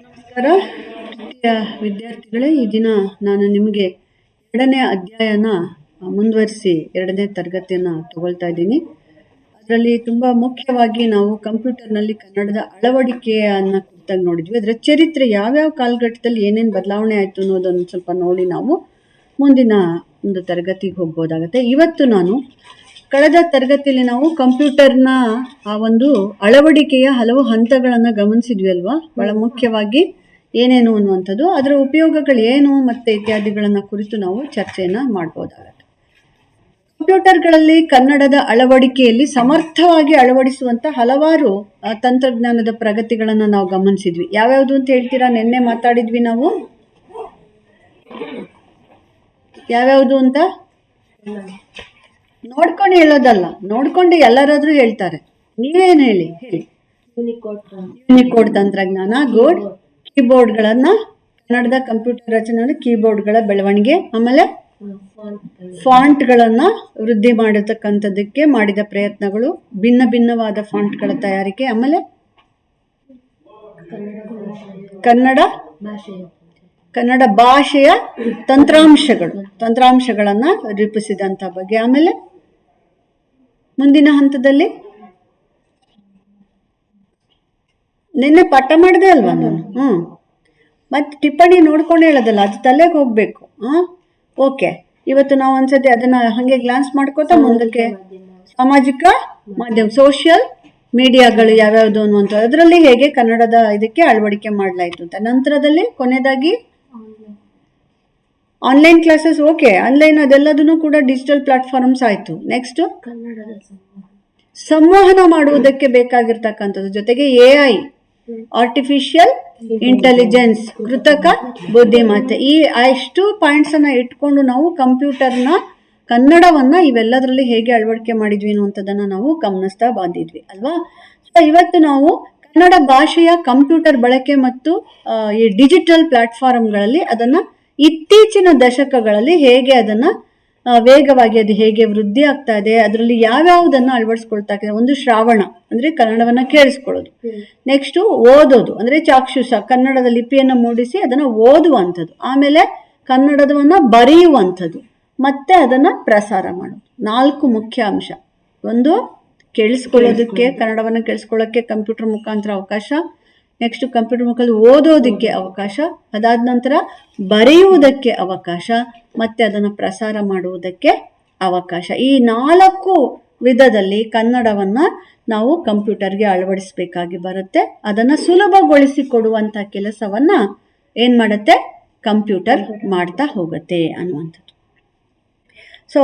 ನಮಸ್ಕಾರ ಪ್ರೀತಿಯ ವಿದ್ಯಾರ್ಥಿಗಳೇ. ಈ ದಿನ ನಾನು ನಿಮಗೆ 2ನೇ ಅಧ್ಯಾಯನ ಮುಂದುವರಿಸಿ 2ನೇ ತರಗತಿಯನ್ನು ತಗೊಳ್ತಾ ಇದ್ದೀನಿ. ಅದರಲ್ಲಿ ತುಂಬ ಮುಖ್ಯವಾಗಿ ನಾವು ಕಂಪ್ಯೂಟರ್ನಲ್ಲಿ ಕನ್ನಡದ ಅಳವಡಿಕೆಯನ್ನು ಕುರಿತಾಗಿ ನೋಡಿದ್ವಿ. ಅದರ ಚರಿತ್ರೆ ಯಾವ್ಯಾವ ಕಾಲಘಟ್ಟದಲ್ಲಿ ಏನೇನು ಬದಲಾವಣೆ ಆಯಿತು ಅನ್ನೋದನ್ನು ಸ್ವಲ್ಪ ನೋಡಿ ನಾವು ಮುಂದಿನ ಒಂದು ತರಗತಿಗೆ ಹೋಗ್ಬೋದಾಗತ್ತೆ. ಇವತ್ತು ನಾನು ಕಳೆದ ತರಗತಿಯಲ್ಲಿ ನಾವು ಕಂಪ್ಯೂಟರ್ನ ಆ ಒಂದು ಅಳವಡಿಕೆಯ ಹಲವು ಹಂತಗಳನ್ನು ಗಮನಿಸಿದ್ವಿ ಅಲ್ವಾ. ಬಹಳ ಮುಖ್ಯವಾಗಿ ಏನೇನು ಅನ್ನುವಂಥದ್ದು, ಅದರ ಉಪಯೋಗಗಳು ಏನು ಮತ್ತು ಇತ್ಯಾದಿಗಳನ್ನು ಕುರಿತು ನಾವು ಚರ್ಚೆಯನ್ನು ಮಾಡ್ಬೋದಾಗತ್ತೆ. ಕಂಪ್ಯೂಟರ್ಗಳಲ್ಲಿ ಕನ್ನಡದ ಅಳವಡಿಕೆಯಲ್ಲಿ ಸಮರ್ಥವಾಗಿ ಅಳವಡಿಸುವಂಥ ಹಲವಾರು ತಂತ್ರಜ್ಞಾನದ ಪ್ರಗತಿಗಳನ್ನು ನಾವು ಗಮನಿಸಿದ್ವಿ. ಯಾವ್ಯಾವುದು ಅಂತ ಹೇಳ್ತೀರಾ? ನಿನ್ನೆ ಮಾತಾಡಿದ್ವಿ ನಾವು. ಯಾವ್ಯಾವುದು ಅಂತ ನೋಡ್ಕೊಂಡು ಹೇಳೋದಲ್ಲ, ನೋಡ್ಕೊಂಡು ಎಲ್ಲರಾದ್ರೂ ಹೇಳ್ತಾರೆ. ನೀವೇನು ಹೇಳಿ. ಯೂನಿಕೋಡ್ ತಂತ್ರಜ್ಞಾನ, ಗುಡ್. ಕೀಬೋರ್ಡ್ಗಳನ್ನ ಕನ್ನಡದ ಕಂಪ್ಯೂಟರ್ ರಚನೆ, ಕೀಬೋರ್ಡ್ಗಳ ಬೆಳವಣಿಗೆ, ಆಮೇಲೆ ಫಾಂಟ್ಗಳನ್ನ ವೃದ್ಧಿ ಮಾಡತಕ್ಕಂಥದ್ದಕ್ಕೆ ಮಾಡಿದ ಪ್ರಯತ್ನಗಳು, ಭಿನ್ನ ಭಿನ್ನವಾದ ಫಾಂಟ್ಗಳ ತಯಾರಿಕೆ, ಆಮೇಲೆ ಕನ್ನಡ ಭಾಷೆಯ ತಂತ್ರಾಂಶಗಳನ್ನ ರೂಪಿಸಿದಂಥ ಬಗ್ಗೆ. ಆಮೇಲೆ ಮುಂದಿನ ಹಂತದಲ್ಲಿ ನಿನ್ನೆ ಪಾಠ ಮಾಡಿದೆ ಅಲ್ವಾ ನಾನು. ಮತ್ತೆ ಟಿಪ್ಪಣಿ ನೋಡ್ಕೊಂಡು ಹೇಳೋದಲ್ಲ, ಅದು ತಲೆಗೆ ಹೋಗ್ಬೇಕು. ಓಕೆ, ಇವತ್ತು ನಾವು ಒಂದ್ಸತಿ ಅದನ್ನ ಹಾಗೆ ಗ್ಲಾನ್ಸ್ ಮಾಡ್ಕೋತಾ ಮುಂದಕ್ಕೆ ಸಾಮಾಜಿಕ ಮಾಧ್ಯಮ, ಸೋಷಿಯಲ್ ಮೀಡಿಯಾಗಳು ಯಾವ್ಯಾವುದು ಅನ್ನುವಂಥ ಅದರಲ್ಲಿ ಹೇಗೆ ಕನ್ನಡದ ಇದಕ್ಕೆ ಅಳವಡಿಕೆ ಮಾಡಲಾಯಿತು ಅಂತ. ನಂತರದಲ್ಲಿ ಕೊನೆಯದಾಗಿ ಆನ್ಲೈನ್ ಕ್ಲಾಸಸ್. ಓಕೆ, ಆನ್ಲೈನ್ ಅದೆಲ್ಲದೂ ಕೂಡ ಡಿಜಿಟಲ್ ಪ್ಲಾಟ್ಫಾರ್ಮ್ಸ್ ಆಯಿತು. ನೆಕ್ಸ್ಟ್ ಸಂವಹನ ಮಾಡುವುದಕ್ಕೆ ಬೇಕಾಗಿರ್ತಕ್ಕಂಥದ್ದು, ಜೊತೆಗೆ AI, ಆರ್ಟಿಫಿಷಿಯಲ್ ಇಂಟೆಲಿಜೆನ್ಸ್, ಕೃತಕ ಬುದ್ಧಿಮತ್ತೆ. ಈ ಅಷ್ಟು ಪಾಯಿಂಟ್ಸನ್ನು ಇಟ್ಕೊಂಡು ನಾವು ಕಂಪ್ಯೂಟರ್ನ ಕನ್ನಡವನ್ನು ಇವೆಲ್ಲದರಲ್ಲಿ ಹೇಗೆ ಅಳವಡಿಕೆ ಮಾಡಿದ್ವಿ ಅನ್ನುವಂಥದ್ದನ್ನು ನಾವು ಗಮನಿಸ್ತಾ ಬಂದಿದ್ವಿ ಅಲ್ವಾ. ಸೊ ಇವತ್ತು ನಾವು ಕನ್ನಡ ಭಾಷೆಯ ಕಂಪ್ಯೂಟರ್ ಬಳಕೆ ಮತ್ತು ಈ ಡಿಜಿಟಲ್ ಪ್ಲಾಟ್ಫಾರ್ಮ್ಗಳಲ್ಲಿ ಅದನ್ನು ಇತ್ತೀಚಿನ ದಶಕಗಳಲ್ಲಿ ಹೇಗೆ ಅದನ್ನು ವೇಗವಾಗಿ ಅದು ಹೇಗೆ ವೃದ್ಧಿ ಆಗ್ತಾ ಇದೆ, ಅದರಲ್ಲಿ ಯಾವ್ಯಾವುದನ್ನು ಅಳವಡಿಸ್ಕೊಳ್ತಾ ಇದೆ. ಒಂದು ಶ್ರಾವಣ ಅಂದರೆ ಕನ್ನಡವನ್ನು ಕೇಳಿಸ್ಕೊಳ್ಳೋದು. ನೆಕ್ಸ್ಟು ಓದೋದು ಅಂದರೆ ಚಾಕ್ಷುಷ, ಕನ್ನಡದ ಲಿಪಿಯನ್ನು ಮೂಡಿಸಿ ಅದನ್ನು ಓದುವಂಥದ್ದು. ಆಮೇಲೆ ಕನ್ನಡದವನ್ನು ಬರೆಯುವಂಥದ್ದು, ಮತ್ತೆ ಅದನ್ನು ಪ್ರಸಾರ ಮಾಡೋದು. 4 ಮುಖ್ಯ ಅಂಶ. ಒಂದು, ಕೇಳಿಸ್ಕೊಳ್ಳೋದಕ್ಕೆ, ಕನ್ನಡವನ್ನು ಕೇಳಿಸ್ಕೊಳ್ಳೋಕ್ಕೆ ಕಂಪ್ಯೂಟರ್ ಮುಖಾಂತರ ಅವಕಾಶ. ನೆಕ್ಸ್ಟ್ ಕಂಪ್ಯೂಟರ್ ಮುಖಾಂತರ ಓದೋದಕ್ಕೆ ಅವಕಾಶ, ಅದಾದ ನಂತರ ಬರೆಯುವುದಕ್ಕೆ ಅವಕಾಶ, ಮತ್ತೆ ಅದನ್ನು ಪ್ರಸಾರ ಮಾಡುವುದಕ್ಕೆ ಅವಕಾಶ. ಈ 4 ವಿಧದಲ್ಲಿ ಕನ್ನಡವನ್ನು ನಾವು ಕಂಪ್ಯೂಟರ್ಗೆ ಅಳವಡಿಸಬೇಕಾಗಿ ಬರುತ್ತೆ. ಅದನ್ನು ಸುಲಭಗೊಳಿಸಿ ಕೊಡುವಂಥ ಕೆಲಸವನ್ನ ಏನು ಮಾಡುತ್ತೆ, ಕಂಪ್ಯೂಟರ್ ಮಾಡ್ತಾ ಹೋಗುತ್ತೆ ಅನ್ನುವಂಥದ್ದು. ಸೊ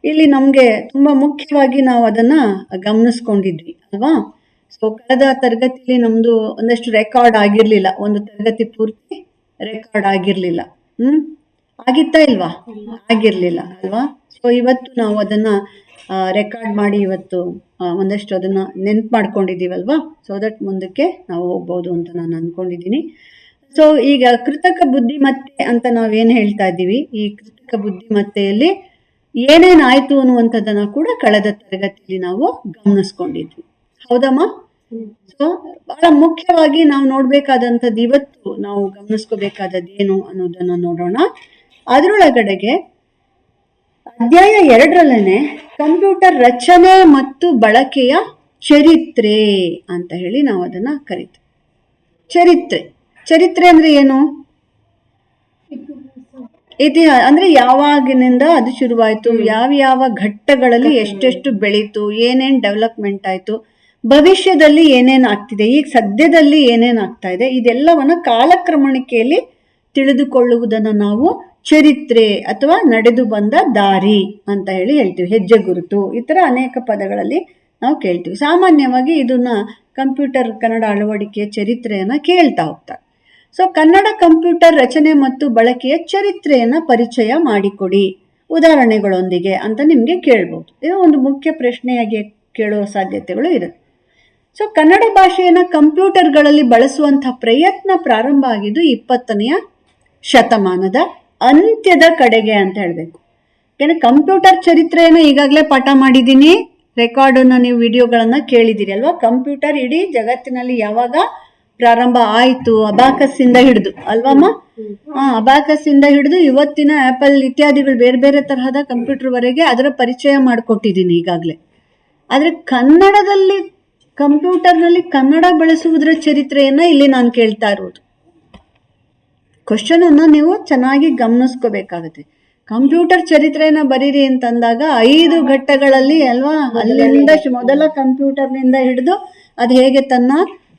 ಇಲ್ಲಿ ನಮಗೆ ತುಂಬ ಮುಖ್ಯವಾಗಿ ನಾವು ಅದನ್ನು ಗಮನಿಸ್ಕೊಂಡಿದ್ವಿ ಅಲ್ವಾ. ಸೊ ಕಳೆದ ತರಗತಿಯಲ್ಲಿ ನಮ್ಮದು ಒಂದಷ್ಟು ರೆಕಾರ್ಡ್ ಆಗಿರಲಿಲ್ಲ, ಒಂದು ತರಗತಿ ಪೂರ್ತಿ ರೆಕಾರ್ಡ್ ಆಗಿರಲಿಲ್ಲ. ಆಗಿತ್ತಾ ಇಲ್ವಾ? ಆಗಿರಲಿಲ್ಲ ಅಲ್ವಾ. ಸೊ ಇವತ್ತು ನಾವು ಅದನ್ನು ರೆಕಾರ್ಡ್ ಮಾಡಿ ಇವತ್ತು ಒಂದಷ್ಟು ಅದನ್ನು ನೆನ್ಪು ಮಾಡ್ಕೊಂಡಿದ್ದೀವಲ್ವಾ. ಸೊ ದಟ್ ಮುಂದಕ್ಕೆ ನಾವು ಹೋಗ್ಬೋದು ಅಂತ ನಾನು ಅಂದ್ಕೊಂಡಿದ್ದೀನಿ. ಸೊ ಈಗ ಕೃತಕ ಬುದ್ಧಿಮತ್ತೆ ಅಂತ ನಾವೇನು ಹೇಳ್ತಾ ಇದ್ದೀವಿ, ಈ ಕೃತಕ ಬುದ್ಧಿಮತ್ತೆಯಲ್ಲಿ ಏನೇನಾಯಿತು ಅನ್ನುವಂಥದ್ದನ್ನು ಕೂಡ ಕಳೆದ ತರಗತಿಯಲ್ಲಿ ನಾವು ಗಮನಿಸ್ಕೊಂಡಿದ್ವಿ. ಹೌದಮ್ಮ? ಸೊ ಬಹಳ ಮುಖ್ಯವಾಗಿ ನಾವು ನೋಡ್ಬೇಕಾದಂಥದ್ದು, ಇವತ್ತು ನಾವು ಗಮನಿಸ್ಕೋಬೇಕಾದದ್ದು ಏನು ಅನ್ನೋದನ್ನ ನೋಡೋಣ. ಅದರೊಳಗಡೆಗೆ ಅಧ್ಯಾಯ 2ರಲ್ಲೇನೆ ಕಂಪ್ಯೂಟರ್ ರಚನೆ ಮತ್ತು ಬಳಕೆಯ ಚರಿತ್ರೆ ಅಂತ ಹೇಳಿ ನಾವು ಅದನ್ನ ಕರಿತೀವಿ. ಚರಿತ್ರೆ ಅಂದ್ರೆ ಏನು? ಇತಿಹಾಸ ಅಂದ್ರೆ ಯಾವಾಗಿನಿಂದ ಅದು ಶುರುವಾಯಿತು, ಯಾವ ಘಟ್ಟಗಳಲ್ಲಿ ಎಷ್ಟೆಷ್ಟು ಬೆಳೀತು, ಏನೇನು ಡೆವಲಪ್ಮೆಂಟ್ ಆಯಿತು, ಭವಿಷ್ಯದಲ್ಲಿ ಏನೇನು ಆಗ್ತಿದೆ, ಈಗ ಸದ್ಯದಲ್ಲಿ ಏನೇನು ಆಗ್ತಾ ಇದೆ, ಇದೆಲ್ಲವನ್ನ ಕಾಲಕ್ರಮಣಿಕೆಯಲ್ಲಿ ತಿಳಿದುಕೊಳ್ಳುವುದನ್ನು ನಾವು ಚರಿತ್ರೆ ಅಥವಾ ನಡೆದು ಬಂದ ದಾರಿ ಅಂತ ಹೇಳಿ ಹೇಳ್ತೀವಿ. ಹೆಜ್ಜೆ ಗುರುತು, ಈ ಥರ ಅನೇಕ ಪದಗಳಲ್ಲಿ ನಾವು ಕೇಳ್ತೀವಿ. ಸಾಮಾನ್ಯವಾಗಿ ಇದನ್ನ ಕಂಪ್ಯೂಟರ್ ಕನ್ನಡ ಅಳವಡಿಕೆಯ ಚರಿತ್ರೆಯನ್ನು ಕೇಳ್ತಾ ಹೋಗ್ತಾರೆ. ಸೊ ಕನ್ನಡ ಕಂಪ್ಯೂಟರ್ ರಚನೆ ಮತ್ತು ಬಳಕೆಯ ಚರಿತ್ರೆಯನ್ನು ಪರಿಚಯ ಮಾಡಿಕೊಡಿ ಉದಾಹರಣೆಗಳೊಂದಿಗೆ ಅಂತ ನಿಮಗೆ ಕೇಳ್ಬೋದು. ಇದು ಒಂದು ಮುಖ್ಯ ಪ್ರಶ್ನೆಯಾಗಿ ಕೇಳುವ ಸಾಧ್ಯತೆಗಳು ಇರುತ್ತೆ. ಸೊ ಕನ್ನಡ ಭಾಷೆಯನ್ನು ಕಂಪ್ಯೂಟರ್ಗಳಲ್ಲಿ ಬಳಸುವಂಥ ಪ್ರಯತ್ನ ಪ್ರಾರಂಭ ಆಗಿದ್ದು 20ನೇ ಶತಮಾನದ ಅಂತ್ಯದ ಕಡೆಗೆ ಅಂತ ಹೇಳಬೇಕು. ಯಾಕಂದರೆ ಕಂಪ್ಯೂಟರ್ ಚರಿತ್ರೆಯನ್ನು ಈಗಾಗಲೇ ಪಾಠ ಮಾಡಿದ್ದೀನಿ, ರೆಕಾರ್ಡನ್ನು ನೀವು ವಿಡಿಯೋಗಳನ್ನು ಕೇಳಿದ್ದೀರಿ ಅಲ್ವಾ. ಕಂಪ್ಯೂಟರ್ ಇಡೀ ಜಗತ್ತಿನಲ್ಲಿ ಯಾವಾಗ ಪ್ರಾರಂಭ ಆಯ್ತು. ಅಬಾಕಸ್ ಇಂದ ಹಿಡಿದು ಅಲ್ವಮ್ಮ? ಅಬಾಕಸ್ ಇಂದ ಹಿಡಿದು ಇವತ್ತಿನ ಆಪಲ್ ಇತ್ಯಾದಿಗಳು ಬೇರೆ ಬೇರೆ ತರಹದ ಕಂಪ್ಯೂಟರ್ ವರೆಗೆ ಅದರ ಪರಿಚಯ ಮಾಡಿಕೊಟ್ಟಿದ್ದೀನಿ ಈಗಾಗಲೇ. ಆದ್ರೆ ಕನ್ನಡದಲ್ಲಿ ಕಂಪ್ಯೂಟರ್ನಲ್ಲಿ ಕನ್ನಡ ಬಳಸುವುದರ ಚರಿತ್ರೆಯನ್ನ ಇಲ್ಲಿ ನಾನು ಕೇಳ್ತಾ ಇರೋದು. ಕ್ವಶನ್ ಅನ್ನ ನೀವು ಚೆನ್ನಾಗಿ ಗಮನಿಸ್ಕೋಬೇಕಾಗತ್ತೆ. ಕಂಪ್ಯೂಟರ್ ಚರಿತ್ರೆಯನ್ನ ಬರೀರಿ ಅಂತಂದಾಗ 5 ಘಟ್ಟಗಳಲ್ಲಿ ಅಲ್ವಾ, ಅಲ್ಲಿಂದ ಮೊದಲ ಕಂಪ್ಯೂಟರ್ನಿಂದ ಹಿಡಿದು ಅದು ಹೇಗೆ ತನ್ನ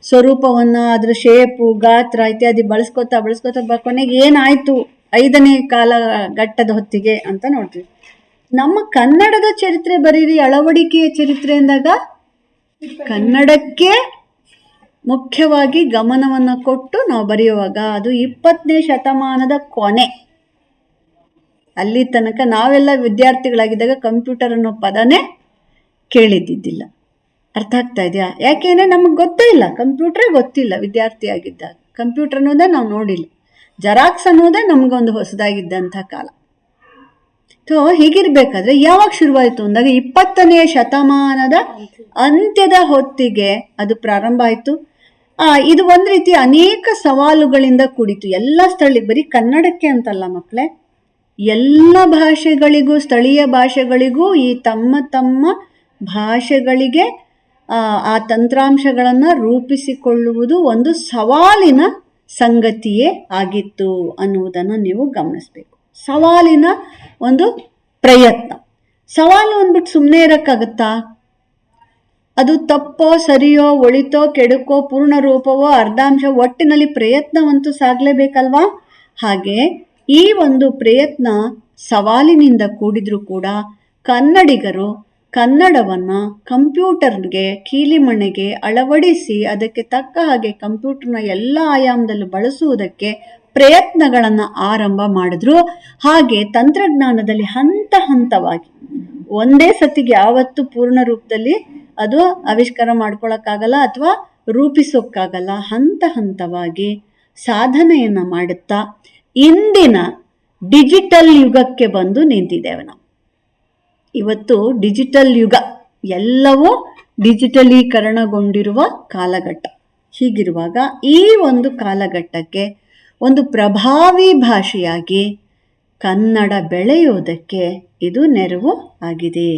ಸ್ವರೂಪವನ್ನ, ಅದ್ರ ಶೇಪು, ಗಾತ್ರ ಇತ್ಯಾದಿ ಬಳಸ್ಕೋತಾ ಕೊನೆಗೆ ಏನಾಯ್ತು 5ನೇ ಘಟ್ಟದ ಹೊತ್ತಿಗೆ ಅಂತ ನೋಡ್ತೀವಿ. ನಮ್ಮ ಕನ್ನಡದ ಚರಿತ್ರೆ ಬರೀರಿ, ಅಳವಡಿಕೆಯ ಚರಿತ್ರೆ ಅಂದಾಗ ಕನ್ನಡಕ್ಕೆ ಮುಖ್ಯವಾಗಿ ಗಮನವನ್ನ ಕೊಟ್ಟು ನಾವು ಬರೆಯುವಾಗ ಅದು 20ನೇ ಶತಮಾನದ ಕೊನೆ. ಅಲ್ಲಿ ತನಕ ನಾವೆಲ್ಲ ವಿದ್ಯಾರ್ಥಿಗಳಾಗಿದ್ದಾಗ ಕಂಪ್ಯೂಟರ್ ಅನ್ನೋ ಪದನೇ ಕೇಳಿದ್ದಿದ್ದಿಲ್ಲ. ಅರ್ಥ ಆಗ್ತಾ ಇದೆಯಾ? ಯಾಕೆಂದ್ರೆ ನಮಗೆ ಗೊತ್ತೇ ಇಲ್ಲ, ಕಂಪ್ಯೂಟ್ರೇ ಗೊತ್ತಿಲ್ಲ. ವಿದ್ಯಾರ್ಥಿ ಆಗಿದ್ದಾಗ ಕಂಪ್ಯೂಟರ್ ಅನ್ನೋದೇ ನಾವು ನೋಡಿಲ್ಲ. ಜೆರಾಕ್ಸ್ ಅನ್ನೋದೇ ನಮಗೊಂದು ಹೊಸದಾಗಿದ್ದಂಥ ಕಾಲ. ಸೊ ಹೀಗಿರ್ಬೇಕಾದ್ರೆ ಯಾವಾಗ ಶುರುವಾಯಿತು ಅಂದಾಗ 20ನೇ ಶತಮಾನದ ಅಂತ್ಯದ ಹೊತ್ತಿಗೆ ಅದು ಪ್ರಾರಂಭ ಆಯಿತು. ಇದು ಒಂದ್ ರೀತಿ ಅನೇಕ ಸವಾಲುಗಳಿಂದ ಕೂಡಿತು. ಎಲ್ಲ ಸ್ಥಳಕ್ಕೆ, ಬರೀ ಕನ್ನಡಕ್ಕೆ ಅಂತಲ್ಲ ಮಕ್ಕಳೇ, ಎಲ್ಲ ಭಾಷೆಗಳಿಗೂ, ಸ್ಥಳೀಯ ಭಾಷೆಗಳಿಗೂ ಈ ತಮ್ಮ ತಮ್ಮ ಭಾಷೆಗಳಿಗೆ ಆ ತಂತ್ರಾಂಶಗಳನ್ನ ರೂಪಿಸಿಕೊಳ್ಳುವುದು ಒಂದು ಸವಾಲಿನ ಸಂಗತಿಯೇ ಆಗಿತ್ತು ಅನ್ನುವುದನ್ನು ನೀವು ಗಮನಿಸ್ಬೇಕು. ಸವಾಲಿನ ಒಂದು ಪ್ರಯತ್ನ. ಸವಾಲು ಅಂದ್ಬಿಟ್ಟು ಸುಮ್ಮನೆ ಇರಕ್ಕಾಗತ್ತಾ? ಅದು ತಪ್ಪೋ ಸರಿಯೋ, ಒಳಿತೋ ಕೆಡುಕೋ, ಪೂರ್ಣ ರೂಪವೋ ಅರ್ಧಾಂಶ, ಒಟ್ಟಿನಲ್ಲಿ ಪ್ರಯತ್ನವಂತೂ ಸಾಗಲೇಬೇಕಲ್ವಾ? ಹಾಗೆ ಈ ಒಂದು ಪ್ರಯತ್ನ ಸವಾಲಿನಿಂದ ಕೂಡಿದ್ರೂ ಕೂಡ ಕನ್ನಡಿಗರು ಕನ್ನಡವನ್ನ ಕಂಪ್ಯೂಟರ್ಗೆ, ಕೀಲಿಮಣೆಗೆ ಅಳವಡಿಸಿ ಅದಕ್ಕೆ ತಕ್ಕ ಹಾಗೆ ಕಂಪ್ಯೂಟರ್ನ ಎಲ್ಲ ಆಯಾಮದಲ್ಲೂ ಬಳಸುವುದಕ್ಕೆ ಪ್ರಯತ್ನಗಳನ್ನು ಆರಂಭ ಮಾಡಿದ್ರು. ಹಾಗೆ ತಂತ್ರಜ್ಞಾನದಲ್ಲಿ ಹಂತ ಹಂತವಾಗಿ, ಒಂದೇ ಸತಿಗೆ ಯಾವತ್ತೂ ಪೂರ್ಣ ರೂಪದಲ್ಲಿ ಅದು ಆವಿಷ್ಕಾರ ಮಾಡ್ಕೊಳಕ್ಕಾಗಲ್ಲ ಅಥವಾ ರೂಪಿಸೋಕ್ಕಾಗಲ್ಲ. ಹಂತ ಹಂತವಾಗಿ ಸಾಧನೆಯನ್ನ ಮಾಡುತ್ತಾ ಇಂದಿನ ಡಿಜಿಟಲ್ ಯುಗಕ್ಕೆ ಬಂದು ನಿಂತಿದ್ದೇವೆ ನಾವು. ಇವತ್ತು ಡಿಜಿಟಲ್ ಯುಗ, ಎಲ್ಲವೂ ಡಿಜಿಟಲೀಕರಣಗೊಂಡಿರುವ ಕಾಲಘಟ್ಟ. ಹೀಗಿರುವಾಗ ಈ ಒಂದು ಕಾಲಘಟ್ಟಕ್ಕೆ ಒಂದು ಪ್ರಭಾವಿ ಭಾಷೆಯಾಗಿ ಕನ್ನಡ ಬೆಳೆಯೋದಕ್ಕೆ ಇದು ನೆರವು ಆಗಿದೆ.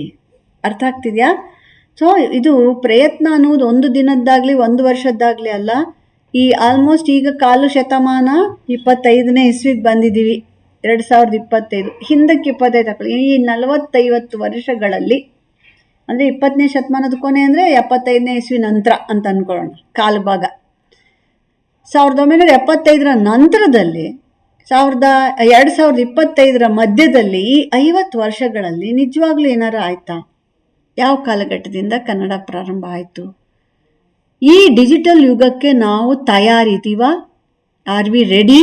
ಅರ್ಥ ಆಗ್ತಿದೆಯಾ? ಸೊ ಇದು ಪ್ರಯತ್ನ ಅನ್ನೋದು ಒಂದು ದಿನದ್ದಾಗ್ಲಿ ಒಂದು ವರ್ಷದ್ದಾಗ್ಲಿ ಅಲ್ಲ. ಈ ಆಲ್ಮೋಸ್ಟ್ ಈಗ ಕಾಲು ಶತಮಾನ, 25ನೇ ಇಸ್ವಿಗೆ ಬಂದಿದ್ದೀವಿ, 2025. ಹಿಂದಕ್ಕೆ 25 ಹಾಕೊಳ್ಳಿ. ಈ 40-50 ವರ್ಷಗಳಲ್ಲಿ, ಅಂದರೆ 20ನೇ ಶತಮಾನದ ಕೊನೆ ಅಂದರೆ 75ನೇ ಇಸ್ವಿ ನಂತರ ಅಂತ ಅನ್ಕೊಳ್ಳೋಣ, ಕಾಲು ಭಾಗ. 1975ರ ನಂತರದಲ್ಲಿ 2025ರ ಮಧ್ಯದಲ್ಲಿ ಈ 50 ವರ್ಷಗಳಲ್ಲಿ ನಿಜವಾಗ್ಲೂ ಏನಾರು ಆಯ್ತಾ? ಯಾವ ಕಾಲಘಟ್ಟದಿಂದ ಕನ್ನಡ ಪ್ರಾರಂಭ ಆಯಿತು? ಈ ಡಿಜಿಟಲ್ ಯುಗಕ್ಕೆ ನಾವು ತಯಾರಿದ್ದೀವಾ? Are we ready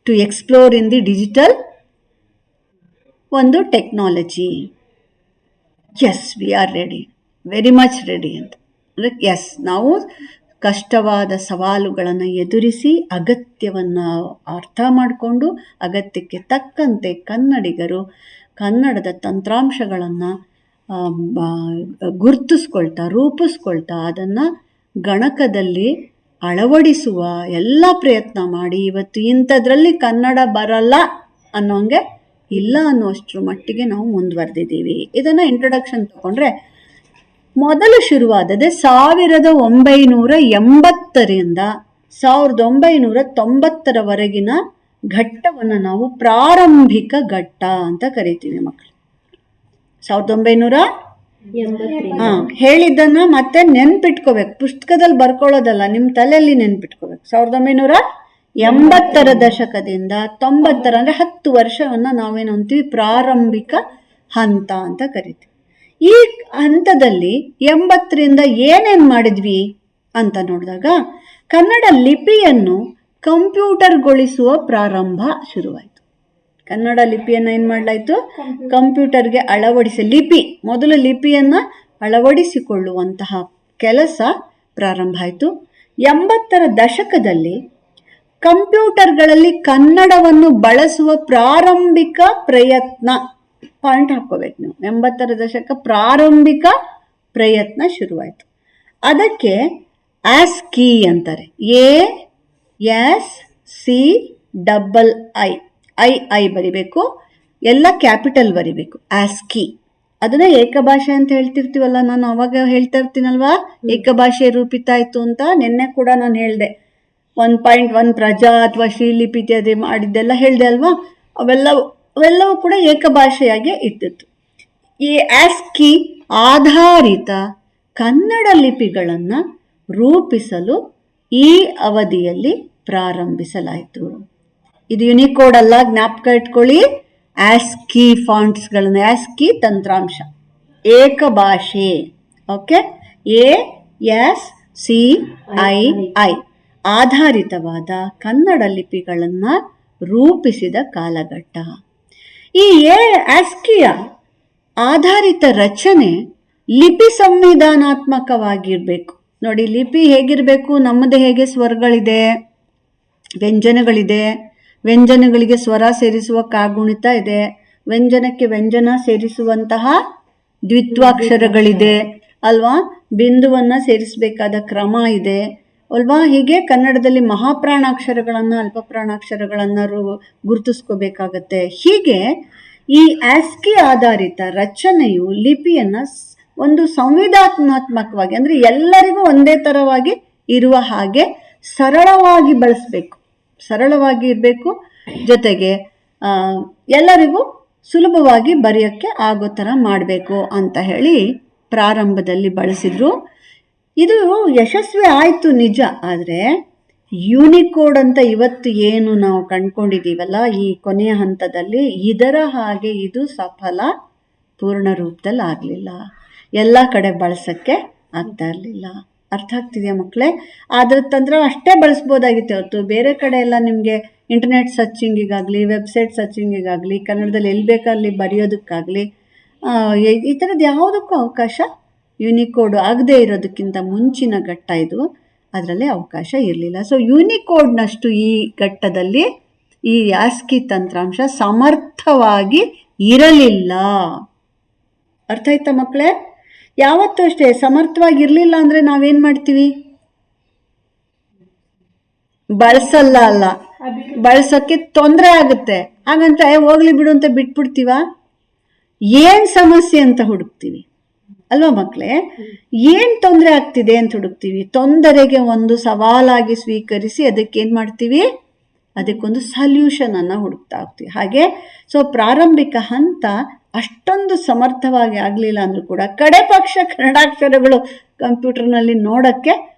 to explore in the digital ಒಂದು technology? Yes, we are ready, very much ready ಅಂತ. ಅಂದರೆ ಎಸ್, ನಾವು ಕಷ್ಟವಾದ ಸವಾಲುಗಳನ್ನು ಎದುರಿಸಿ ಅಗತ್ಯವನ್ನು ಅರ್ಥ ಮಾಡಿಕೊಂಡು ಅಗತ್ಯಕ್ಕೆ ತಕ್ಕಂತೆ ಕನ್ನಡಿಗರು ಕನ್ನಡದ ತಂತ್ರಾಂಶಗಳನ್ನು ಗುರುತಿಸ್ಕೊಳ್ತಾ, ರೂಪಿಸ್ಕೊಳ್ತಾ, ಅದನ್ನು ಗಣಕದಲ್ಲಿ ಅಳವಡಿಸುವ ಎಲ್ಲ ಪ್ರಯತ್ನ ಮಾಡಿ ಇವತ್ತು ಇಂಥದ್ರಲ್ಲಿ ಕನ್ನಡ ಬರಲ್ಲ ಅನ್ನೋಂಗೆ ಇಲ್ಲ ಅನ್ನೋಷ್ಟರ ಮಟ್ಟಿಗೆ ನಾವು ಮುಂದುವರೆದಿದ್ದೀವಿ. ಇದನ್ನು ಇಂಟ್ರೊಡಕ್ಷನ್ ತಗೊಂಡ್ರೆ ಮೊದಲು ಶುರುವಾದದೆ 1980ರಿಂದ 1990ರವರೆಗಿನ ಘಟ್ಟವನ್ನು ನಾವು ಪ್ರಾರಂಭಿಕ ಘಟ್ಟ ಅಂತ ಕರಿತೀವಿ ಮಕ್ಕಳು. 1980 ಹೇಳಿದ್ದನ್ನ ಮತ್ತೆ ನೆನ್ಪಿಟ್ಕೋಬೇಕು, ಪುಸ್ತಕದಲ್ಲಿ ಬರ್ಕೊಳ್ಳೋದಲ್ಲ, ನಿಮ್ಮ ತಲೆಯಲ್ಲಿ ನೆನ್ಪಿಟ್ಕೋಬೇಕು. 1980ರ ದಶಕದಿಂದ 90ರ ಅಂದ್ರೆ 10 ವರ್ಷವನ್ನ ನಾವೇನು ಅಂತೀವಿ ಪ್ರಾರಂಭಿಕ ಹಂತ ಅಂತ ಕರಿತೀವಿ. ಈ ಹಂತದಲ್ಲಿ 80ರಿಂದ ಏನೇನ್ ಮಾಡಿದ್ವಿ ಅಂತ ನೋಡಿದಾಗ ಕನ್ನಡ ಲಿಪಿಯನ್ನು ಕಂಪ್ಯೂಟರ್ಗೊಳಿಸುವ ಪ್ರಾರಂಭ ಶುರುವಾಯಿತು. ಕನ್ನಡ ಲಿಪಿಯನ್ನ ಏನ್ ಮಾಡಲಾಯಿತು? ಕಂಪ್ಯೂಟರ್ಗೆ ಅಳವಡಿಸಿ, ಮೊದಲು ಲಿಪಿಯನ್ನ ಅಳವಡಿಸಿಕೊಳ್ಳುವಂತಹ ಕೆಲಸ ಪ್ರಾರಂಭ ಆಯಿತು. 80ರ ದಶಕದಲ್ಲಿ ಕಂಪ್ಯೂಟರ್ಗಳಲ್ಲಿ ಕನ್ನಡವನ್ನು ಬಳಸುವ ಪ್ರಾರಂಭಿಕ ಪ್ರಯತ್ನ, ಪಾಯಿಂಟ್ ಹಾಕೋಬೇಕು ನೀವು, 80ರ ದಶಕ ಪ್ರಾರಂಭಿಕ ಪ್ರಯತ್ನ ಶುರುವಾಯಿತು. ಅದಕ್ಕೆ ASCII ಅಂತಾರೆ. ASCII ಐ ಬರಿಬೇಕು, ಎಲ್ಲ ಕ್ಯಾಪಿಟಲ್ ಬರಿಬೇಕು. ASCII ಅದನ್ನ ಏಕಭಾಷೆ ಅಂತ ಹೇಳ್ತಿರ್ತೀವಲ್ಲ, ನಾನು ಅವಾಗ ಹೇಳ್ತಾ ಇರ್ತೀನಲ್ವಾ ಏಕಭಾಷೆ ರೂಪಿತ ಆಯ್ತು ಅಂತ. ನಿನ್ನೆ ಕೂಡ ನಾನು ಹೇಳ್ದೆ 1.1 ಪ್ರಜಾ ಅಥವಾ ಶ್ರೀಲಿಪಿ ಇತ್ಯಾದಿ ಮಾಡಿದ್ದೆಲ್ಲ ಹೇಳ್ದೆ ಅಲ್ವಾ. ಅವೆಲ್ಲವೂ ಕೂಡ ಏಕಭಾಷೆಯಾಗಿ ಇದ್ದಿತ್ತು. ಈ ASCII ಆಧಾರಿತ ಕನ್ನಡ ಲಿಪಿಗಳನ್ನು ರೂಪಿಸಲು ಈ ಅವಧಿಯಲ್ಲಿ ಪ್ರಾರಂಭಿಸಲಾಯಿತು. ಇದು ಯುನಿಕೋಡ್ ಅಲ್ಲ, ಜ್ಞಾಪಕ ಇಟ್ಕೊಳ್ಳಿ. ASCII ಫಾಂಟ್ಸ್ಗಳನ್ನು, ASCII ತಂತ್ರಾಂಶ, ಏಕಭಾಷೆ. ಓಕೆ, ASCII ಆಧಾರಿತವಾದ ಕನ್ನಡ ಲಿಪಿಗಳನ್ನು ರೂಪಿಸಿದ ಕಾಲಘಟ್ಟ. ಈ ASCII ಆಧಾರಿತ ರಚನೆ ಲಿಪಿ ಸಂವಿಧಾನಾತ್ಮಕವಾಗಿರ್ಬೇಕು. ನೋಡಿ, ಲಿಪಿ ಹೇಗಿರಬೇಕು? ನಮ್ಮದೇ ಹೇಗೆ ಸ್ವರಗಳಿದೆ, ವ್ಯಂಜನಗಳಿದೆ, ವ್ಯಂಜನಗಳಿಗೆ ಸ್ವರ ಸೇರಿಸುವ ಕಾಗುಣಿತ ಇದೆ, ವ್ಯಂಜನಕ್ಕೆ ವ್ಯಂಜನ ಸೇರಿಸುವಂತಹ ದ್ವಿತ್ವಾಕ್ಷರಗಳಿದೆ ಅಲ್ವಾ, ಬಿಂದುವನ್ನು ಸೇರಿಸಬೇಕಾದ ಕ್ರಮ ಇದೆ ಅಲ್ವಾ. ಹೀಗೆ ಕನ್ನಡದಲ್ಲಿ ಮಹಾಪ್ರಾಣಾಕ್ಷರಗಳನ್ನು ಅಲ್ಪಪ್ರಾಣಾಕ್ಷರಗಳನ್ನು ಗುರುತಿಸ್ಕೋಬೇಕಾಗತ್ತೆ. ಹೀಗೆ ಈ ASCII ಆಧಾರಿತ ರಚನೆಯು ಲಿಪಿಯನ್ನು ಒಂದು ಸಂವಿಧಾನಾತ್ಮಕವಾಗಿ, ಅಂದರೆ ಎಲ್ಲರಿಗೂ ಒಂದೇ ಥರವಾಗಿ ಇರುವ ಹಾಗೆ ಸರಳವಾಗಿ ಬಳಸಬೇಕು, ಸರಳವಾಗಿ ಇರಬೇಕು, ಜೊತೆಗೆ ಎಲ್ಲರಿಗೂ ಸುಲಭವಾಗಿ ಬರೆಯೋಕ್ಕೆ ಆಗೋ ಥರ ಮಾಡಬೇಕು ಅಂತ ಹೇಳಿ ಪ್ರಾರಂಭದಲ್ಲಿ ಬಳಸಿದ್ರು. ಇದು ಯಶಸ್ವಿ ಆಯಿತು ನಿಜ. ಆದರೆ ಯೂನಿಕೋಡ್ ಅಂತ ಇವತ್ತು ಏನು ನಾವು ಕಂಡುಕೊಂಡಿದ್ದೀವಲ್ಲ ಈ ಕೊನೆಯ ಹಂತದಲ್ಲಿ, ಇದರ ಹಾಗೆ ಇದು ಸಫಲ ಪೂರ್ಣ ರೂಪದಲ್ಲಿ ಆಗಲಿಲ್ಲ. ಎಲ್ಲ ಕಡೆ ಬಳಸೋಕ್ಕೆ ಆಗ್ತಾ ಇರಲಿಲ್ಲ. ಅರ್ಥ ಆಗ್ತಿದೆಯಾ ಮಕ್ಕಳೇ? ಅದ್ರ ತಂತ್ರ ಅಷ್ಟೇ ಬಳಸ್ಬೋದಾಗಿತ್ತು ಹೊತ್ತು ಬೇರೆ ಕಡೆ ಎಲ್ಲ ನಿಮಗೆ ಇಂಟರ್ನೆಟ್ ಸರ್ಚಿಂಗಿಗಾಗಲಿ, ವೆಬ್ಸೈಟ್ ಸರ್ಚಿಂಗಿಗಾಗಲಿ, ಕನ್ನಡದಲ್ಲಿ ಎಲ್ಲಿ ಬೇಕಲ್ಲಿ ಬರೆಯೋದಕ್ಕಾಗಲಿ, ಈ ಥರದ್ದು ಯಾವುದಕ್ಕೂ ಅವಕಾಶ ಯೂನಿಕೋಡ್ ಆಗದೇ ಇರೋದಕ್ಕಿಂತ ಮುಂಚಿನ ಘಟ್ಟ ಇದು, ಅದರಲ್ಲಿ ಅವಕಾಶ ಇರಲಿಲ್ಲ. ಸೊ ಯೂನಿಕೋಡ್ನಷ್ಟು ಈ ಘಟ್ಟದಲ್ಲಿ ಈ ASCII ತಂತ್ರಾಂಶ ಸಮರ್ಥವಾಗಿ ಇರಲಿಲ್ಲ. ಅರ್ಥ ಆಯ್ತಾ ಮಕ್ಕಳೇ? ಯಾವತ್ತೂ ಅಷ್ಟೇ ಸಮರ್ಥವಾಗಿರಲಿಲ್ಲ ಅಂದರೆ ನಾವೇನು ಮಾಡ್ತೀವಿ? ಬಳಸಲ್ಲ ಅಲ್ಲ, ಬಳಸೋಕ್ಕೆ ತೊಂದರೆ ಆಗುತ್ತೆ. ಹಾಗಂತ ಹೋಗ್ಲಿ ಬಿಡು ಅಂತ ಬಿಟ್ಬಿಡ್ತೀವ? ಏನು ಸಮಸ್ಯೆ ಅಂತ ಹುಡುಕ್ತೀವಿ ಅಲ್ವಾ ಮಕ್ಕಳೇ? ಏನು ತೊಂದರೆ ಆಗ್ತಿದೆ ಅಂತ ಹುಡುಕ್ತೀವಿ. ತೊಂದರೆಗೆ ಒಂದು ಸವಾಲಾಗಿ ಸ್ವೀಕರಿಸಿ ಅದಕ್ಕೇನು ಮಾಡ್ತೀವಿ? ಅದಕ್ಕೊಂದು ಸಲ್ಯೂಷನನ್ನು ಹುಡುಕ್ತಾ ಹೋಗ್ತೀವಿ. ಹಾಗೆ ಸೊ ಪ್ರಾರಂಭಿಕ ಹಂತ ಅಷ್ಟೊಂದು ಸಮರ್ಥವಾಗಿ ಆಗಲಿಲ್ಲ ಅಂದರೂ ಕೂಡ ಕಡೆ ಪಕ್ಷ ಕನ್ನಡಾಕ್ಷರಗಳು ಕಂಪ್ಯೂಟರ್ನಲ್ಲಿ ನೋಡೋಕ್ಕೆ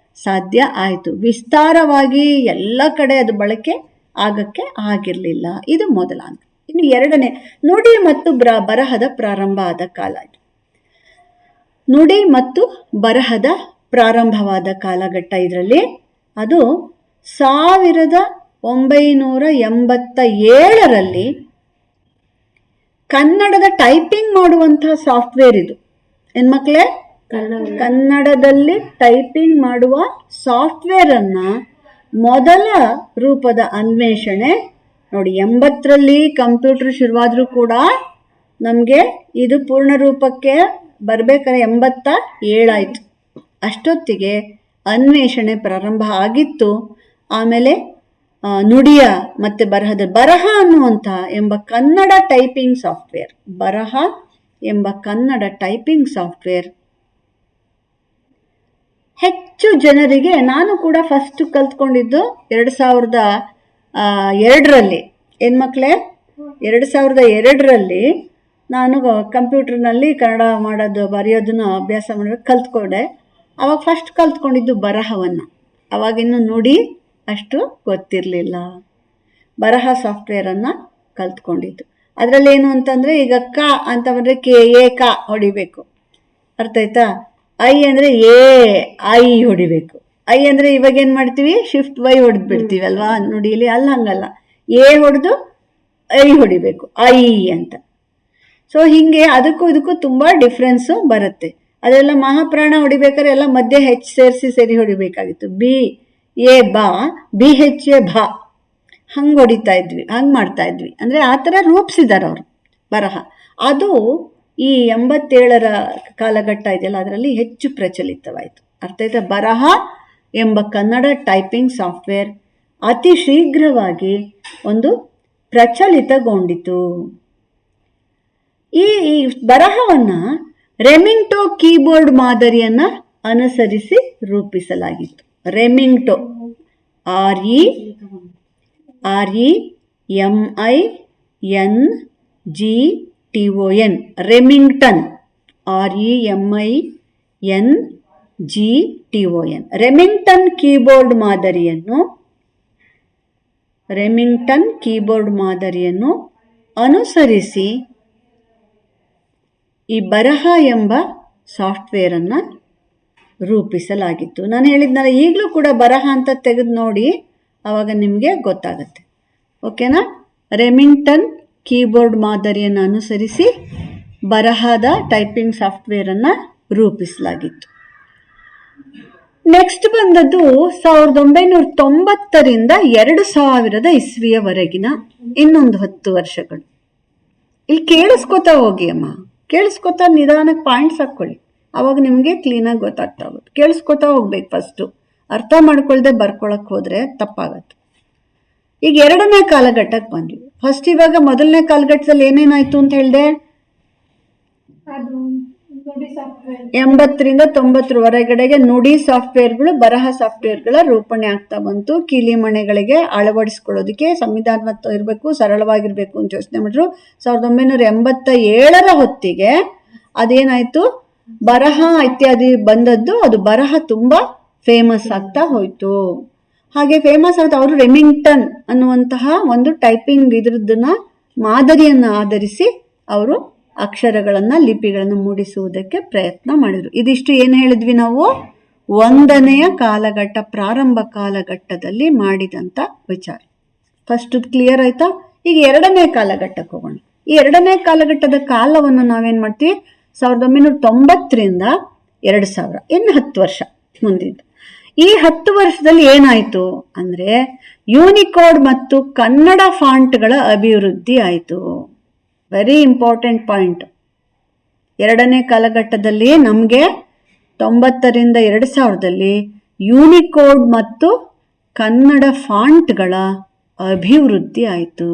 ಸಾಧ್ಯ ಆಯಿತು. ವಿಸ್ತಾರವಾಗಿ ಎಲ್ಲ ಕಡೆ ಅದು ಬಳಕೆ ಆಗಕ್ಕೆ ಆಗಿರಲಿಲ್ಲ. ಇದು ಮೊದಲ ಹಂತ. ಇನ್ನು ಎರಡನೇ, ನುಡಿ ಮತ್ತು ಬರಹದ ಪ್ರಾರಂಭ ಆದ ಕಾಲ. ನುಡಿ ಮತ್ತು ಬರಹದ ಪ್ರಾರಂಭವಾದ ಕಾಲಘಟ್ಟ ಇದರಲ್ಲಿ ಅದು 1987ರಲ್ಲಿ ಕನ್ನಡದ ಟೈಪಿಂಗ್ ಮಾಡುವಂತಹ ಸಾಫ್ಟ್ವೇರ್ ಇದು. ಏನು ಮಕ್ಕಳೇ? ಕನ್ನಡದಲ್ಲಿ ಟೈಪಿಂಗ್ ಮಾಡುವ ಸಾಫ್ಟ್ವೇರನ್ನು ಮೊದಲ ರೂಪದ ಅನ್ವೇಷಣೆ ನೋಡಿ. 80ರಲ್ಲಿ ಕಂಪ್ಯೂಟರ್ ಶುರುವಾದರೂ ಕೂಡ ನಮಗೆ ಇದು ಪೂರ್ಣ ರೂಪಕ್ಕೆ ಬರಬೇಕಾದ್ರೆ 87 ಆಯಿತು. ಅಷ್ಟೊತ್ತಿಗೆ ಅನ್ವೇಷಣೆ ಪ್ರಾರಂಭ ಆಗಿತ್ತು. ಆಮೇಲೆ ನುಡಿಯ ಮತ್ತು ಬರಹ ಅನ್ನುವಂಥ ಎಂಬ ಕನ್ನಡ ಟೈಪಿಂಗ್ ಸಾಫ್ಟ್ವೇರ್, ಬರಹ ಎಂಬ ಕನ್ನಡ ಟೈಪಿಂಗ್ ಸಾಫ್ಟ್ವೇರ್ ಹೆಚ್ಚು ಜನರಿಗೆ, ನಾನು ಕೂಡ ಫಸ್ಟ್ ಕಲ್ತ್ಕೊಂಡಿದ್ದು 2002ರಲ್ಲಿ. ಏನು ಮಕ್ಕಳೇ? 2002ರಲ್ಲಿ ನಾನು ಕಂಪ್ಯೂಟರ್ನಲ್ಲಿ ಕನ್ನಡ ಮಾಡೋದು ಬರೆಯೋದನ್ನು ಅಭ್ಯಾಸ ಮಾಡಬೇಕು ಕಲ್ತ್ಕೊಂಡೆ. ಆವಾಗ ಫಸ್ಟ್ ಕಲ್ತ್ಕೊಂಡಿದ್ದು ಬರಹವನ್ನು. ಅವಾಗಿನ್ನೂ ನುಡಿ ಅಷ್ಟು ಗೊತ್ತಿರಲಿಲ್ಲ. ಬರಹ ಸಾಫ್ಟ್ವೇರನ್ನು ಕಲ್ತ್ಕೊಂಡಿದ್ದು. ಅದರಲ್ಲಿ ಏನು ಅಂತಂದರೆ, ಈಗ ಕ ಅಂತ ಬಂದರೆ ಕ ಹೊಡಿಬೇಕು, ಅರ್ಥ ಆಯ್ತಾ? ಐ ಅಂದರೆ ಐ ಹೊಡಿಬೇಕು. ಐ ಅಂದರೆ ಇವಾಗ ಏನು ಮಾಡ್ತೀವಿ? ಶಿಫ್ಟ್ ವೈ ಹೊಡೆದು ಬಿಡ್ತೀವಿ ಅಲ್ವಾ ನುಡಿಯಲ್ಲಿ. ಅಲ್ಲಿ ಹಂಗಲ್ಲ, ಹೊಡೆದು ಐ ಹೊಡಿಬೇಕು, ಐ ಅಂತ. ಸೊ ಹೀಗೆ ಅದಕ್ಕೂ ಇದಕ್ಕೂ ತುಂಬ ಡಿಫ್ರೆನ್ಸು ಬರುತ್ತೆ. ಅದೆಲ್ಲ ಮಹಾಪ್ರಾಣ ಹೊಡಿಬೇಕಾದ್ರೆ ಎಲ್ಲ ಮಧ್ಯೆ ಹೆಚ್ಚು ಸೇರಿ ಹೊಡಿಬೇಕಾಗಿತ್ತು. ಬಾ, BHA ಭಾ, ಹಂಗೆ ಹೊಡಿತಾ ಇದ್ವಿ, ಹಂಗೆ ಮಾಡ್ತಾ ಇದ್ವಿ. ಅಂದರೆ ಆ ಥರ ರೂಪಿಸಿದ್ದಾರೆ ಅವರು ಬರಹ. ಅದು ಈ 87ರ ಕಾಲಘಟ್ಟ ಇದೆಯಲ್ಲ ಅದರಲ್ಲಿ ಹೆಚ್ಚು ಪ್ರಚಲಿತವಾಯಿತು. ಅರ್ಥ ಆಯ್ತಾ? ಬರಹ ಎಂಬ ಕನ್ನಡ ಟೈಪಿಂಗ್ ಸಾಫ್ಟ್ವೇರ್ ಅತಿ ಶೀಘ್ರವಾಗಿ ಒಂದು ಪ್ರಚಲಿತಗೊಂಡಿತು. ಈ ಬರಹವನ್ನು ರೆಮಿಂಗ್ಟೋ ಕೀಬೋರ್ಡ್ ಮಾದರಿಯನ್ನು ಅನುಸರಿಸಿ ರೂಪಿಸಲಾಗಿತ್ತು. ರೆಮಿಂಗ್ಟೋ REMINGTON, ರೆಮಿಂಗ್ಟನ್ REMINGTON, ರೆಮಿಂಗ್ಟನ್ ಕೀಬೋರ್ಡ್ ಮಾದರಿಯನ್ನು ಅನುಸರಿಸಿ ಈ ಬರಹ ಎಂಬ ಸಾಫ್ಟ್ವೇರನ್ನು ರೂಪಿಸಲಾಗಿತ್ತು. ನಾನು ಹೇಳಿದ್ನಲ್ಲ, ಈಗಲೂ ಕೂಡ ಬರಹ ಅಂತ ತೆಗೆದು ನೋಡಿ, ಆವಾಗ ನಿಮಗೆ ಗೊತ್ತಾಗುತ್ತೆ. ಓಕೆನಾ? ರೆಮಿಂಗ್ಟನ್ ಕೀಬೋರ್ಡ್ ಮಾದರಿಯನ್ನು ಅನುಸರಿಸಿ ಬರಹದ ಟೈಪಿಂಗ್ ಸಾಫ್ಟ್ವೇರನ್ನು ರೂಪಿಸಲಾಗಿತ್ತು. ನೆಕ್ಸ್ಟ್ ಬಂದದ್ದು 1990ರಿಂದ 2000 ಇಸ್ವಿಯವರೆಗಿನ ಇನ್ನೊಂದು 10 ವರ್ಷಗಳು. ಇಲ್ಲಿ ಕೇಳಿಸ್ಕೊತಾ ಹೋಗಿ ಅಮ್ಮ, ಕೇಳಿಸ್ಕೊತಾ ನಿಧಾನಕ್ಕೆ ಪಾಯಿಂಟ್ಸ್ ಹಾಕ್ಕೊಳ್ಳಿ, ಅವಾಗ ನಿಮಗೆ ಕ್ಲೀನಾಗಿ ಗೊತ್ತಾಗ್ತಾ ಹೋಗುತ್ತೆ. ಕೇಳಿಸ್ಕೊತಾ ಹೋಗ್ಬೇಕು. ಫಸ್ಟು ಅರ್ಥ ಮಾಡ್ಕೊಳ್ದೆ ಬರ್ಕೊಳಕ್ ಹೋದ್ರೆ ತಪ್ಪಾಗತ್ತೆ. ಈಗ 2ನೇ ಕಾಲಘಟ್ಟಕ್ಕೆ ಬಂದ್ವಿ. ಫಸ್ಟ್ ಇವಾಗ 1ನೇ ಕಾಲಘಟ್ಟದಲ್ಲಿ ಏನೇನಾಯ್ತು ಅಂತ ಹೇಳಿದೆ? 80ರಿಂದ 90ರವರೆಗೆ ನುಡಿ ಸಾಫ್ಟ್ವೇರ್ಗಳು, ಬರಹ ಸಾಫ್ಟ್ವೇರ್ಗಳ ರೂಪಣೆ ಆಗ್ತಾ ಬಂತು. ಕೀಲಿಮಣೆಗಳಿಗೆ ಅಳವಡಿಸ್ಕೊಳ್ಳೋದಕ್ಕೆ ಸಂವಿಧಾನವತ್ತ ಇರಬೇಕು, ಸರಳವಾಗಿರ್ಬೇಕು ಅಂತ ಯೋಚನೆ ಮಾಡಿದ್ರು. 1987ರ ಹೊತ್ತಿಗೆ ಅದೇನಾಯ್ತು, ಬರಹ ಇತ್ಯಾದಿ ಬಂದದ್ದು. ಅದು ಬರಹ ತುಂಬಾ ಫೇಮಸ್ ಆಗ್ತಾ ಹೋಯ್ತು. ಹಾಗೆ ಫೇಮಸ್ ಆಗ್ತಾ ಅವರು ರೆಮಿಂಗ್ಟನ್ ಅನ್ನುವಂತಹ ಒಂದು ಟೈಪಿಂಗ್ ಇದ್ರದ್ದನ್ನ ಮಾದರಿಯನ್ನು ಆಧರಿಸಿ ಅವರು ಅಕ್ಷರಗಳನ್ನ, ಲಿಪಿಗಳನ್ನು ಮೂಡಿಸುವುದಕ್ಕೆ ಪ್ರಯತ್ನ ಮಾಡಿದ್ರು. ಇದಿಷ್ಟು ಏನು ಹೇಳಿದ್ವಿ ನಾವು? 1ನೆಯ ಕಾಲಘಟ್ಟ, ಪ್ರಾರಂಭ ಕಾಲಘಟ್ಟದಲ್ಲಿ ಮಾಡಿದಂತ ವಿಚಾರ. ಫಸ್ಟ್ ಕ್ಲಿಯರ್ ಆಯ್ತಾ? ಈಗ 2ನೇ ಕಾಲಘಟ್ಟಕ್ಕೆ ಹೋಗೋಣ. ಈ 2ನೇ ಕಾಲಘಟ್ಟದ ಕಾಲವನ್ನು ನಾವೇನ್ ಮಾಡ್ತೀವಿ? 1990ರಿಂದ 2000, ಇನ್ನು 10 ವರ್ಷ ಮುಂದಿದ್ದು. ಈ 10 ವರ್ಷದಲ್ಲಿ ಏನಾಯ್ತು ಅಂದ್ರೆ ಯೂನಿಕೋಡ್ ಮತ್ತು ಕನ್ನಡ ಫಾಂಟ್ಗಳ ಅಭಿವೃದ್ಧಿ ಆಯಿತು. Very important point. 2ನೇ ಕಾಲಘಟ್ಟದಲ್ಲಿ ನಮಗೆ 90ರಿಂದ 2000ದಲ್ಲಿ ಯೂನಿಕೋಡ್ ಮತ್ತು ಕನ್ನಡ ಫಾಂಟ್ಗಳ ಅಭಿವೃದ್ಧಿ ಆಯಿತು.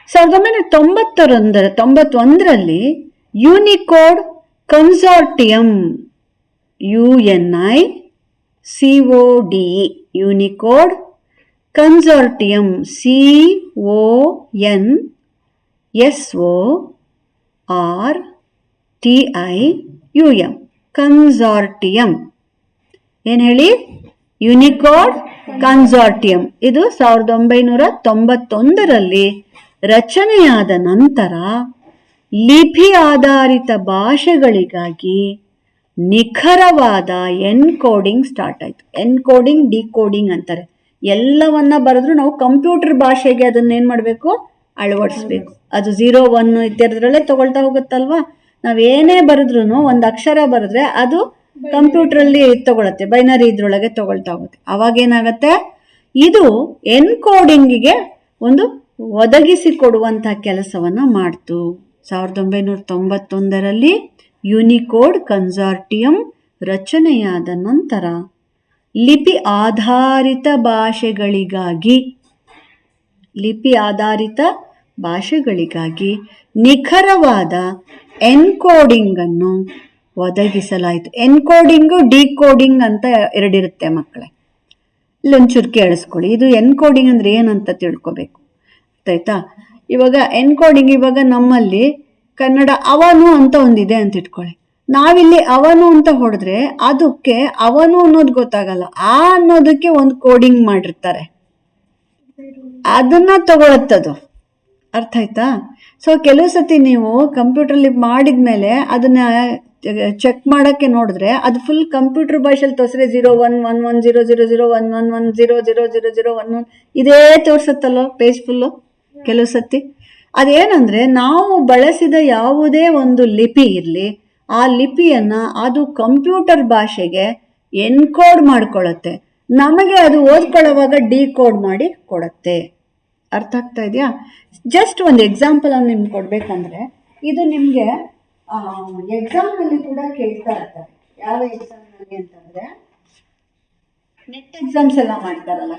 1991ರಲ್ಲಿ ಯೂನಿಕೋಡ್ ಕನ್ಸಾರ್ಟಿಯಂ UNICODE, ಯೂನಿಕೋಡ್ ಕನ್ಸಾರ್ಟಿಯಂ CONSORTIUM, ಕನ್ಸಾರ್ಟಿಯಂ. ಏನ್ ಹೇಳಿ? ಯೂನಿಕೋಡ್ ಕನ್ಸಾರ್ಟಿಯಂ. ಇದು 1991ರಲ್ಲಿ ರಚನೆಯಾದ ನಂತರ ಲಿಪಿ ಆಧಾರಿತ ಭಾಷೆಗಳಿಗಾಗಿ ನಿಖರವಾದ ಎನ್ಕೋಡಿಂಗ್ ಸ್ಟಾರ್ಟ್ ಆಯ್ತು. ಎನ್ಕೋಡಿಂಗ್, ಡಿಕೋಡಿಂಗ್ ಅಂತಾರೆ. ಎಲ್ಲವನ್ನ ಬರೆದ್ರು ನಾವು ಕಂಪ್ಯೂಟರ್ ಭಾಷೆಗೆ ಅದನ್ನೇನ್ ಮಾಡಬೇಕು? ಅಳವಡಿಸ್ಬೇಕು. ಅದು 0, 1 ಇತ್ಯಾದ್ರಲ್ಲೇ ತಗೊಳ್ತಾ ಹೋಗುತ್ತಲ್ವಾ. ನಾವೇನೇ ಬರೆದ್ರು, ಒಂದು ಅಕ್ಷರ ಬರೆದ್ರೆ ಅದು ಕಂಪ್ಯೂಟರಲ್ಲಿ ತಗೊಳತ್ತೆ, ಬೈನರಿ ಇದ್ರೊಳಗೆ ತಗೊಳ್ತಾ ಹೋಗುತ್ತೆ. ಅವಾಗೇನಾಗತ್ತೆ? ಇದು ಎನ್ಕೋಡಿಂಗಿಗೆ ಒಂದು ಒದಗಿಸಿಕೊಡುವಂತಹ ಕೆಲಸವನ್ನ ಮಾಡ್ತು. 1991ರಲ್ಲಿ ಯೂನಿಕೋಡ್ ಕನ್ಸಾರ್ಟಿಯಂ ರಚನೆಯಾದ ನಂತರ ಲಿಪಿ ಆಧಾರಿತ ಭಾಷೆಗಳಿಗಾಗಿ ನಿಖರವಾದ ಎನ್ಕೋಡಿಂಗ್ ಅನ್ನು ಒದಗಿಸಲಾಯಿತು. ಎನ್ಕೋಡಿಂಗು, ಡಿಕೋಡಿಂಗ್ ಅಂತ ಎರಡಿರುತ್ತೆ ಮಕ್ಕಳೇ. ಇಲ್ಲೊಂಚೂರು ಕೇಳಿಸ್ಕೊಳ್ಳಿ. ಇದು ಎನ್ಕೋಡಿಂಗ್ ಅಂದ್ರೆ ಏನಂತ ತಿಳ್ಕೊಬೇಕು, ಆಯ್ತಾ? ಇವಾಗ ಎನ್ಕೋಡಿಂಗ್, ಇವಾಗ ನಮ್ಮಲ್ಲಿ ಕನ್ನಡ ಅವನು ಅಂತ ಒಂದಿದೆ ಅಂತ ಇಟ್ಕೊಳ್ಳಿ. ನಾವಿಲ್ಲಿ ಅವನು ಅಂತ ಹೊಡೆದ್ರೆ ಅದಕ್ಕೆ ಅವನು ಅನ್ನೋದು ಗೊತ್ತಾಗಲ್ಲ, ಆ ಅನ್ನೋದಕ್ಕೆ ಒಂದು ಕೋಡಿಂಗ್ ಮಾಡಿರ್ತಾರೆ, ಅದನ್ನ ತಗೊಳತ್ತದು. ಅರ್ಥ ಆಯ್ತಾ? ಸೊ ಕೆಲವು ಸತಿ ನೀವು ಕಂಪ್ಯೂಟರ್ಲಿ ಮಾಡಿದ್ಮೇಲೆ ಅದನ್ನ ಚೆಕ್ ಮಾಡಕ್ಕೆ ನೋಡಿದ್ರೆ ಅದು ಫುಲ್ ಕಂಪ್ಯೂಟರ್ ಭಾಷೆಯಲ್ಲಿ ತೋರಿಸ್ರೆ 0111000111000011 ಇದೇ ತೋರ್ಸತ್ತಲ್ಲೋ ಪೇಜ್ ಫುಲ್ಲು. ಕೆಲವು ಸತಿ ಅದೇನಂದ್ರೆ ನಾವು ಬಳಸಿದ ಯಾವುದೇ ಒಂದು ಲಿಪಿ ಇರಲಿ, ಆ ಲಿಪಿಯನ್ನ ಅದು ಕಂಪ್ಯೂಟರ್ ಭಾಷೆಗೆ ಎನ್ಕೋಡ್ ಮಾಡ್ಕೊಳತ್ತೆ, ನಮಗೆ ಅದು ಓದ್ಕೊಳ್ಳೋವಾಗ ಡಿಕೋಡ್ ಮಾಡಿ ಕೊಡತ್ತೆ. ಅರ್ಥ ಆಗ್ತಾ ಇದೆಯಾ? ಜಸ್ಟ್ ಒಂದು ಎಕ್ಸಾಂಪಲ್ ಅನ್ನು ನಿಮ್ಗೆ ಕೊಡ್ಬೇಕಂದ್ರೆ, ಇದು ನಿಮ್ಗೆ ಎಕ್ಸಾಮ್ ನಲ್ಲಿ ಕೂಡ ಕೇಳ್ತಾ ಇರ್ತಾರೆ. ಯಾವ ಎಕ್ಸಾಮ್ ನಲ್ಲಿ ಅಂತಂದ್ರೆ ನೆಟ್ ಎಕ್ಸಾಮ್ಸ್ ಎಲ್ಲ ಮಾಡ್ತಾರಲ್ಲ,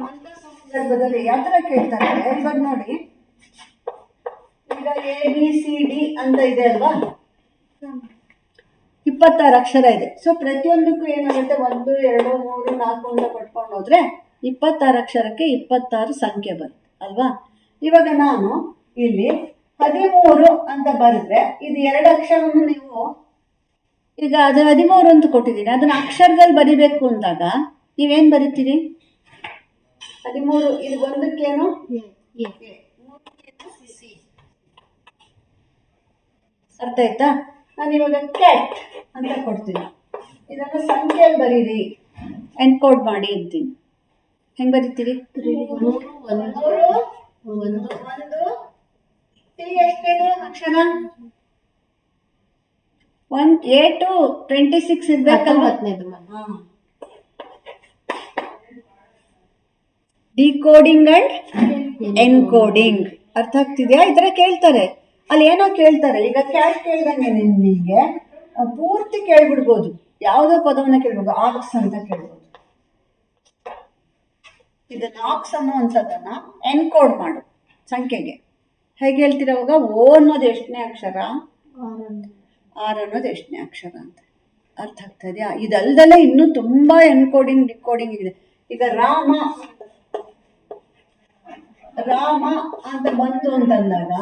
ಅಂತ ಸಂದರ್ಭದಲ್ಲಿ ಯಾವ ಥರ ಕೇಳ್ತಾರೆ ಇವಾಗ ನೋಡಿ, ಈಗ ABCD ಅಂತ ಇದೆ ಅಲ್ವಾ, 26 ಅಕ್ಷರ ಇದೆ. ಸೊ ಪ್ರತಿಯೊಂದಕ್ಕೂ ಏನಾಗುತ್ತೆ, 1 2 3 4 ಅಂತ ಕೊಟ್ಕೊಂಡು ಹೋದ್ರೆ 26 ಅಕ್ಷರಕ್ಕೆ 26 ಸಂಖ್ಯೆ ಬರುತ್ತೆ ಅಲ್ವಾ. ಇವಾಗ ನಾನು ಇಲ್ಲಿ 13 ಅಂತ ಬರೆದ್ರೆ ಇದು 2 ಅಕ್ಷರವನ್ನು ನೀವು, ಈಗ ಅದು 13 ಅಂತ ಕೊಟ್ಟಿದ್ದೀನಿ, ಅದನ್ನ ಅಕ್ಷರದಲ್ಲಿ ಬರಿಬೇಕು ಅಂದಾಗ ನೀವೇನ್ ಬರಿತೀರಿ? 13 ಇದು ಒಂದಕ್ಕೇನು ಅರ್ಥ ಆಯ್ತಾ? ನಾನು ಇವಾಗ ಕ್ಯಾಟ್ ಅಂತ ಕೊಡ್ತೀನಿ, ಇದನ್ನು ಸಂಖ್ಯೆಯಲ್ಲಿ ಬರೀರಿ, ಎನ್ಕೋಡ್ ಮಾಡಿ ಅಂತೀನಿ. ಹೆಂಗ್ ಬರೀತೀರಿ? 1 T ಎಷ್ಟಿದೆ ಅಕ್ಷರ? 1 A to 26 ಇರ್ಬೇಕಲ್ವಾ? ಡಿಕೋಡಿಂಗ್ ಅಂಡ್ ಎನ್ಕೋಡಿಂಗ್ ಅರ್ಥ ಆಗ್ತಿದ್ಯಾ? ಈ ತರ ಕೇಳ್ತಾರೆ. ಅಲ್ಲಿ ಏನೋ ಕೇಳ್ತಾರೆ, ಈಗ ಕ್ಯಾಟ್ ಕೇಳ್ದಂಗೆ ನಿಮಗೆ ಪೂರ್ತಿ ಕೇಳ್ಬಿಡ್ಬೋದು, ಯಾವುದೋ ಪದವನ್ನ ಕೇಳ್ಬೋದು, ಆಕ್ಸ್ ಅಂತ ಕೇಳ್ಬೋದು. ಇದನ್ನ ಆಕ್ಸ್ ಅನ್ನುವಂಥದ್ದನ್ನ ಎನ್ಕೋಡ್ ಮಾಡು ಸಂಖ್ಯೆಗೆ. ಹೇಗೆ ಹೇಳ್ತೀರ ಅವಾಗ? ಓ ಅನ್ನೋದು ಎಷ್ಟನೇ ಅಕ್ಷರ, ಆರ್ ಅನ್ನೋದು ಎಷ್ಟನೇ ಅಕ್ಷರ ಅಂತ ಅರ್ಥ ಆಗ್ತಾ ಇದೆಯಾ? ಇದಲ್ದಲ್ಲೇ ಇನ್ನೂ ತುಂಬಾ ಎನ್ಕೋಡಿಂಗ್ ಡಿಕೋಡಿಂಗ್ ಇದೆ. ಈಗ ರಾಮ ಅಂತ ಬಂತು ಅಂತಂದಾಗ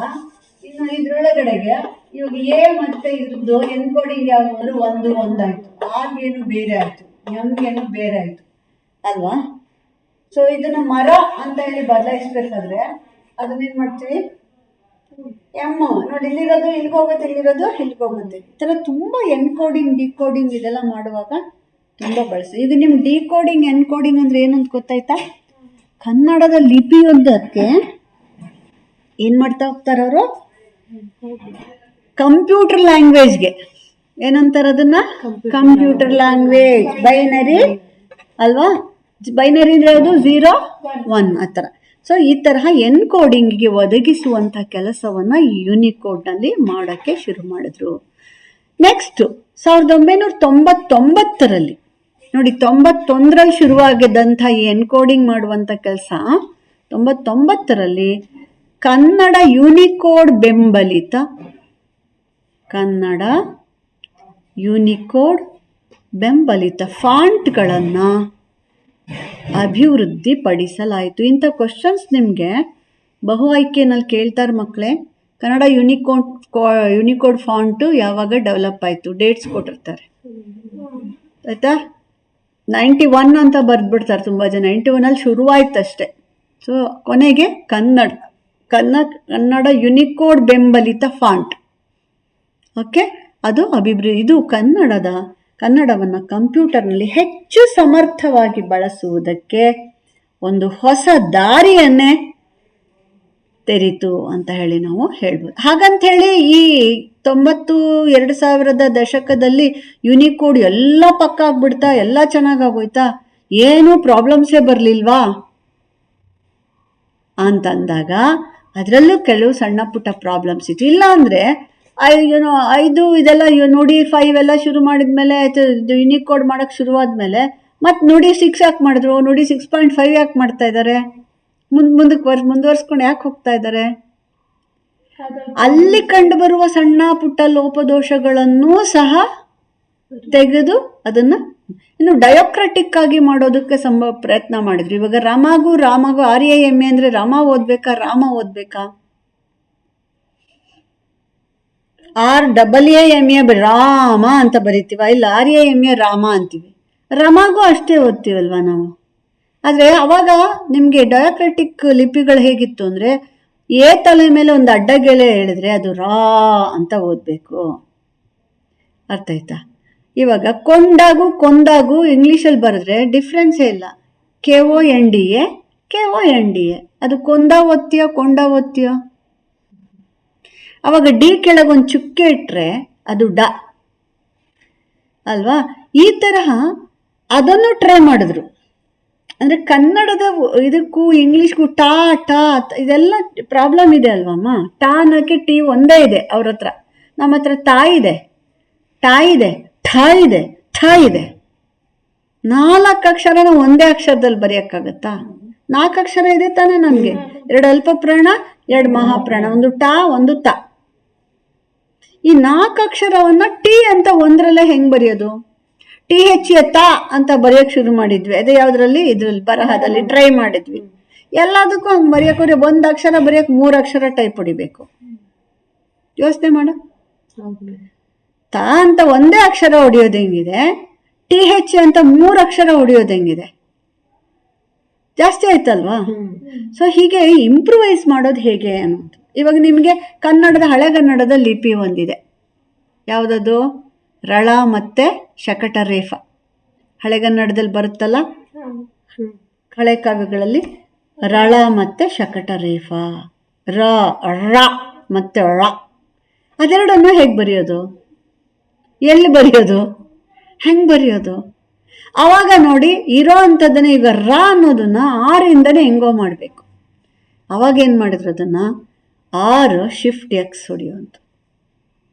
ಇನ್ನು ಇದ್ರೊಳಗಡೆಗೆ ಇವಾಗ ಎ ಮತ್ತೆ ಇದ್ರದ್ದು ಎನ್ಕೋಡಿಂಗ್ ಯಾವ್ದು? 1 ಆಯ್ತು, ಆರ್ಗೇನು ಬೇರೆ ಆಯ್ತು, ಎಂಗೇನು ಬೇರೆ ಆಯ್ತು ಅಲ್ವಾ. ಸೊ ಇದನ್ನ ಮರ ಅಂತ ಹೇಳಿ ಬದಲಾಯಿಸ್ಬೇಕಾದ್ರೆ ಅದನ್ನೇನ್ ಮಾಡ್ತೀವಿ? ಎಮ್ ನೋಡಿ, ಇಲ್ಲಿರೋದು ಇಲ್ಲಿಗೆ ಹೋಗುತ್ತೆ, ಇಲ್ಲಿರೋದು ಇಲ್ಲಿಗೆ ಹೋಗುತ್ತೆ. ಈ ಥರ ತುಂಬ ಎನ್ಕೋಡಿಂಗ್ ಡಿಕೋಡಿಂಗ್ ಇದೆಲ್ಲ ಮಾಡುವಾಗ ತುಂಬ ಬಳಸಿ. ಈಗ ನಿಮ್ಗೆ ಡಿಕೋಡಿಂಗ್ ಎನ್ಕೋಡಿಂಗ್ ಅಂದ್ರೆ ಏನು ಅಂತ ಗೊತ್ತಾಯ್ತಾ? ಕನ್ನಡದ ಲಿಪಿಯೊಂದಕ್ಕೆ ಏನು ಮಾಡ್ತಾ ಹೋಗ್ತಾರೆ ಅವರು? ಕಂಪ್ಯೂಟರ್ ಲ್ಯಾಂಗ್ವೇಜ್ಗೆ ಏನಂತಾರೆ ಅದನ್ನ? Computer language. ಬೈನರಿ ಅಲ್ವಾ? ಬೈನರಿ ಅಂದ್ರೆ ಯಾವುದು? 0 1 ಆ ಥರ. ಸೊ ಈ ತರಹ ಎನ್ಕೋಡಿಂಗ್ಗೆ ಒದಗಿಸುವಂಥ ಕೆಲಸವನ್ನ ಯೂನಿಕೋಡ್ನಲ್ಲಿ ಮಾಡೋಕ್ಕೆ ಶುರು ಮಾಡಿದ್ರು. ನೆಕ್ಸ್ಟ್ 1999ರಲ್ಲಿ ನೋಡಿ, 91ರಲ್ಲಿ ಶುರುವಾಗಿದ್ದಂಥ ಈ ಎನ್ಕೋಡಿಂಗ್ ಮಾಡುವಂಥ ಕೆಲಸ 99ರಲ್ಲಿ ಕನ್ನಡ ಯೂನಿಕೋಡ್ ಬೆಂಬಲಿತ ಫಾಂಟ್ಗಳನ್ನು ಅಭಿವೃದ್ಧಿಪಡಿಸಲಾಯಿತು. ಇಂಥ ಕ್ವಶನ್ಸ್ ನಿಮಗೆ ಬಹು ಆಯ್ಕೆನಲ್ಲಿ ಕೇಳ್ತಾರೆ ಮಕ್ಕಳೇ. ಕನ್ನಡ ಯೂನಿಕೋಡ್ ಫಾಂಟು ಯಾವಾಗ ಡೆವಲಪ್ ಆಯಿತು, ಡೇಟ್ಸ್ ಕೊಟ್ಟಿರ್ತಾರೆ ಆಯಿತಾ. 91 ಅಂತ ಬರೆದ್ಬಿಡ್ತಾರೆ ತುಂಬ ಜನ. 91ಲ್ಲಿ ಶುರುವಾಯ್ತು ಅಷ್ಟೆ. ಸೊ ಕೊನೆಗೆ ಕನ್ನಡ ಯೂನಿಕೋಡ್ ಬೆಂಬಲಿತ ಫಾಂಟ್, ಓಕೆ, ಅದು ಇದು ಕನ್ನಡವನ್ನು ಕಂಪ್ಯೂಟರ್ನಲ್ಲಿ ಹೆಚ್ಚು ಸಮರ್ಥವಾಗಿ ಬಳಸುವುದಕ್ಕೆ ಒಂದು ಹೊಸ ದಾರಿಯನ್ನೇ ತೆರೀತು ಅಂತ ಹೇಳಿ ನಾವು ಹೇಳ್ಬೋದು. ಹಾಗಂತ ಹೇಳಿ ಈ 2000ದ ದಶಕದಲ್ಲಿ ಯೂನಿಕೋಡ್ ಎಲ್ಲ ಪಕ್ಕ ಆಗ್ಬಿಡ್ತಾ, ಎಲ್ಲ ಚೆನ್ನಾಗಾಗೋಯ್ತಾ, ಏನೂ ಪ್ರಾಬ್ಲಮ್ಸೇ ಬರಲಿಲ್ವಾ ಅಂತಂದಾಗ ಅದರಲ್ಲೂ ಕೆಲವು ಸಣ್ಣ ಪುಟ್ಟ ಪ್ರಾಬ್ಲಮ್ಸ್ ಇತ್ತು. ಇಲ್ಲ ಅಂದರೆ 5 ಇದೆಲ್ಲ ನೋಡಿ 5 ಎಲ್ಲ ಶುರು ಮಾಡಿದ್ಮೇಲೆ, ಯೂನಿಕೋಡ್ ಮಾಡೋಕ್ಕೆ ಶುರುವಾದ್ಮೇಲೆ ಮತ್ತೆ ನೋಡಿ 6 ಯಾಕೆ ಮಾಡಿದ್ರು, ನೋಡಿ 6.5 ಯಾಕೆ ಮಾಡ್ತಾ ಇದ್ದಾರೆ, ಮುಂದುವರ್ಸ್ಕೊಂಡು ಯಾಕೆ ಹೋಗ್ತಾ ಇದ್ದಾರೆ? ಅಲ್ಲಿ ಕಂಡು ಬರುವ ಸಣ್ಣ ಪುಟ್ಟ ಲೋಪದೋಷಗಳನ್ನೂ ಸಹ ತೆಗೆದು ಅದನ್ನ ಇನ್ನು ಡಯೋಕ್ರೆಟಿಕ್ ಆಗಿ ಮಾಡೋದಕ್ಕೆ ಪ್ರಯತ್ನ ಮಾಡಿದ್ರು. ಇವಾಗ ರಾಮಾಗು RAMA ಅಂದ್ರೆ ರಾಮ ಓದ್ಬೇಕಾ RAAMA ರಾಮ ಅಂತ ಬರಿತೀವ, ಇಲ್ಲ RAMA ರಾಮ ಅಂತೀವಿ. ರಮಾಗೂ ಅಷ್ಟೇ ಓದ್ತೀವಲ್ವ ನಾವು. ಆದರೆ ಅವಾಗ ನಿಮಗೆ ಡಯೋಕ್ರೆಟಿಕ್ ಲಿಪಿಗಳು ಹೇಗಿತ್ತು ಅಂದರೆ, ತಲೆ ಮೇಲೆ ಒಂದು ಅಡ್ಡಗೆಲೆ ಹೇಳಿದ್ರೆ ಅದು ರಾ ಅಂತ ಓದಬೇಕು. ಅರ್ಥ ಆಯ್ತಾ? ಇವಾಗ ಕೊಂದಾಗು ಇಂಗ್ಲೀಷಲ್ಲಿ ಬರೆದ್ರೆ ಡಿಫ್ರೆನ್ಸೇ ಇಲ್ಲ. KONDA ಅದು ಕೊಂಡ ಓದ್ತೀಯೋ. ಅವಾಗ ಡಿ ಕೆಳಗೊಂದು ಚುಕ್ಕೆ ಇಟ್ಟರೆ ಅದು ಡ ಅಲ್ವಾ. ಈ ತರಹ ಅದನ್ನು ಟ್ರೈ ಮಾಡಿದ್ರು. ಅಂದರೆ ಕನ್ನಡದ ಇದಕ್ಕೂ ಇಂಗ್ಲೀಷ್ಗೂ ಟಾ ಇದೆಲ್ಲ ಪ್ರಾಬ್ಲಮ್ ಇದೆ ಅಲ್ವಮ್ಮ. ಟಾ ಅನ್ನೋಕ್ಕೆ ಟಿ ಒಂದೇ ಇದೆ ಅವ್ರ ಹತ್ರ, ನಮ್ಮ ಹತ್ರ ಠ ಇದೆ, ಠ ಇದೆ. 4 ಅಕ್ಷರನ ಒಂದೇ ಅಕ್ಷರದಲ್ಲಿ ಬರೆಯಕ್ಕಾಗತ್ತಾ? 4 ಅಕ್ಷರ ಇದೆ ತಾನೆ ನಮ್ಗೆ. 2 ಅಲ್ಪ ಪ್ರಾಣ, 2 ಮಹಾಪ್ರಾಣ, ಒಂದು ಟ ಒಂದು ತ. ಈ 4 ಅಕ್ಷರವನ್ನ ಟಿ ಅಂತ ಒಂದ್ರಲ್ಲೇ ಹೆಂಗ್ ಬರೆಯೋದು? ಟಿ ಹೆಚ್ ತ ಅಂತ ಬರೆಯಕ್ ಶುರು ಮಾಡಿದ್ವಿ. ಅದೇ ಯಾವ್ದ್ರಲ್ಲಿ? ಇದ್ರಲ್ಲಿ ಬರಹದಲ್ಲಿ ಟ್ರೈ ಮಾಡಿದ್ವಿ. ಎಲ್ಲದಕ್ಕೂ ಹಂಗ್ ಬರೆಯೋಕೆ ಒಂದ್ ಅಕ್ಷರ ಬರೆಯಕ್ 3 ಅಕ್ಷರ ಟೈಪ್ ಹೊಡಿಬೇಕು. ಯೋಚನೆ ಮಾಡ. ತ ಅಂತ ಒಂದೇ ಅಕ್ಷರ ಹೊಡಿಯೋದು ಹೆಂಗಿದೆ, ಟಿ ಹೆಚ್ ಅಂತ 3 ಅಕ್ಷರ ಹೊಡಿಯೋದು ಹೆಂಗಿದೆ? ಜಾಸ್ತಿ ಆಯ್ತಲ್ವಾ? ಸೊ ಹೀಗೆ ಇಂಪ್ರೂವೈಸ್ ಮಾಡೋದು ಹೇಗೆ ಅನ್ನೋದು. ಇವಾಗ ನಿಮಗೆ ಕನ್ನಡದ ಹಳೆಗನ್ನಡದ ಲಿಪಿ ಒಂದಿದೆ. ಯಾವುದದು? ರಳ ಮತ್ತೆ ಶಕಟ ರೇಫ. ಹಳೆಗನ್ನಡದಲ್ಲಿ ಬರುತ್ತಲ್ಲ, ಹಳೆ ಕಾವ್ಯಗಳಲ್ಲಿ ರಳ ಮತ್ತೆ ಶಕಟ ರೇಫ, ರ ರ ಮತ್ತೆ ಳ. ಅದೆರಡನ್ನು ಹೇಗೆ ಬರೆಯೋದು? ಎಲ್ಲಿ ಬರೆಯೋದು? ಹೆಂಗೆ ಬರೆಯೋದು? ಆವಾಗ ನೋಡಿ, ಇರೋ ಅಂಥದ್ದನ್ನ ಈಗ ರ ಅನ್ನೋದನ್ನ 6ಇಂದನೇ ಹೆಂಗೋ ಮಾಡಬೇಕು. ಅವಾಗ ಏನು ಮಾಡಿದ್ರು ಅದನ್ನ 6 ಶಿಫ್ಟ್ ಎಕ್ಸ್ ಹೊಡಿಯೋಂಥ.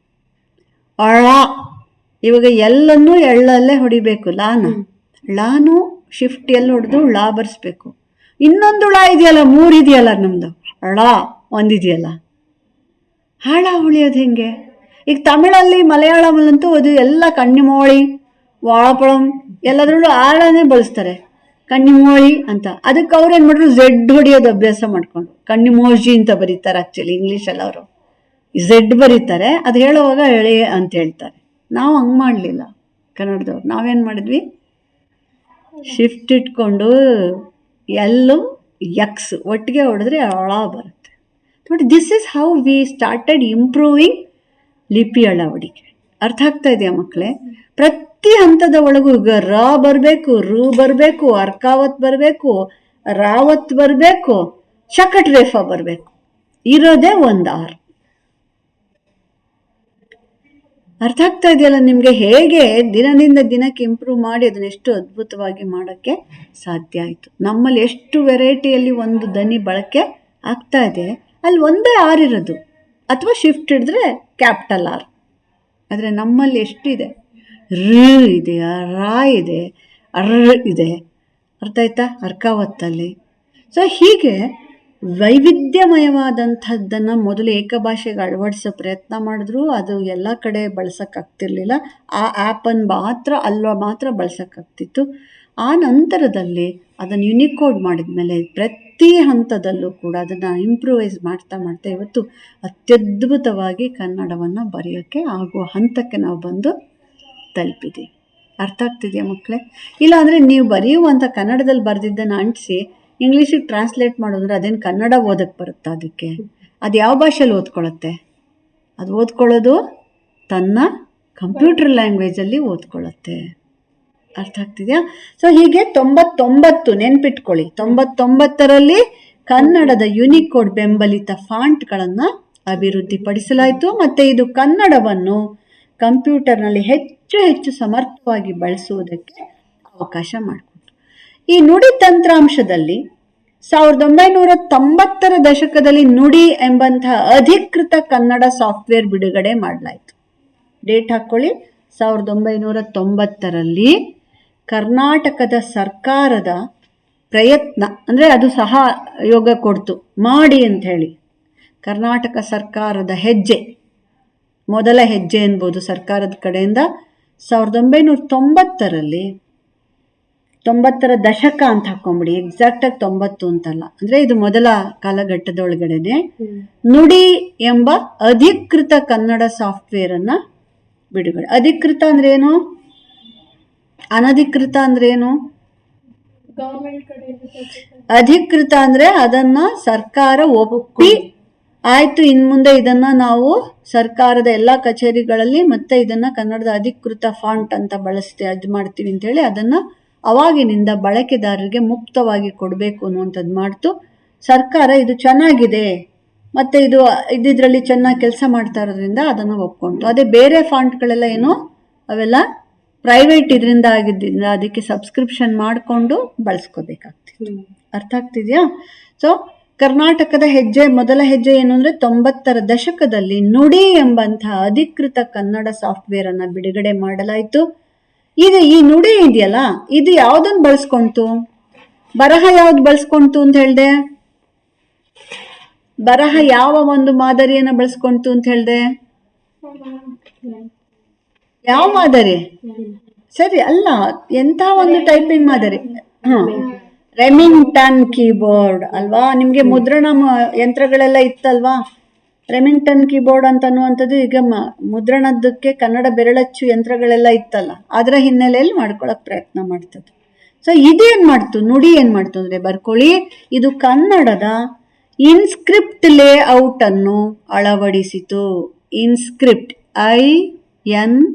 ಅಳ ಇವಾಗ ಎಲ್ಲನ್ನೂ ಎಳ್ಳಲ್ಲೇ ಹೊಡಿಬೇಕು. ಲಾನು ಶಿಫ್ಟ್ ಎಲ್ಲಿ ಹೊಡೆದು ಳಾ ಬರ್ಸ್ಬೇಕು. ಇನ್ನೊಂದು ಳ ಇದೆಯಲ್ಲ, 3 ಇದೆಯಲ್ಲ ನಮ್ದು, ಳ ಒಂದಿದೆಯಲ್ಲ, ಹಾಳ ಹೊಳಿಯೋದು ಹೆಂಗೆ? ಈಗ ತಮಿಳಲ್ಲಿ ಮಲಯಾಳಮಲ್ಲಂತೂ ಅದು ಎಲ್ಲ ಕಣ್ಣಿಮೋಳಿ ವಾಳಪಳಂ ಎಲ್ಲದ್ರಲ್ಲೂ ಆಳನೇ ಬಳಸ್ತಾರೆ, ಕಣ್ಣಿಮೋಳಿ ಅಂತ. ಅದಕ್ಕೆ ಅವ್ರು ಏನು ಮಾಡಿದ್ರು, ಝೆಡ್ ಹೊಡಿಯೋದು ಅಭ್ಯಾಸ ಮಾಡ್ಕೊಂಡು ಕಣ್ಣಿಮೋಜಿ ಅಂತ ಬರೀತಾರೆ. ಆ್ಯಕ್ಚುಲಿ ಇಂಗ್ಲೀಷಲ್ಲಿ ಅವರು ಝೆಡ್ ಬರೀತಾರೆ, ಅದು ಹೇಳುವಾಗ ಎಳೆ ಅಂತ ಹೇಳ್ತಾರೆ. ನಾವು ಹಂಗೆ ಮಾಡಲಿಲ್ಲ ಕನ್ನಡದವ್ರು. ನಾವೇನು ಮಾಡಿದ್ವಿ, ಶಿಫ್ಟ್ ಇಟ್ಕೊಂಡು ಎಲ್ಲು ಎಕ್ಸ್ ಒಟ್ಟಿಗೆ ಹೊಡೆದ್ರೆ ಅಳ ಬರುತ್ತೆ ನೋಡಿ. This is how we started improving ಲಿಪಿ ಅಳವಡಿಕೆ. ಅರ್ಥ ಆಗ್ತಾ ಇದೆಯಾ ಮಕ್ಕಳೇ? ಪ್ರತಿ ಹಂತದ ಒಳಗೂ ಈಗ ರ ಬರಬೇಕು, ರು ಬರಬೇಕು, ಅರ್ಕಾವತ್ ಬರಬೇಕು, ರಾವತ್ ಬರಬೇಕು, ಶಕಟ್ ರೇಫ ಬರಬೇಕು. ಇರೋದೇ ಒಂದು 6. ಅರ್ಥ ಆಗ್ತಾ ಇದೆಯಲ್ಲ ನಿಮಗೆ? ಹೇಗೆ ದಿನದಿಂದ ದಿನಕ್ಕೆ ಇಂಪ್ರೂವ್ ಮಾಡಿ ಅದನ್ನ ಎಷ್ಟು ಅದ್ಭುತವಾಗಿ ಮಾಡೋಕ್ಕೆ ಸಾಧ್ಯ ಆಯಿತು. ನಮ್ಮಲ್ಲಿ ಎಷ್ಟು ವೆರೈಟಿಯಲ್ಲಿ ಒಂದು ದನಿ ಬಳಕೆ ಆಗ್ತಾ ಇದೆ. ಅಲ್ಲಿ ಒಂದೇ 6 ಇರೋದು, ಅಥವಾ ಶಿಫ್ಟ್ ಹಿಡಿದ್ರೆ ಕ್ಯಾಪಿಟಲ್ R. ಆದರೆ ನಮ್ಮಲ್ಲಿ ಎಷ್ಟಿದೆ? ಋ ಇದೆ, ರಾ ಇದೆ, ಅರ್ ಇದೆ. ಅರ್ಥ ಆಯ್ತಾ? ಅರ್ಕಾವತ್ತಲ್ಲಿ. ಸೊ ಹೀಗೆ ವೈವಿಧ್ಯಮಯವಾದಂಥದ್ದನ್ನು ಮೊದಲು ಏಕಭಾಷೆಗೆ ಅಳವಡಿಸೋ ಪ್ರಯತ್ನ ಮಾಡಿದ್ರು. ಅದು ಎಲ್ಲ ಕಡೆ ಬಳಸೋಕ್ಕಾಗ್ತಿರ್ಲಿಲ್ಲ. ಆ ಆ್ಯಪನ್ನು ಮಾತ್ರ ಬಳಸೋಕ್ಕಾಗ್ತಿತ್ತು. ಆ ನಂತರದಲ್ಲಿ ಅದನ್ನು ಯುನಿಕೋಡ್ ಮಾಡಿದ ಮೇಲೆ ಪ್ರತಿ ಹಂತದಲ್ಲೂ ಕೂಡ ಅದನ್ನು ಇಂಪ್ರೂವೈಸ್ ಮಾಡ್ತಾ ಇವತ್ತು ಅತ್ಯದ್ಭುತವಾಗಿ ಕನ್ನಡವನ್ನು ಬರೆಯೋಕ್ಕೆ ಆಗುವ ಹಂತಕ್ಕೆ ನಾವು ಬಂದು ತಲುಪಿದ್ದೀವಿ. ಅರ್ಥ ಆಗ್ತಿದೆಯಾ ಮಕ್ಕಳೇ? ಇಲ್ಲಾಂದರೆ ನೀವು ಬರೆಯುವಂಥ ಕನ್ನಡದಲ್ಲಿ ಬರೆದಿದ್ದನ್ನು ಅಂಟಿಸಿ ಇಂಗ್ಲೀಷಿಗೆ ಟ್ರಾನ್ಸ್ಲೇಟ್ ಮಾಡೋದ್ರೆ ಅದೇನು ಕನ್ನಡ ಓದಕ್ಕೆ ಬರುತ್ತಾ? ಅದಕ್ಕೆ ಅದು ಯಾವ ಭಾಷೆಯಲ್ಲಿ ಓದ್ಕೊಳ್ಳುತ್ತೆ? ಅದು ಓದ್ಕೊಳ್ಳೋದು ತನ್ನ ಕಂಪ್ಯೂಟರ್ ಲ್ಯಾಂಗ್ವೇಜಲ್ಲಿ ಓದ್ಕೊಳ್ಳುತ್ತೆ. ಅರ್ಥ ಆಗ್ತಿದೆಯಾ? ಸೊ ಹೀಗೆ 99 ನೆನ್ಪಿಟ್ಕೊಳ್ಳಿ, 99ರಲ್ಲಿ ಕನ್ನಡದ ಯುನಿಕೋಡ್ ಬೆಂಬಲಿತ ಫಾಂಟ್ಗಳನ್ನು ಅಭಿವೃದ್ಧಿಪಡಿಸಲಾಯಿತು. ಮತ್ತು ಇದು ಕನ್ನಡವನ್ನು ಕಂಪ್ಯೂಟರ್ನಲ್ಲಿ ಹೆಚ್ಚು ಸಮರ್ಥವಾಗಿ ಬಳಸುವುದಕ್ಕೆ ಅವಕಾಶ ಮಾಡಿಕೊಟ್ಟು. ಈ ನುಡಿ ತಂತ್ರಾಂಶದಲ್ಲಿ 1990ರ ದಶಕದಲ್ಲಿ ನುಡಿ ಎಂಬಂತಹ ಅಧಿಕೃತ ಕನ್ನಡ ಸಾಫ್ಟ್ವೇರ್ ಬಿಡುಗಡೆ ಮಾಡಲಾಯಿತು. ಡೇಟ್ ಹಾಕ್ಕೊಳ್ಳಿ, 1990ರಲ್ಲಿ ಕರ್ನಾಟಕದ ಸರ್ಕಾರದ ಪ್ರಯತ್ನ, ಅಂದರೆ ಅದು ಸಹಯೋಗ ಕೊಡ್ತು ಮಾಡಿ ಅಂತ ಹೇಳಿ. ಕರ್ನಾಟಕ ಸರ್ಕಾರದ ಹೆಜ್ಜೆ, ಮೊದಲ ಹೆಜ್ಜೆ ಎನ್ಬೋದು ಸರ್ಕಾರದ ಕಡೆಯಿಂದ 1990ರಲ್ಲಿ 90ರ ದಶಕ ಅಂತ ಹಾಕೊಂಬಿಡಿ, ಎಕ್ಸಾಕ್ಟಾಗಿ 90 ಅಂತಲ್ಲ, ಅಂದರೆ ಇದು ಮೊದಲ ಕಾಲಘಟ್ಟದೊಳಗಡೆನೆ ನುಡಿ ಎಂಬ ಅಧಿಕೃತ ಕನ್ನಡ ಸಾಫ್ಟ್ವೇರನ್ನು ಬಿಡುಗಡೆ. ಅಧಿಕೃತ ಅಂದ್ರೇನು? ಅನಧಿಕೃತ ಅಂದ್ರೇನು? ಅಧಿಕೃತ ಅಂದರೆ ಅದನ್ನು ಸರ್ಕಾರ ಒಪ್ಪಿ ಆಯಿತು, ಇನ್ನು ಮುಂದೆ ಇದನ್ನು ನಾವು ಸರ್ಕಾರದ ಎಲ್ಲ ಕಚೇರಿಗಳಲ್ಲಿ ಮತ್ತೆ ಇದನ್ನು ಕನ್ನಡದ ಅಧಿಕೃತ ಫಾಂಟ್ ಅಂತ ಅದು ಮಾಡ್ತೀವಿ ಅಂತೇಳಿ ಅದನ್ನು ಅವಾಗಿನಿಂದ ಬಳಕೆದಾರರಿಗೆ ಮುಕ್ತವಾಗಿ ಕೊಡಬೇಕು ಅನ್ನುವಂಥದ್ದು ಮಾಡ್ತು ಸರ್ಕಾರ. ಇದು ಚೆನ್ನಾಗಿದೆ ಮತ್ತು ಇದರಲ್ಲಿ ಚೆನ್ನಾಗಿ ಕೆಲಸ ಮಾಡ್ತಾ ಇರೋದ್ರಿಂದ ಅದನ್ನು ಒಪ್ಕೊಂತು. ಅದೇ ಬೇರೆ ಫಾಂಟ್ಗಳೆಲ್ಲ ಏನೋ ಅವೆಲ್ಲ ಪ್ರೈವೇಟ್ ಇದರಿಂದ ಆಗಿದ್ದರಿಂದ ಅದಕ್ಕೆ ಸಬ್ಸ್ಕ್ರಿಪ್ಷನ್ ಮಾಡಿಕೊಂಡು ಬಳಸ್ಕೋಬೇಕಾಗ್ತಿತ್ತು. ಅರ್ಥ ಆಗ್ತಿದೆಯಾ? ಸೊ ಕರ್ನಾಟಕದ ಮೊದಲ ಹೆಜ್ಜೆ ಏನು ಅಂದರೆ 90ರ ದಶಕದಲ್ಲಿ ನುಡಿ ಎಂಬಂತಹ ಅಧಿಕೃತ ಕನ್ನಡ ಸಾಫ್ಟ್ವೇರನ್ನು ಬಿಡುಗಡೆ ಮಾಡಲಾಯಿತು. ಈಗ ಈ ನುಡಿ ಇದೆಯಲ್ಲ, ಇದು ಯಾವ್ದನ್ನ ಬಳಸ್ಕೊಂತು? ಬರಹ ಯಾವ್ದು ಬಳಸ್ಕೊಂತು ಅಂತ ಹೇಳ್ದೆ? ಬರಹ ಯಾವ ಒಂದು ಮಾದರಿಯನ್ನ ಬಳಸ್ಕೊಂತು ಅಂತ ಹೇಳ್ದೆ? ಯಾವ ಮಾದರಿ? ಸರಿ ಅಲ್ಲ, ಎಂತ ಒಂದು ಟೈಪಿಂಗ್ ಮಾದರಿ? ರೆಮಿಂಗ್ಟನ್ ಕೀಬೋರ್ಡ್ ಅಲ್ವಾ? ನಿಮ್ಗೆ ಮುದ್ರಣ ಯಂತ್ರಗಳೆಲ್ಲ ಇತ್ತಲ್ವಾ? ರೆಮಿಂಗ್ಟನ್ ಕೀಬೋರ್ಡ್ ಅಂತ ಅನ್ನುವಂಥದ್ದು ಈಗ ಮುದ್ರಣದಕ್ಕೆ ಕನ್ನಡ ಬೆರಳಚ್ಚು ಯಂತ್ರಗಳೆಲ್ಲ ಇತ್ತಲ್ಲ, ಅದರ ಹಿನ್ನೆಲೆಯಲ್ಲಿ ಮಾಡ್ಕೊಳಕ್ ಪ್ರಯತ್ನ ಮಾಡ್ತದೆ. ಸೊ ಇದೇನ್ ಮಾಡ್ತು? ನುಡಿ ಏನ್ ಮಾಡ್ತು ಅಂದ್ರೆ, ಬರ್ಕೊಳ್ಳಿ, ಇದು ಕನ್ನಡದ ಇನ್ಸ್ಕ್ರಿಪ್ಟ್ ಲೇಔಟ್ ಅನ್ನು ಅಳವಡಿಸಿತು. Inscript, INSCRIPT,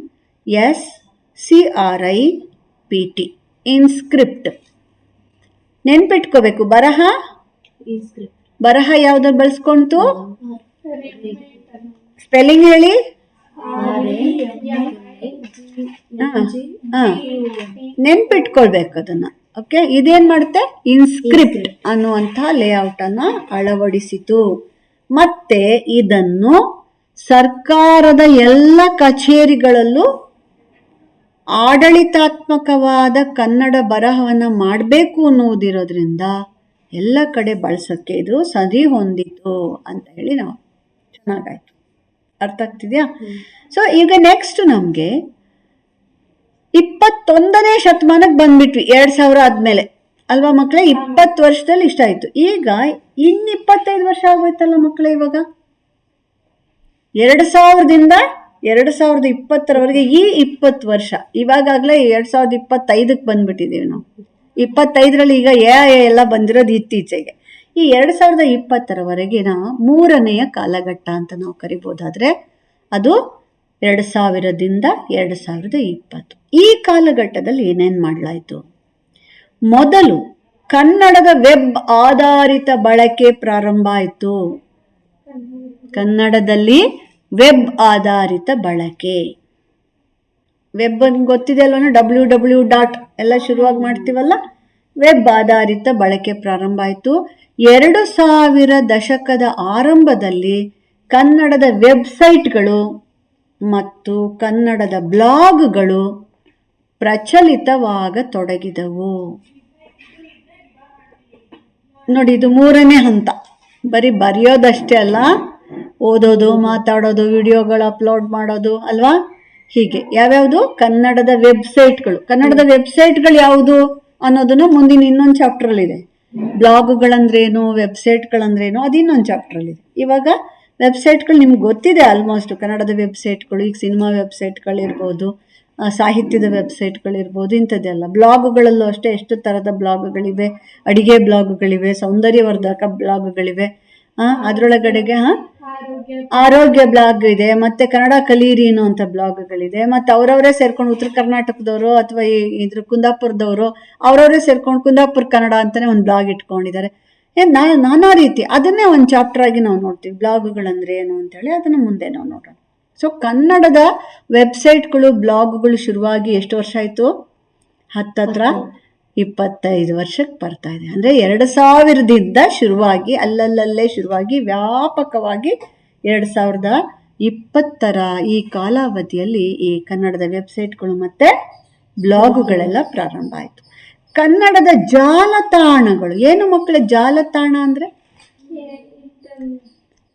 inscript. ನೆನ್ಪಿಟ್ಕೋಬೇಕು, ಬರಹ ಯಾವ್ದು ಬಳಸ್ಕೊಂತು? ಸ್ಪೆಲ್ಲಿಂಗ್ ಹೇಳಿ. ನೆನ್ಪಿಟ್ಕೊಳ್ಬೇಕು ಅದನ್ನ. ಓಕೆ, ಇದೇನ್ ಮಾಡುತ್ತೆ? ಇನ್ಸ್ಕ್ರಿಪ್ಟ್ ಅನ್ನುವಂಥ ಲೇಔಟ್ ಅನ್ನ ಅಳವಡಿಸಿತು. ಮತ್ತೆ ಇದನ್ನು ಸರ್ಕಾರದ ಎಲ್ಲ ಕಚೇರಿಗಳಲ್ಲೂ ಆಡಳಿತಾತ್ಮಕವಾದ ಕನ್ನಡ ಬರಹವನ್ನ ಮಾಡಬೇಕು ಅನ್ನುವುದಿರೋದ್ರಿಂದ ಎಲ್ಲ ಕಡೆ ಬಳಸಕ್ಕೆ ಇದು ಸರಿ ಹೊಂದಿತು ಅಂತ ಹೇಳಿ ನಾವು ಚೆನ್ನಾಗಾಯ್ತು. ಅರ್ಥ ಆಗ್ತಿದ್ಯಾ? ಸೊ ಈಗ ನೆಕ್ಸ್ಟ್ ನಮ್ಗೆ 21ನೇ ಶತಮಾನಕ್ಕೆ ಬಂದ್ಬಿಟ್ವಿ, 2000 ಆದ್ಮೇಲೆ ಅಲ್ವಾ ಮಕ್ಕಳೇ? 20 ವರ್ಷದಲ್ಲಿ ಇಷ್ಟ ಆಯ್ತು. ಈಗ 25 ವರ್ಷ ಆಗೋಯ್ತಲ್ಲ ಮಕ್ಕಳೇ. ಇವಾಗ 2000ದಿಂದ 2020ರವರೆಗೆ ಈ 20 ವರ್ಷ. ಇವಾಗಲೇ 2025ಕ್ಕೆ ಬಂದ್ಬಿಟ್ಟಿದ್ದೀವಿ ನಾವು. 25ರಲ್ಲಿ ಈಗ ಎಲ್ಲ ಬಂದಿರೋದು ಇತ್ತೀಚೆಗೆ. ಈ 2020ರವರೆಗಿನ 3ನೆಯ ಕಾಲಘಟ್ಟ ಅಂತ ನಾವು ಕರಿಬೋದಾದ್ರೆ ಅದು 2000ದಿಂದ 2020. ಈ ಕಾಲಘಟ್ಟದಲ್ಲಿ ಏನೇನ್ ಮಾಡಲಾಯಿತು? ಮೊದಲು ಕನ್ನಡದ ವೆಬ್ ಆಧಾರಿತ ಬಳಕೆ ಪ್ರಾರಂಭ ಆಯಿತು. ಕನ್ನಡದಲ್ಲಿ ವೆಬ್ ಆಧಾರಿತ ಬಳಕೆ. ವೆಬ್ ಗೊತ್ತಿದೆ ಅಲ್ವ? WW. ಎಲ್ಲ ಶುರುವಾಗಿ ಮಾಡ್ತೀವಲ್ಲ, ವೆಬ್ ಆಧಾರಿತ ಬಳಕೆ ಪ್ರಾರಂಭ ಆಯಿತು. 2000 ದಶಕದ ಆರಂಭದಲ್ಲಿ ಕನ್ನಡದ ವೆಬ್ಸೈಟ್ಗಳು ಮತ್ತು ಕನ್ನಡದ ಬ್ಲಾಗ್ಗಳು ಪ್ರಚಲಿತವಾಗತೊಡಗಿದವು. ನೋಡಿ, ಇದು 3ನೇ ಹಂತ. ಬರೀ ಬರೆಯೋದಷ್ಟೇ ಅಲ್ಲ, ಓದೋದು, ಮಾತಾಡೋದು, ವಿಡಿಯೋಗಳು ಅಪ್ಲೋಡ್ ಮಾಡೋದು ಅಲ್ವಾ? ಹೀಗೆ ಯಾವ್ಯಾವುದು? ಕನ್ನಡದ ವೆಬ್ಸೈಟ್ಗಳು. ಕನ್ನಡದ ವೆಬ್ಸೈಟ್ಗಳು ಯಾವುದು ಅನ್ನೋದನ್ನು ಮುಂದಿನ ಇನ್ನೊಂದು ಚಾಪ್ಟ್ರಲ್ಲಿದೆ. ಬ್ಲಾಗ್ಗಳಂದ್ರೇನು, ವೆಬ್ಸೈಟ್ಗಳಂದ್ರೇನು, ಅದು ಇನ್ನೊಂದು ಚಾಪ್ಟ್ರಲ್ಲಿದೆ. ಇವಾಗ ವೆಬ್ಸೈಟ್ಗಳು ನಿಮ್ಗೆ ಗೊತ್ತಿದೆ ಆಲ್ಮೋಸ್ಟ್. ಕನ್ನಡದ ವೆಬ್ಸೈಟ್ಗಳು ಈಗ ಸಿನಿಮಾ ವೆಬ್ಸೈಟ್ಗಳಿರ್ಬೋದು, ಸಾಹಿತ್ಯದ ವೆಬ್ಸೈಟ್ಗಳಿರ್ಬೋದು, ಇಂಥದ್ದೆಲ್ಲ. ಬ್ಲಾಗ್ಗಳಲ್ಲೂ ಅಷ್ಟೇ ಎಷ್ಟು ಥರದ ಬ್ಲಾಗ್ಗಳಿವೆ. ಅಡಿಗೆ ಬ್ಲಾಗ್ಗಳಿವೆ, ಸೌಂದರ್ಯವರ್ಧಕ ಬ್ಲಾಗ್ಗಳಿವೆ, ಅದರೊಳಗಡೆಗೆ ಆರೋಗ್ಯ ಬ್ಲಾಗ್ ಇದೆ, ಮತ್ತೆ ಕನ್ನಡ ಕಲೀರಿ ಅನ್ನುವಂಥ ಬ್ಲಾಗ್ಗಳಿದೆ. ಮತ್ತೆ ಅವರವರೇ ಸೇರ್ಕೊಂಡು ಉತ್ತರ ಕರ್ನಾಟಕದವರು ಅಥವಾ ಇದ್ರ ಕುಂದಾಪುರದವರು ಅವರವರೇ ಸೇರ್ಕೊಂಡು ಕುಂದಾಪುರ ಕನ್ನಡ ಅಂತಾನೆ ಒಂದು ಬ್ಲಾಗ್ ಇಟ್ಕೊಂಡಿದ್ದಾರೆ. ನಾನಾ ರೀತಿ. ಅದನ್ನೇ ಒಂದು ಚಾಪ್ಟರ್ ಆಗಿ ನಾವು ನೋಡ್ತೀವಿ, ಬ್ಲಾಗ್ಗಳಂದ್ರೆ ಏನು ಅಂತೇಳಿ. ಅದನ್ನು ಮುಂದೆ ನಾವು ನೋಡೋಣ. ಸೊ ಕನ್ನಡದ ವೆಬ್ಸೈಟ್ಗಳು, ಬ್ಲಾಗ್ಗಳು ಶುರುವಾಗಿ ಎಷ್ಟು ವರ್ಷ ಆಯಿತು? ಹತ್ತತ್ರ 25 ವರ್ಷಕ್ಕೆ ಬರ್ತಾ ಇದೆ. ಅಂದರೆ 2000ದಿಂದ ಶುರುವಾಗಿ ಅಲ್ಲಲ್ಲೇ ಶುರುವಾಗಿ ವ್ಯಾಪಕವಾಗಿ 2020ರ ಈ ಕಾಲಾವಧಿಯಲ್ಲಿ ಈ ಕನ್ನಡದ ವೆಬ್ಸೈಟ್ಗಳು ಮತ್ತು ಬ್ಲಾಗುಗಳೆಲ್ಲ ಪ್ರಾರಂಭ ಆಯಿತು. ಕನ್ನಡದ ಜಾಲತಾಣಗಳು ಏನು ಮಕ್ಕಳ? ಜಾಲತಾಣ ಅಂದರೆ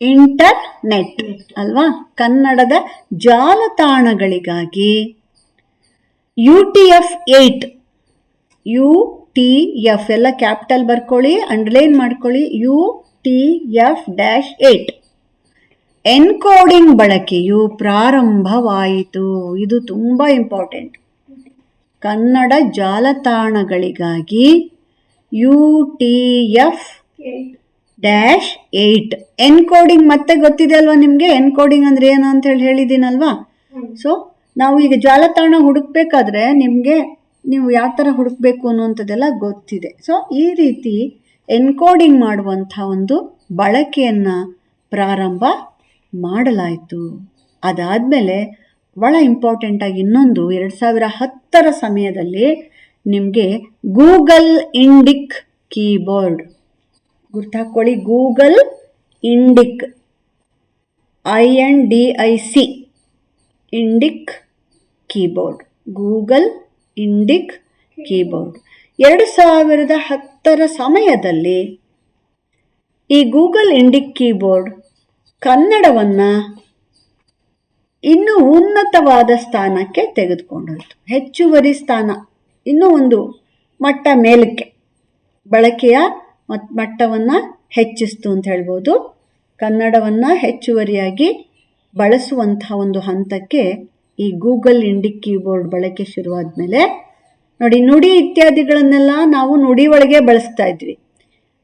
ಇಂಟರ್ನೆಟ್ ಅಲ್ವಾ? ಕನ್ನಡದ ಜಾಲತಾಣಗಳಿಗಾಗಿ UTF-8 ಎಲ್ಲ ಕ್ಯಾಪಿಟಲ್ ಬರ್ಕೊಳ್ಳಿ, ಅಂಡರ್ಲೈನ್ ಮಾಡ್ಕೊಳ್ಳಿ. UTF-8 ಎನ್ಕೋಡಿಂಗ್ ಬಳಕೆಯು ಪ್ರಾರಂಭವಾಯಿತು. ಇದು ತುಂಬಾ ಇಂಪಾರ್ಟೆಂಟ್. ಕನ್ನಡ ಜಾಲತಾಣಗಳಿಗಾಗಿ UTF-8 ಎನ್ಕೋಡಿಂಗ್ ಮತ್ತೆ ಗೊತ್ತಿದೆ ಅಲ್ವಾ ನಿಮಗೆ? ಎನ್ಕೋಡಿಂಗ್ ಅಂದ್ರೆ ಏನು ಅಂತ ಹೇಳಿದ್ದೀನಲ್ವಾ? ಸೊ ನಾವು ಈಗ ಜಾಲತಾಣ ಹುಡುಕ್ಬೇಕಾದ್ರೆ ನೀವು ಯಾವ ಥರ ಹುಡುಕ್ಬೇಕು ಅನ್ನುವಂಥದ್ದೆಲ್ಲ ಗೊತ್ತಿದೆ. ಸೊ ಈ ರೀತಿ ಎನ್ಕೋಡಿಂಗ್ ಮಾಡುವಂಥ ಒಂದು ಬಳಕೆಯನ್ನು ಪ್ರಾರಂಭ ಮಾಡಲಾಯಿತು. ಅದಾದಮೇಲೆ ಭಾಳ ಇಂಪಾರ್ಟೆಂಟಾಗಿ ಇನ್ನೊಂದು 2010ರ ಸಮಯದಲ್ಲಿ ನಿಮಗೆ ಗೂಗಲ್ ಇಂಡಿಕ್ ಕೀಬೋರ್ಡ್ ಗುರ್ತಾಕೊಳ್ಳಿ. Google Indic, INDIC, Indic keyboard. Google Indic keyboard. 2010 ಸಮಯದಲ್ಲಿ ಈ ಗೂಗಲ್ ಇಂಡಿಕ್ ಕೀಬೋರ್ಡ್ ಕನ್ನಡವನ್ನು ಇನ್ನೂ ಉನ್ನತವಾದ ಸ್ಥಾನಕ್ಕೆ ತೆಗೆದುಕೊಂಡೋಯ್ತು. ಹೆಚ್ಚುವರಿ ಸ್ಥಾನ, ಇನ್ನೂ ಒಂದು ಮಟ್ಟ ಮೇಲಕ್ಕೆ ಬಳಕೆಯ ಮಟ್ಟವನ್ನು ಹೆಚ್ಚಿಸ್ತು ಅಂತ ಹೇಳ್ಬೋದು. ಕನ್ನಡವನ್ನು ಹೆಚ್ಚುವರಿಯಾಗಿ ಬಳಸುವಂತಹ ಒಂದು ಹಂತಕ್ಕೆ ಈ ಗೂಗಲ್ ಇಂಡಿಕ್ ಕೀಬೋರ್ಡ್ ಬಳಕೆ ಶುರುವಾದ ಮೇಲೆ ನೋಡಿ, ನುಡಿ ಇತ್ಯಾದಿಗಳನ್ನೆಲ್ಲ ನಾವು ನುಡಿ ಒಳಗೆ ಬಳಸ್ತಾ ಇದ್ವಿ.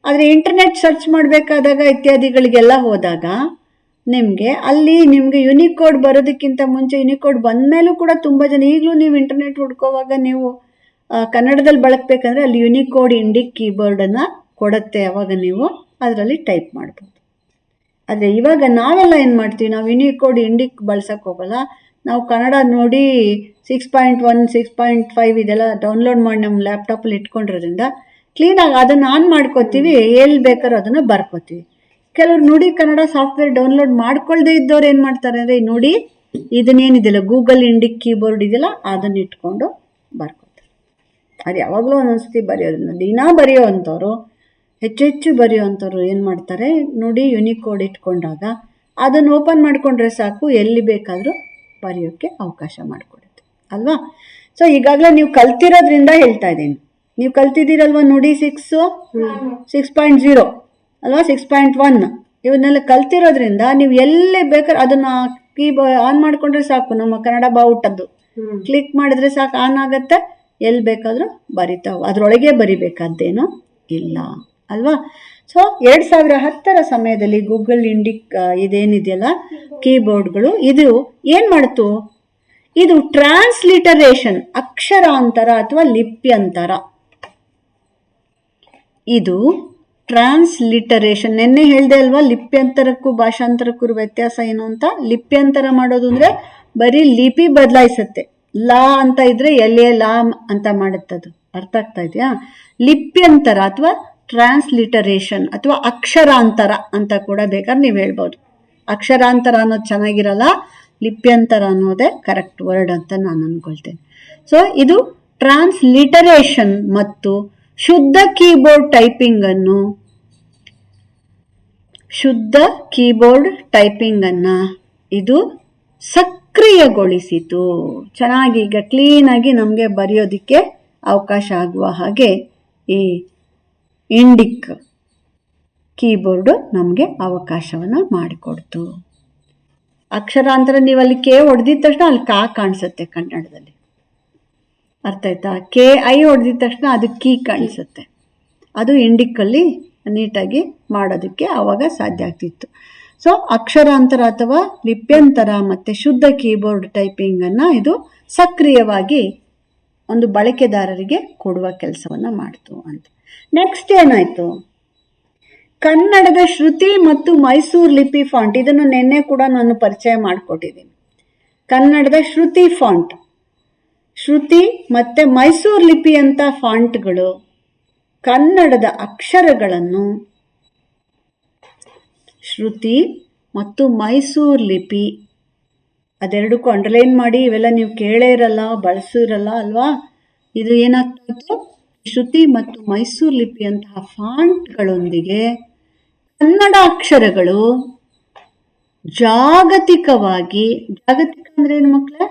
ಆದರೆ ಇಂಟರ್ನೆಟ್ ಸರ್ಚ್ ಮಾಡಬೇಕಾದಾಗ ಇತ್ಯಾದಿಗಳಿಗೆಲ್ಲ ಹೋದಾಗ ಅಲ್ಲಿ ನಿಮಗೆ ಯುನಿಕೋಡ್ ಬರೋದಕ್ಕಿಂತ ಮುಂಚೆ, ಯುನಿಕೋಡ್ ಬಂದ ಮೇಲೂ ಕೂಡ ತುಂಬ ಜನ ಈಗಲೂ ನೀವು ಇಂಟರ್ನೆಟ್ ಹುಡ್ಕೋವಾಗ ನೀವು ಕನ್ನಡದಲ್ಲಿ ಬಳಕಬೇಕಂದ್ರೆ ಅಲ್ಲಿ ಯುನಿಕೋಡ್ ಇಂಡಿಕ್ ಕೀಬೋರ್ಡನ್ನು ಕೊಡುತ್ತೆ. ಅವಾಗ ನೀವು ಅದರಲ್ಲಿ ಟೈಪ್ ಮಾಡ್ಬೋದು. ಆದರೆ ಇವಾಗ ನಾವೆಲ್ಲ ಏನು ಮಾಡ್ತೀವಿ, ನಾವು ಯುನಿಕೋಡ್ ಇಂಡಿಕ್ ಬಳಸೋಕ್ಕೆ ಹೋಗಲ್ಲ. ನಾವು ಕನ್ನಡ ನೋಡಿ 6.1 6.5 ಇದೆಲ್ಲ ಡೌನ್ಲೋಡ್ ಮಾಡಿ ನಮ್ಮ ಲ್ಯಾಪ್ಟಾಪಲ್ಲಿ ಇಟ್ಕೊಂಡಿರೋದ್ರಿಂದ ಕ್ಲೀನಾಗಿ ಅದನ್ನು ಆನ್ ಮಾಡ್ಕೋತೀವಿ, ಎಲ್ಲಿ ಬೇಕಾದ್ರೂ ಅದನ್ನು ಬರ್ಕೋತೀವಿ. ಕೆಲವರು ನುಡಿ ಕನ್ನಡ ಸಾಫ್ಟ್ವೇರ್ ಡೌನ್ಲೋಡ್ ಮಾಡ್ಕೊಳ್ಳದೆ ಇದ್ದವ್ರು ಏನು ಮಾಡ್ತಾರೆ ಅಂದರೆ, ನೋಡಿ ಇದನ್ನೇನಿದೆಯಲ್ಲ ಗೂಗಲ್ ಇಂಡಿಕ್ ಕೀಬೋರ್ಡ್ ಇದೆಯಲ್ಲ ಅದನ್ನು ಇಟ್ಕೊಂಡು ಬರ್ಕೋತಾರೆ. ಅದು ಯಾವಾಗಲೂ ಒಂದೊಂದ್ಸತಿ ಬರೆಯೋದನ್ನ ದಿನ ಬರೆಯೋ ಅಂಥವ್ರು, ಹೆಚ್ಚು ಬರೆಯುವಂಥವ್ರು ಏನು ಮಾಡ್ತಾರೆ, ನೋಡಿ ಯುನಿಕೋಡ್ ಇಟ್ಕೊಂಡಾಗ ಅದನ್ನು ಓಪನ್ ಮಾಡಿಕೊಂಡ್ರೆ ಸಾಕು, ಎಲ್ಲಿ ಬೇಕಾದರೂ ಬರೆಯೋಕ್ಕೆ ಅವಕಾಶ ಮಾಡಿಕೊಡುತ್ತೆ ಅಲ್ವಾ. ಸೊ ಈಗಾಗಲೇ ನೀವು ಕಲ್ತಿರೋದ್ರಿಂದ ಹೇಳ್ತಾ ಇದ್ದೀನಿ. ನೀವು ಕಲ್ತಿದ್ದೀರಲ್ವ ನೋಡಿ 6.0 ಅಲ್ವಾ, 6.1 ಇವನ್ನೆಲ್ಲ ಕಲ್ತಿರೋದ್ರಿಂದ ನೀವು ಎಲ್ಲಿ ಬೇಕಾದ್ರೆ ಅದನ್ನು ಆನ್ ಮಾಡಿಕೊಂಡ್ರೆ ಸಾಕು. ನಮ್ಮ ಕನ್ನಡ ಬಾವುಟದ್ದು ಕ್ಲಿಕ್ ಮಾಡಿದ್ರೆ ಸಾಕು, ಆನ್ ಆಗುತ್ತೆ. ಎಲ್ಲಿ ಬೇಕಾದರೂ ಬರಿತಾವೆ, ಅದರೊಳಗೆ ಬರಿಬೇಕಾದ್ದೇನೋ ಇಲ್ಲ ಅಲ್ವಾ. ಸೊ 2010 ಸಮಯದಲ್ಲಿ ಗೂಗಲ್ ಇಂಡಿಕ್ ಇದೇನಿದೆಯಲ್ಲ ಕೀಬೋರ್ಡ್ಗಳು, ಇದು ಏನು ಮಾಡ್ತು, ಇದು ಟ್ರಾನ್ಸ್ಲಿಟರೇಷನ್, ಅಕ್ಷರಾಂತರ ಅಥವಾ ಲಿಪ್ಯಂತರ. ಇದು ಟ್ರಾನ್ಸ್ಲಿಟರೇಷನ್, ನೆನ್ನೆ ಹೇಳಿದೆ ಅಲ್ವಾ, ಲಿಪ್ಯಂತರಕ್ಕೂ ಭಾಷಾಂತರಕ್ಕೂ ವ್ಯತ್ಯಾಸ ಏನು ಅಂತ. ಲಿಪ್ಯಂತರ ಮಾಡೋದು ಅಂದರೆ ಬರೀ ಲಿಪಿ ಬದಲಾಯಿಸುತ್ತೆ. ಲಾ ಅಂತ ಇದ್ರೆ ಎಲ್ಲೇ ಲಾ ಅಂತ ಮಾಡುತ್ತದು. ಅರ್ಥ ಆಗ್ತಾ ಇದೆಯಾ. ಲಿಪ್ಯಂತರ ಅಥವಾ ಟ್ರಾನ್ಸ್ಲಿಟರೇಷನ್ ಅಥವಾ ಅಕ್ಷರಾಂತರ ಅಂತ ಕೂಡ ಬೇಕಾದ್ರೆ ನೀವು ಹೇಳ್ಬೋದು. ಅಕ್ಷರಾಂತರ ಅನ್ನೋದು ಚೆನ್ನಾಗಿರಲ್ಲ, ಲಿಪ್ಯಂತರ ಅನ್ನೋದೇ ಕರೆಕ್ಟ್ ವರ್ಡ್ ಅಂತ ನಾನು ಅಂದ್ಕೊಳ್ತೇನೆ. ಸೊ ಇದು ಟ್ರಾನ್ಸ್ಲಿಟರೇಷನ್ ಮತ್ತು ಶುದ್ಧ ಕೀಬೋರ್ಡ್ ಟೈಪಿಂಗ್ ಅನ್ನು ಇದು ಸಕ್ರಿಯಗೊಳಿಸಿತು. ಚೆನ್ನಾಗಿ ಈಗ ಕ್ಲೀನಾಗಿ ನಮಗೆ ಬರೆಯೋದಕ್ಕೆ ಅವಕಾಶ ಆಗುವ ಹಾಗೆ ಈ ಇಂಡಿಕ್ ಕೀಬೋರ್ಡು ನಮಗೆ ಅವಕಾಶವನ್ನು ಮಾಡಿಕೊಡ್ತು. ಅಕ್ಷರಾಂತರ ನೀವು ಅಲ್ಲಿ ಕೆ ಹೊಡೆದಿದ ತಕ್ಷಣ ಅಲ್ಲಿ ಕಾ ಕಾಣಿಸುತ್ತೆ ಕನ್ನಡದಲ್ಲಿ, ಅರ್ಥ ಆಯ್ತಾ. KI ಹೊಡೆದಿದ ತಕ್ಷಣ ಅದು ಕೀ ಕಾಣಿಸುತ್ತೆ. ಅದು ಇಂಡಿಕ್ಕಲ್ಲಿ ನೀಟಾಗಿ ಮಾಡೋದಕ್ಕೆ ಆವಾಗ ಸಾಧ್ಯ ಆಗ್ತಿತ್ತು. ಸೊ ಅಕ್ಷರಾಂತರ ಅಥವಾ ಲಿಪ್ಯಂತರ ಮತ್ತು ಶುದ್ಧ ಕೀಬೋರ್ಡ್ ಟೈಪಿಂಗನ್ನು ಇದು ಸಕ್ರಿಯವಾಗಿ ಒಂದು ಬಳಕೆದಾರರಿಗೆ ಕೊಡುವ ಕೆಲಸವನ್ನು ಮಾಡ್ತು ಅಂತ. ನೆಕ್ಸ್ಟ್ ಏನಾಯಿತು, ಕನ್ನಡದ ಶ್ರುತಿ ಮತ್ತು ಮೈಸೂರು ಲಿಪಿ ಫಾಂಟ್. ಇದನ್ನು ನಿನ್ನೆ ಕೂಡ ನಾನು ಪರಿಚಯ ಮಾಡಿಕೊಟ್ಟಿದ್ದೀನಿ. ಕನ್ನಡದ ಶ್ರುತಿ ಫಾಂಟ್, ಶ್ರುತಿ ಮತ್ತು ಮೈಸೂರು ಲಿಪಿ ಅಂತ ಫಾಂಟ್ಗಳು ಕನ್ನಡದ ಅಕ್ಷರಗಳನ್ನು, ಶ್ರುತಿ ಮತ್ತು ಮೈಸೂರು ಲಿಪಿ ಅದೆರಡಕ್ಕೂ ಅಂಡರ್ಲೈನ್ ಮಾಡಿ. ಇವೆಲ್ಲ ನೀವು ಕೇಳೇ ಇರಲ್ಲ, ಬಳಸಿರಲ್ಲ ಅಲ್ವಾ. ಇದು ಏನಾಗ್ತಿತ್ತು, ಶ್ರುತಿ ಮತ್ತು ಮೈಸೂರು ಲಿಪಿಯಂತಹ ಫಾಂಟ್ಗಳೊಂದಿಗೆ ಕನ್ನಡ ಅಕ್ಷರಗಳು ಜಾಗತಿಕವಾಗಿ, ಜಾಗತಿಕ ಅಂದ್ರೆ ಏನು ಮಕ್ಕಳೇ,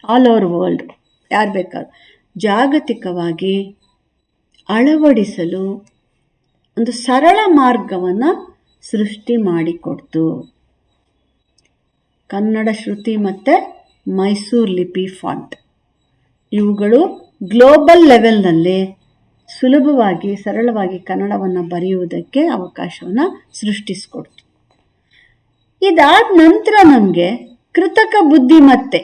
ಆಲ್ ಓವರ್ ವರ್ಲ್ಡ್, ಯಾರು ಬೇಕಾದ್ರು ಜಾಗತಿಕವಾಗಿ ಅಳವಡಿಸಲು ಒಂದು ಸರಳ ಮಾರ್ಗವನ್ನು ಸೃಷ್ಟಿ ಮಾಡಿಕೊಡ್ತು. ಕನ್ನಡ ಶ್ರುತಿ ಮತ್ತು ಮೈಸೂರು ಲಿಪಿ ಫಾಂಟ್ ಇವುಗಳು ಗ್ಲೋಬಲ್ ಲೆವೆಲ್ನಲ್ಲಿ ಸುಲಭವಾಗಿ ಸರಳವಾಗಿ ಕನ್ನಡವನ್ನು ಬರೆಯುವುದಕ್ಕೆ ಅವಕಾಶವನ್ನು ಸೃಷ್ಟಿಸಿಕೊಡ್ತು. ಇದಾದ ನಂತರ ನಮಗೆ ಕೃತಕ ಬುದ್ಧಿಮತ್ತೆ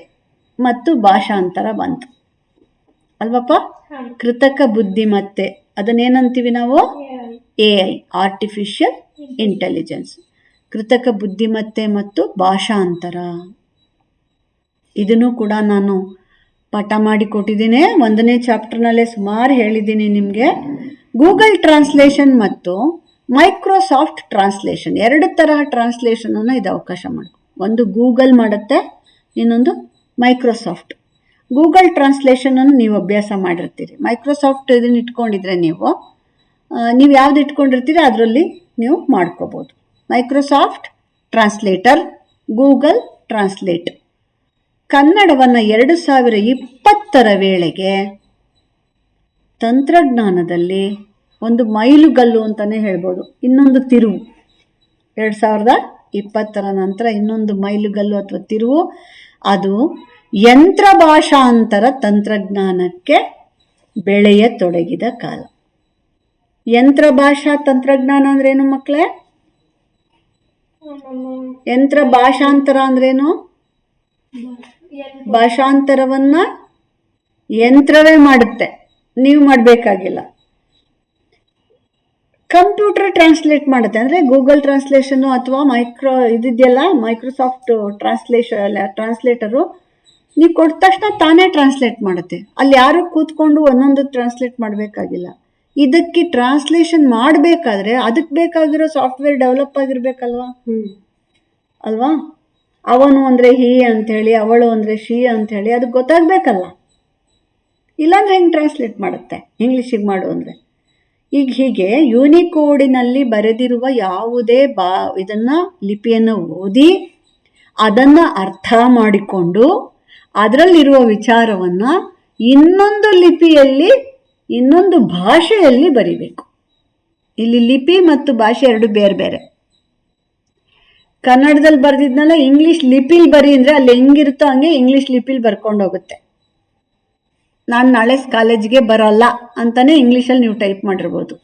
ಮತ್ತು ಭಾಷಾಂತರ ಬಂತು ಅಲ್ವಪ್ಪ. ಕೃತಕ ಬುದ್ಧಿಮತ್ತೆ ಅದನ್ನೇನಂತೀವಿ ನಾವು, AI, ಆರ್ಟಿಫಿಷಿಯಲ್ ಇಂಟೆಲಿಜೆನ್ಸ್. ಕೃತಕ ಬುದ್ಧಿಮತ್ತೆ ಮತ್ತು ಭಾಷಾಂತರ ಇದನ್ನು ಕೂಡ ನಾನು ಪಾಠ ಮಾಡಿಕೊಟ್ಟಿದ್ದೀನಿ. 1ನೇ ಚಾಪ್ಟರ್ನಲ್ಲೇ ಸುಮಾರು ಹೇಳಿದ್ದೀನಿ ನಿಮಗೆ. ಗೂಗಲ್ ಟ್ರಾನ್ಸ್ಲೇಷನ್ ಮತ್ತು ಮೈಕ್ರೋಸಾಫ್ಟ್ ಟ್ರಾನ್ಸ್ಲೇಷನ್, 2 ತರಹ ಟ್ರಾನ್ಸ್ಲೇಷನನ್ನು ಇದು ಅವಕಾಶ ಮಾಡಿ. ಒಂದು ಗೂಗಲ್ ಮಾಡುತ್ತೆ, ಇನ್ನೊಂದು ಮೈಕ್ರೋಸಾಫ್ಟ್. ಗೂಗಲ್ ಟ್ರಾನ್ಸ್ಲೇಷನನ್ನು ನೀವು ಅಭ್ಯಾಸ ಮಾಡಿರ್ತೀರಿ. ಮೈಕ್ರೋಸಾಫ್ಟ್ ಇದನ್ನು ಇಟ್ಕೊಂಡಿದ್ರೆ ನೀವು ಯಾವ್ದು ಇಟ್ಕೊಂಡಿರ್ತೀರಿ ಅದರಲ್ಲಿ ನೀವು ಮಾಡ್ಕೋಬೋದು. Microsoft translator, Google translate. ಕನ್ನಡವನ್ನು 2020 ವೇಳೆಗೆ ತಂತ್ರಜ್ಞಾನದಲ್ಲಿ ಒಂದು ಮೈಲುಗಲ್ಲು ಅಂತಲೇ ಹೇಳ್ಬೋದು. ಇನ್ನೊಂದು ತಿರುವು, 2020 ನಂತರ ಇನ್ನೊಂದು ಮೈಲುಗಲ್ಲು ಅಥವಾ ತಿರುವು, ಅದು ಯಂತ್ರ ಭಾಷಾಂತರ ತಂತ್ರಜ್ಞಾನಕ್ಕೆ ಬೆಳೆಯತೊಡಗಿದ ಕಾಲ. ಯಂತ್ರ ಭಾಷಾ ತಂತ್ರಜ್ಞಾನ ಅಂದ್ರೇನು ಮಕ್ಕಳೇ? ಯಂತ್ರ ಭಾಷಾಂತರ ಅಂದ್ರೇನು? ಭಾಷಾಂತರವನ್ನ ಯಂತ್ರವೇ ಮಾಡುತ್ತೆ, ನೀವು ಮಾಡಬೇಕಾಗಿಲ್ಲ. ಕಂಪ್ಯೂಟರ್ ಟ್ರಾನ್ಸ್ಲೇಟ್ ಮಾಡುತ್ತೆ. ಅಂದರೆ ಗೂಗಲ್ ಟ್ರಾನ್ಸ್ಲೇಷನ್ನು ಅಥವಾ ಮೈಕ್ರೋಸಾಫ್ಟ್ ಟ್ರಾನ್ಸ್ಲೇಟರು ನೀವು ಕೊಟ್ಟ ತಕ್ಷಣ ತಾನೇ ಟ್ರಾನ್ಸ್ಲೇಟ್ ಮಾಡುತ್ತೆ. ಅಲ್ಲಿ ಯಾರು ಕೂತ್ಕೊಂಡು ಒಂದೊಂದು ಟ್ರಾನ್ಸ್ಲೇಟ್ ಮಾಡಬೇಕಾಗಿಲ್ಲ. ಇದಕ್ಕೆ ಟ್ರಾನ್ಸ್ಲೇಷನ್ ಮಾಡಬೇಕಾದ್ರೆ ಅದಕ್ಕೆ ಬೇಕಾಗಿರೋ ಸಾಫ್ಟ್ವೇರ್ ಡೆವಲಪ್ ಆಗಿರ್ಬೇಕಲ್ವಾ? ಅಲ್ವಾ? ಅವನು ಅಂದರೆ ಹಿ ಅಂಥೇಳಿ, ಅವಳು ಅಂದರೆ ಶಿ ಅಂಥೇಳಿ ಅದಕ್ಕೆ ಗೊತ್ತಾಗಬೇಕಲ್ಲ. ಇಲ್ಲಾಂದ್ರೆ ಹೆಂಗೆ ಟ್ರಾನ್ಸ್ಲೇಟ್ ಮಾಡುತ್ತೆ ಇಂಗ್ಲೀಷಿಗೆ ಮಾಡು ಅಂದರೆ? ಈಗ ಹೀಗೆ ಯೂನಿಕೋಡಿನಲ್ಲಿ ಬರೆದಿರುವ ಯಾವುದೇ ಇದನ್ನು ಲಿಪಿಯನ್ನು ಓದಿ ಅದನ್ನು ಅರ್ಥ ಮಾಡಿಕೊಂಡು ಅದರಲ್ಲಿರುವ ವಿಚಾರವನ್ನು ಇನ್ನೊಂದು ಲಿಪಿಯಲ್ಲಿ, ಇನ್ನೊಂದು ಭಾಷೆಯಲ್ಲಿ ಬರಿಬೇಕು. ಇಲ್ಲಿ ಲಿಪಿ ಮತ್ತು ಭಾಷೆ ಎರಡು ಬೇರೆ ಬೇರೆ. ಕನ್ನಡದಲ್ಲಿ ಬರೆದಿದ್ನಲ್ಲ ಇಂಗ್ಲೀಷ್ ಲಿಪಿಲಿ ಬರಿ ಅಂದರೆ ಅಲ್ಲಿ ಹೆಂಗಿರುತ್ತೋ ಹಂಗೆ ಇಂಗ್ಲೀಷ್ ಲಿಪಿಲಿ ಬರ್ಕೊಂಡು ಹೋಗುತ್ತೆ. ನಾನು ನಾಳೆ ಕಾಲೇಜಿಗೆ ಬರೋಲ್ಲ ಅಂತಲೇ ಇಂಗ್ಲೀಷಲ್ಲಿ ನೀವು ಟೈಪ್ ಮಾಡಿರ್ಬೋದು.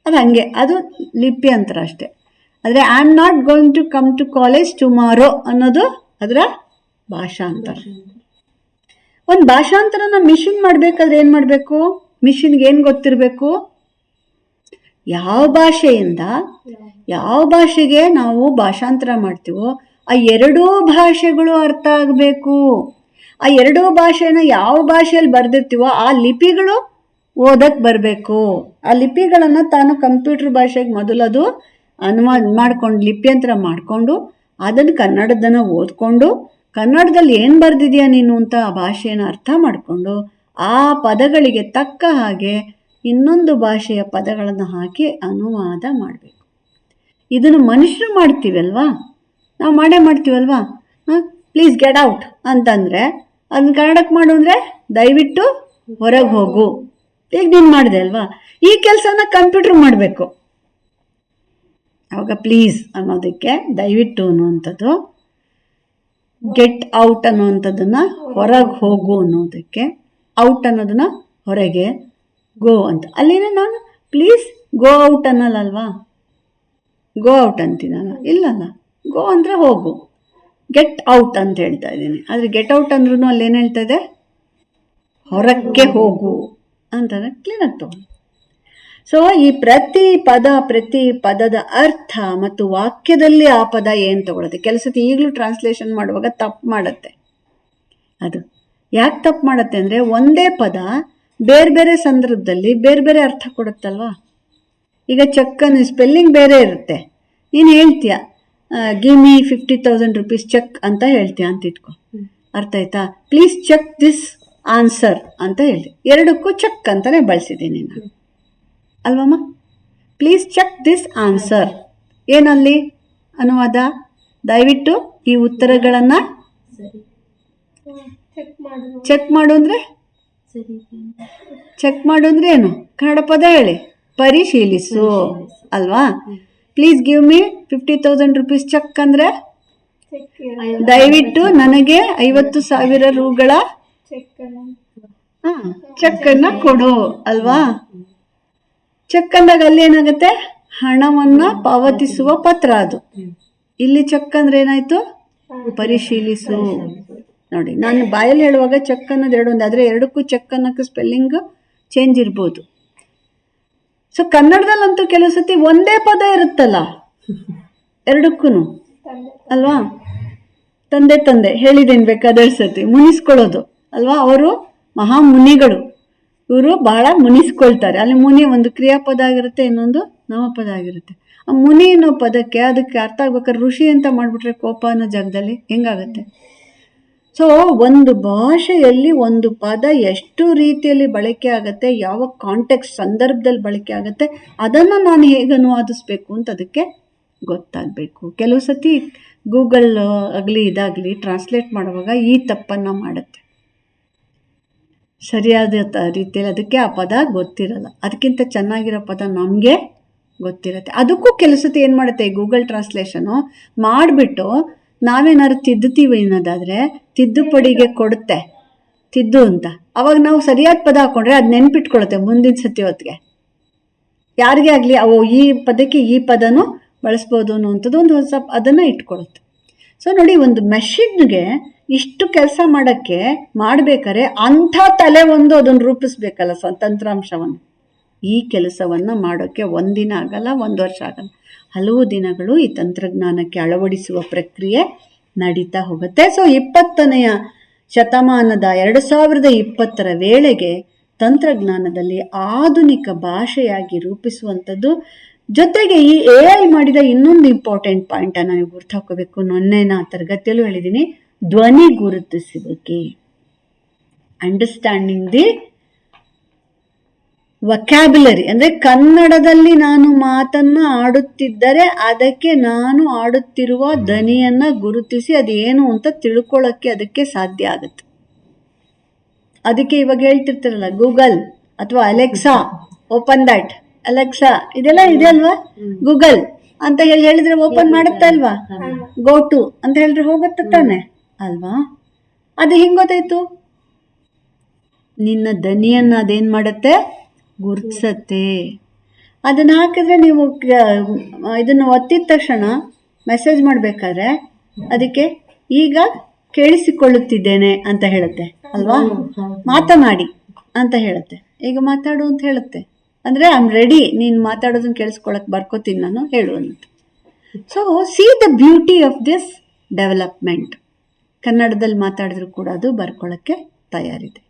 ಅದು ಹಂಗೆ, ಅದು ಲಿಪಿ ಅಂತರ ಅಷ್ಟೆ. ಆದರೆ I am not going to come to college tomorrow ಅನ್ನೋದು ಅದರ ಭಾಷಾಂತರ. ಒಂದು ಭಾಷಾಂತರನ ಮಿಷಿನ್ ಮಾಡಬೇಕಾದ್ರೆ ಏನು ಮಾಡಬೇಕು? ಮಿಷಿನ್ಗೆ ಏನು ಗೊತ್ತಿರಬೇಕು? ಯಾವ ಭಾಷೆಯಿಂದ ಯಾವ ಭಾಷೆಗೆ ನಾವು ಭಾಷಾಂತರ ಮಾಡ್ತೀವೋ ಆ ಎರಡೂ ಭಾಷೆಗಳು ಅರ್ಥ ಆಗಬೇಕು. ಆ ಎರಡೂ ಭಾಷೆನ ಯಾವ ಭಾಷೆಯಲ್ಲಿ ಬರೆದಿರ್ತೀವೋ ಆ ಲಿಪಿಗಳು ಓದಕ್ಕೆ ಬರಬೇಕು. ಆ ಲಿಪಿಗಳನ್ನು ತಾನು ಕಂಪ್ಯೂಟರ್ ಭಾಷೆಗೆ ಮೊದಲದು ಅನುವಾದ ಮಾಡ್ಕೊಂಡು ಲಿಪ್ಯಂತರ ಮಾಡಿಕೊಂಡು ಅದನ್ನು ಕನ್ನಡದನ್ನು ಓದ್ಕೊಂಡು ಕನ್ನಡದಲ್ಲಿ ಏನು ಬರೆದಿದೆಯಾ ನೀನು ಅಂತ ಆ ಭಾಷೆಯನ್ನು ಅರ್ಥ ಮಾಡಿಕೊಂಡು ಆ ಪದಗಳಿಗೆ ತಕ್ಕ ಹಾಗೆ ಇನ್ನೊಂದು ಭಾಷೆಯ ಪದಗಳನ್ನು ಹಾಕಿ ಅನುವಾದ ಮಾಡಬೇಕು. ಇದನ್ನು ಮನುಷ್ಯರು ಮಾಡ್ತೀವಲ್ವಾ? ನಾವು ಮಾಡ್ತೀವಲ್ವಾ? ಪ್ಲೀಸ್ ಗೆಟ್ ಔಟ್ ಅಂತಂದರೆ ಅದನ್ನ ಕನ್ನಡಕ್ಕೆ ಮಾಡು ಅಂದರೆ ದಯವಿಟ್ಟು ಹೊರಗೆ ಹೋಗು. ಈಗ ನೀನು ಮಾಡಿದೆ ಅಲ್ವಾ? ಈ ಕೆಲಸನ ಕಂಪ್ಯೂಟರ್ ಮಾಡಬೇಕು. ಆವಾಗ ಪ್ಲೀಸ್ ಅನ್ನೋದಕ್ಕೆ ದಯವಿಟ್ಟು ಅನ್ನುವಂಥದ್ದು, ಗೆಟ್ ಔಟ್ ಅನ್ನುವಂಥದ್ದನ್ನು ಹೊರಗೆ ಹೋಗು ಅನ್ನೋದಕ್ಕೆ, ಔಟ್ ಅನ್ನೋದನ್ನ ಹೊರಗೆ, ಗೋ ಅಂತ. ಅಲ್ಲಿನೇ ನಾನು ಪ್ಲೀಸ್ ಗೋ ಔಟ್ ಅನ್ನಲ್ಲಲ್ವಾ? ಗೋ ಔಟ್ ಅಂತೀನಲ್ಲ, ಇಲ್ಲಲ್ಲ. ಗೋ ಅಂದರೆ ಹೋಗು, ಗೆಟ್ ಔಟ್ ಅಂತ ಹೇಳ್ತಾ ಇದ್ದೀನಿ. ಆದರೆ ಗೆಟ್ ಔಟ್ ಅಂದ್ರೂ ಅಲ್ಲೇನು ಹೇಳ್ತಾ ಇದೆ? ಹೊರಕ್ಕೆ ಹೋಗು ಅಂತಾನೆ ಕ್ಲೀನಾಗಿ ತಗೊಂಡು. ಸೊ ಈ ಪ್ರತಿ ಪದದ ಅರ್ಥ ಮತ್ತು ವಾಕ್ಯದಲ್ಲಿ ಆ ಪದ ಏನು ತಗೊಳುತ್ತೆ. ಕೆಲಸಕ್ಕೆ ಈಗಲೂ ಟ್ರಾನ್ಸ್ಲೇಷನ್ ಮಾಡುವಾಗ ತಪ್ಪು ಮಾಡುತ್ತೆ. ಅದು ಯಾಕೆ ತಪ್ಪು ಮಾಡುತ್ತೆ ಅಂದರೆ ಒಂದೇ ಪದ ಬೇರೆ ಬೇರೆ ಸಂದರ್ಭದಲ್ಲಿ ಬೇರೆ ಬೇರೆ ಅರ್ಥ ಕೊಡುತ್ತಲ್ವಾ? ಈಗ ಚೆಕ್ಕನ್ನು ಸ್ಪೆಲ್ಲಿಂಗ್ ಬೇರೆ ಇರುತ್ತೆ. ನೀನು ಹೇಳ್ತೀಯ ಗಿವ್ ಮೀ 50,000 rupees ಚೆಕ್ ಅಂತ ಹೇಳ್ತೀಯ ಅಂತ ಇಟ್ಕೊ, ಅರ್ಥ ಆಯ್ತಾ? ಪ್ಲೀಸ್ ಚೆಕ್ ದಿಸ್ ಆನ್ಸರ್ ಅಂತ ಹೇಳಿ ಎರಡಕ್ಕೂ ಚೆಕ್ ಅಂತಲೇ ಬಳಸಿದ್ದೀನಿ ನಾನು, ಅಲ್ವಮ್ಮ? ಪ್ಲೀಸ್ ಚೆಕ್ ದಿಸ್ ಆನ್ಸರ್ ಏನಲ್ಲಿ ಅನುವಾದ? ದಯವಿಟ್ಟು ಈ ಉತ್ತರಗಳನ್ನು ಚೆಕ್ ಮಾಡು ಅಂದರೆ, ಚೆಕ್ ಮಾಡು ಅಂದರೆ ಏನು? ಕನ್ನಡ ಪದ ಹೇಳಿ, ಪರಿಶೀಲಿಸು ಅಲ್ವಾ? Please give me 50,000 rupees check ಅಂದರೆ ದಯವಿಟ್ಟು ನನಗೆ 50,000 ರೂಗಳ ಚೆಕ್ಕನ್ನು ಕೊಡು ಅಲ್ವಾ? ಚೆಕ್ ಅಂದಾಗ ಅಲ್ಲಿ ಏನಾಗುತ್ತೆ? ಹಣವನ್ನು ಪಾವತಿಸುವ ಪತ್ರ ಅದು. ಇಲ್ಲಿ ಚೆಕ್ ಅಂದ್ರೆ ಏನಾಯ್ತು? ಪರಿಶೀಲಿಸು. ನೋಡಿ, ನಾನು ಬಾಯಲ್ಲಿ ಹೇಳುವಾಗ ಚೆಕ್ ಅನ್ನೋದು ಎರಡು ಒಂದು, ಆದರೆ ಎರಡಕ್ಕೂ ಚೆಕ್ ಅನ್ನೋಕ್ಕೆ ಸ್ಪೆಲ್ಲಿಂಗ್ ಚೇಂಜ್ ಇರ್ಬೋದು. ಸೊ ಕನ್ನಡದಲ್ಲಂತೂ ಕೆಲವು ಸತಿ ಒಂದೇ ಪದ ಇರುತ್ತಲ್ಲ ಎರಡಕ್ಕೂ ಅಲ್ವಾ? ತಂದೆ ಹೇಳಿದ್ದೀನಿ ಬೇಕಾದಷ್ಟು ಸತಿ, ಮುನಿಸ್ಕೊಳ್ಳೋದು ಅಲ್ವಾ? ಅವರು ಮಹಾ ಮುನಿಗಳು, ಇವರು ಬಹಳ ಮುನಿಸ್ಕೊಳ್ತಾರೆ. ಅಲ್ಲಿ ಮುನಿ ಒಂದು ಕ್ರಿಯಾಪದ ಆಗಿರುತ್ತೆ, ಇನ್ನೊಂದು ನಾಮಪದ ಆಗಿರುತ್ತೆ. ಆ ಮುನಿ ಅನ್ನೋ ಪದಕ್ಕೆ ಅದಕ್ಕೆ ಅರ್ಥ ಆಗ್ಬೇಕಾದ್ರೆ ಋಷಿ ಅಂತ ಮಾಡಿಬಿಟ್ರೆ ಕೋಪ ಅನ್ನೋ ಜಾಗದಲ್ಲಿ ಹೆಂಗಾಗುತ್ತೆ? ಸೊ ಒಂದು ಭಾಷೆಯಲ್ಲಿ ಒಂದು ಪದ ಎಷ್ಟು ರೀತಿಯಲ್ಲಿ ಬಳಕೆ ಆಗುತ್ತೆ, ಯಾವ ಕಾಂಟೆಕ್ಸ್ಟ್ ಸಂದರ್ಭದಲ್ಲಿ ಬಳಕೆ ಆಗುತ್ತೆ, ಅದನ್ನು ನಾನು ಹೇಗೆ ಅನುವಾದಿಸ್ಬೇಕು ಅಂತ ಅದಕ್ಕೆ ಗೊತ್ತಾಗಬೇಕು. ಕೆಲವು ಸತಿ ಗೂಗಲ್ ಆಗಲಿ ಇದಾಗಲಿ ಟ್ರಾನ್ಸ್ಲೇಟ್ ಮಾಡುವಾಗ ಈ ತಪ್ಪನ್ನು ಮಾಡುತ್ತೆ, ಸರಿಯಾದ ರೀತಿಯಲ್ಲಿ ಅದಕ್ಕೆ ಆ ಪದ ಗೊತ್ತಿರಲ್ಲ. ಅದಕ್ಕಿಂತ ಚೆನ್ನಾಗಿರೋ ಪದ ನಮಗೆ ಗೊತ್ತಿರುತ್ತೆ. ಅದಕ್ಕೂ ಕೆಲವು ಸತಿ ಏನು ಮಾಡುತ್ತೆ ಈ ಗೂಗಲ್ ಟ್ರಾನ್ಸ್ಲೇಷನು ಮಾಡಿಬಿಟ್ಟು ನಾವೇನಾದ್ರು ತಿದ್ದುತ್ತೀವಿ ಅನ್ನೋದಾದರೆ ತಿದ್ದುಪಡಿಗೆ ಕೊಡುತ್ತೆ ತಿದ್ದು ಅಂತ. ಅವಾಗ ನಾವು ಸರಿಯಾದ ಪದ ಹಾಕೊಂಡ್ರೆ ಅದು ನೆನ್ಪಿಟ್ಕೊಳುತ್ತೆ ಮುಂದಿನ ಸತಿ ಹೊತ್ತಿಗೆ. ಯಾರಿಗೇ ಆಗಲಿ ಅವು ಈ ಪದಕ್ಕೆ ಈ ಪದನೂ ಬಳಸ್ಬೋದು ಅನ್ನುವಂಥದ್ದು ಒಂದು ಹೊಸ ಅದನ್ನು ಇಟ್ಕೊಳ್ಳುತ್ತೆ. ಸೊ ನೋಡಿ, ಒಂದು ಮೆಷಿನ್ಗೆ ಇಷ್ಟು ಕೆಲಸ ಮಾಡೋಕ್ಕೆ ಮಾಡಬೇಕಾದ್ರೆ ಅಂಥ ತಲೆ ಒಂದು ಅದನ್ನು ರೂಪಿಸ್ಬೇಕಲ್ಲ ತಂತ್ರಾಂಶವನ್ನು. ಈ ಕೆಲಸವನ್ನು ಮಾಡೋಕ್ಕೆ ಒಂದಿನ ಆಗಲ್ಲ, ಒಂದು ವರ್ಷ ಆಗಲ್ಲ, ಹಲವು ದಿನಗಳು ಈ ತಂತ್ರಜ್ಞಾನಕ್ಕೆ ಅಳವಡಿಸುವ ಪ್ರಕ್ರಿಯೆ ನಡೀತಾ ಹೋಗುತ್ತೆ. ಸೊ 20ನೇ ಶತಮಾನದ 2020ರ ವೇಳೆಗೆ ತಂತ್ರಜ್ಞಾನದಲ್ಲಿ ಆಧುನಿಕ ಭಾಷೆಯಾಗಿ ರೂಪಿಸುವಂಥದ್ದು. ಜೊತೆಗೆ ಈ AI ಮಾಡಿದ ಇನ್ನೊಂದು ಇಂಪಾರ್ಟೆಂಟ್ ಪಾಯಿಂಟನ್ನು ನೀವು ಗುರ್ತು ಹಾಕೋಬೇಕು. ಮೊನ್ನೆನ ತರಗತಿಯಲ್ಲೂ ಹೇಳಿದ್ದೀನಿ, ಧ್ವನಿ ಗುರುತಿಸುವಿಕೆ, ಅಂಡರ್ಸ್ಟ್ಯಾಂಡಿಂಗ್ ದಿ ವೊಕ್ಯಾಬ್ಯುಲರಿ. ಅಂದರೆ ಕನ್ನಡದಲ್ಲಿ ನಾನು ಮಾತನ್ನು ಆಡುತ್ತಿದ್ದರೆ ಅದಕ್ಕೆ ನಾನು ಆಡುತ್ತಿರುವ ಧ್ವನಿಯನ್ನು ಗುರುತಿಸಿ ಅದೇನು ಅಂತ ತಿಳ್ಕೊಳ್ಳೋಕ್ಕೆ ಅದಕ್ಕೆ ಸಾಧ್ಯ ಆಗುತ್ತೆ. ಅದಕ್ಕೆ ಇವಾಗ ಹೇಳ್ತಿರ್ತಾರಲ್ಲ ಗೂಗಲ್ ಅಥವಾ ಅಲೆಕ್ಸಾ ಓಪನ್ ದಟ್, ಅಲೆಕ್ಸಾ ಇದೆಲ್ಲ ಇದೆ ಅಲ್ವಾ, ಗೂಗಲ್ ಅಂತ ಹೇಳಿದ್ರೆ ಓಪನ್ ಮಾಡುತ್ತಾ ಅಲ್ವಾ, ಗೋ ಟು ಅಂತ ಹೇಳಿದ್ರೆ ಹೋಗುತ್ತೆ ತಾನೆ ಅಲ್ವಾ. ಅದು ಹಿಂಗೆ ಗೊತ್ತಾಯ್ತು, ನಿನ್ನ ಧ್ವನಿಯನ್ನು ಅದೇನು ಮಾಡುತ್ತೆ, ಗುರ್ತಿಸತ್ತೆ. ಅದನ್ನು ಹಾಕಿದ್ರೆ ನೀವು ಇದನ್ನು ಒತ್ತಿದ ತಕ್ಷಣ ಮೆಸೇಜ್ ಮಾಡಬೇಕಾದ್ರೆ ಅದಕ್ಕೆ ಈಗ ಕೇಳಿಸಿಕೊಳ್ಳುತ್ತಿದ್ದೇನೆ ಅಂತ ಹೇಳುತ್ತೆ ಅಲ್ವಾ, ಮಾತನಾಡಿ ಅಂತ ಹೇಳುತ್ತೆ, ಈಗ ಮಾತಾಡು ಅಂತ ಹೇಳುತ್ತೆ. ಅಂದರೆ ಐ ಆಮ್ ರೆಡಿ, ನೀನು ಮಾತಾಡೋದನ್ನು ಕೇಳಿಸ್ಕೊಳಕ್ಕೆ ಬರ್ಕೋತೀನಿ ನಾನು, ಹೇಳು ಅನ್ನೋದು. So C the beauty of this development. ಕನ್ನಡದಲ್ಲಿ ಮಾತಾಡಿದ್ರು ಕೂಡ ಅದು ಬರ್ಕೊಳ್ಳೋಕ್ಕೆ ತಯಾರಿದೆ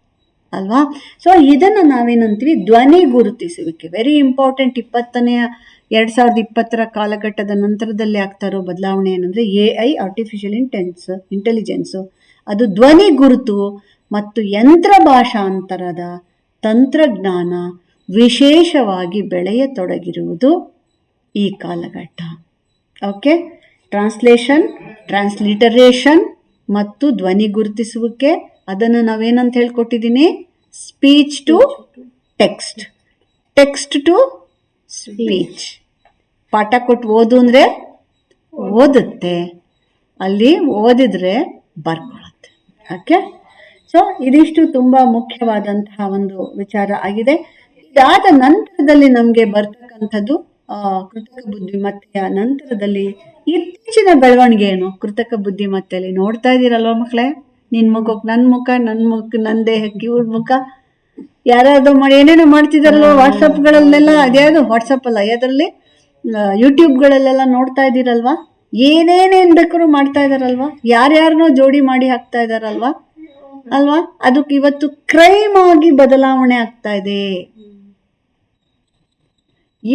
ಅಲ್ವಾ. ಸೊ ಇದನ್ನು ನಾವೇನಂತೀವಿ, ಧ್ವನಿ ಗುರುತಿಸುವಿಕೆ. Very important. 2020ರ ಕಾಲಘಟ್ಟದ ನಂತರದಲ್ಲಿ ಆಗ್ತಾ ಇರೋ ಬದಲಾವಣೆ ಏನಂದರೆ AI ಆರ್ಟಿಫಿಷಿಯಲ್ ಇಂಟೆಲಿಜೆನ್ಸು, ಅದು ಧ್ವನಿ ಗುರುತು ಮತ್ತು ಯಂತ್ರ ಭಾಷಾಂತರದ ತಂತ್ರಜ್ಞಾನ ವಿಶೇಷವಾಗಿ ಬೆಳೆಯತೊಡಗಿರುವುದು ಈ ಕಾಲಘಟ್ಟ. ಓಕೆ, ಟ್ರಾನ್ಸ್ಲೇಷನ್, ಟ್ರಾನ್ಸ್ಲಿಟರೇಷನ್ ಮತ್ತು ಧ್ವನಿ ಗುರುತಿಸುವಿಕೆ, ಅದನ್ನು ನಾವೇನಂತ ಹೇಳ್ಕೊಟ್ಟಿದ್ದೀನಿ, speech to text, text to speech. ಪಾಠ ಕೊಟ್ಟು ಓದು ಅಂದರೆ ಓದುತ್ತೆ, ಅಲ್ಲಿ ಓದಿದ್ರೆ ಬರ್ಕೊಳ್ಳುತ್ತೆ. ಓಕೆ, ಸೊ ಇದಿಷ್ಟು ತುಂಬ ಮುಖ್ಯವಾದಂತಹ ಒಂದು ವಿಚಾರ ಆಗಿದೆ. ಇದಾದ ನಂತರದಲ್ಲಿ ನಮಗೆ ಬರ್ತಕ್ಕಂಥದ್ದು ಕೃತಕ ಬುದ್ಧಿಮತ್ತೆಯ ನಂತರದಲ್ಲಿ ಇತ್ತೀಚಿನ ಬೆಳವಣಿಗೆ ಏನು ಕೃತಕ ಬುದ್ಧಿಮತ್ತೆಯಲ್ಲಿ ನೋಡ್ತಾ ಇದ್ದೀರಲ್ವ ಮಕ್ಕಳೇ. ನಿನ್ನ ಮುಖಕ್ಕೆ ನನ್ನ ಮುಖ, ನನ್ನ ಮುಖ ನನ್ನ ದೇಹಕ್ಕೆ ಇವ್ರ ಮುಖ, ಯಾರ್ಯಾರ್ದೋ ಮಾಡಿ ಏನೇನೋ ಮಾಡ್ತಿದಾರಲ್ವ ವಾಟ್ಸಪ್ಗಳಲ್ಲೆಲ್ಲ. ಅದ್ಯಾವುದು ವಾಟ್ಸಪ್ ಅಲ್ಲ, ಅದರಲ್ಲಿ ಯೂಟ್ಯೂಬ್ಗಳಲ್ಲೆಲ್ಲ ನೋಡ್ತಾ ಇದ್ದೀರಲ್ವಾ, ಏನೇನೇನು ಬೇಕಾದ್ರೂ ಮಾಡ್ತಾ ಇದ್ದಾರಲ್ವ, ಯಾರ್ಯಾರನ್ನೋ ಜೋಡಿ ಮಾಡಿ ಹಾಕ್ತಾ ಇದ್ದಾರಲ್ವಾ ಅಲ್ವಾ. ಅದಕ್ಕೆ ಇವತ್ತು ಕ್ರೈಮ್ ಆಗಿ ಬದಲಾವಣೆ ಆಗ್ತಾ ಇದೆ.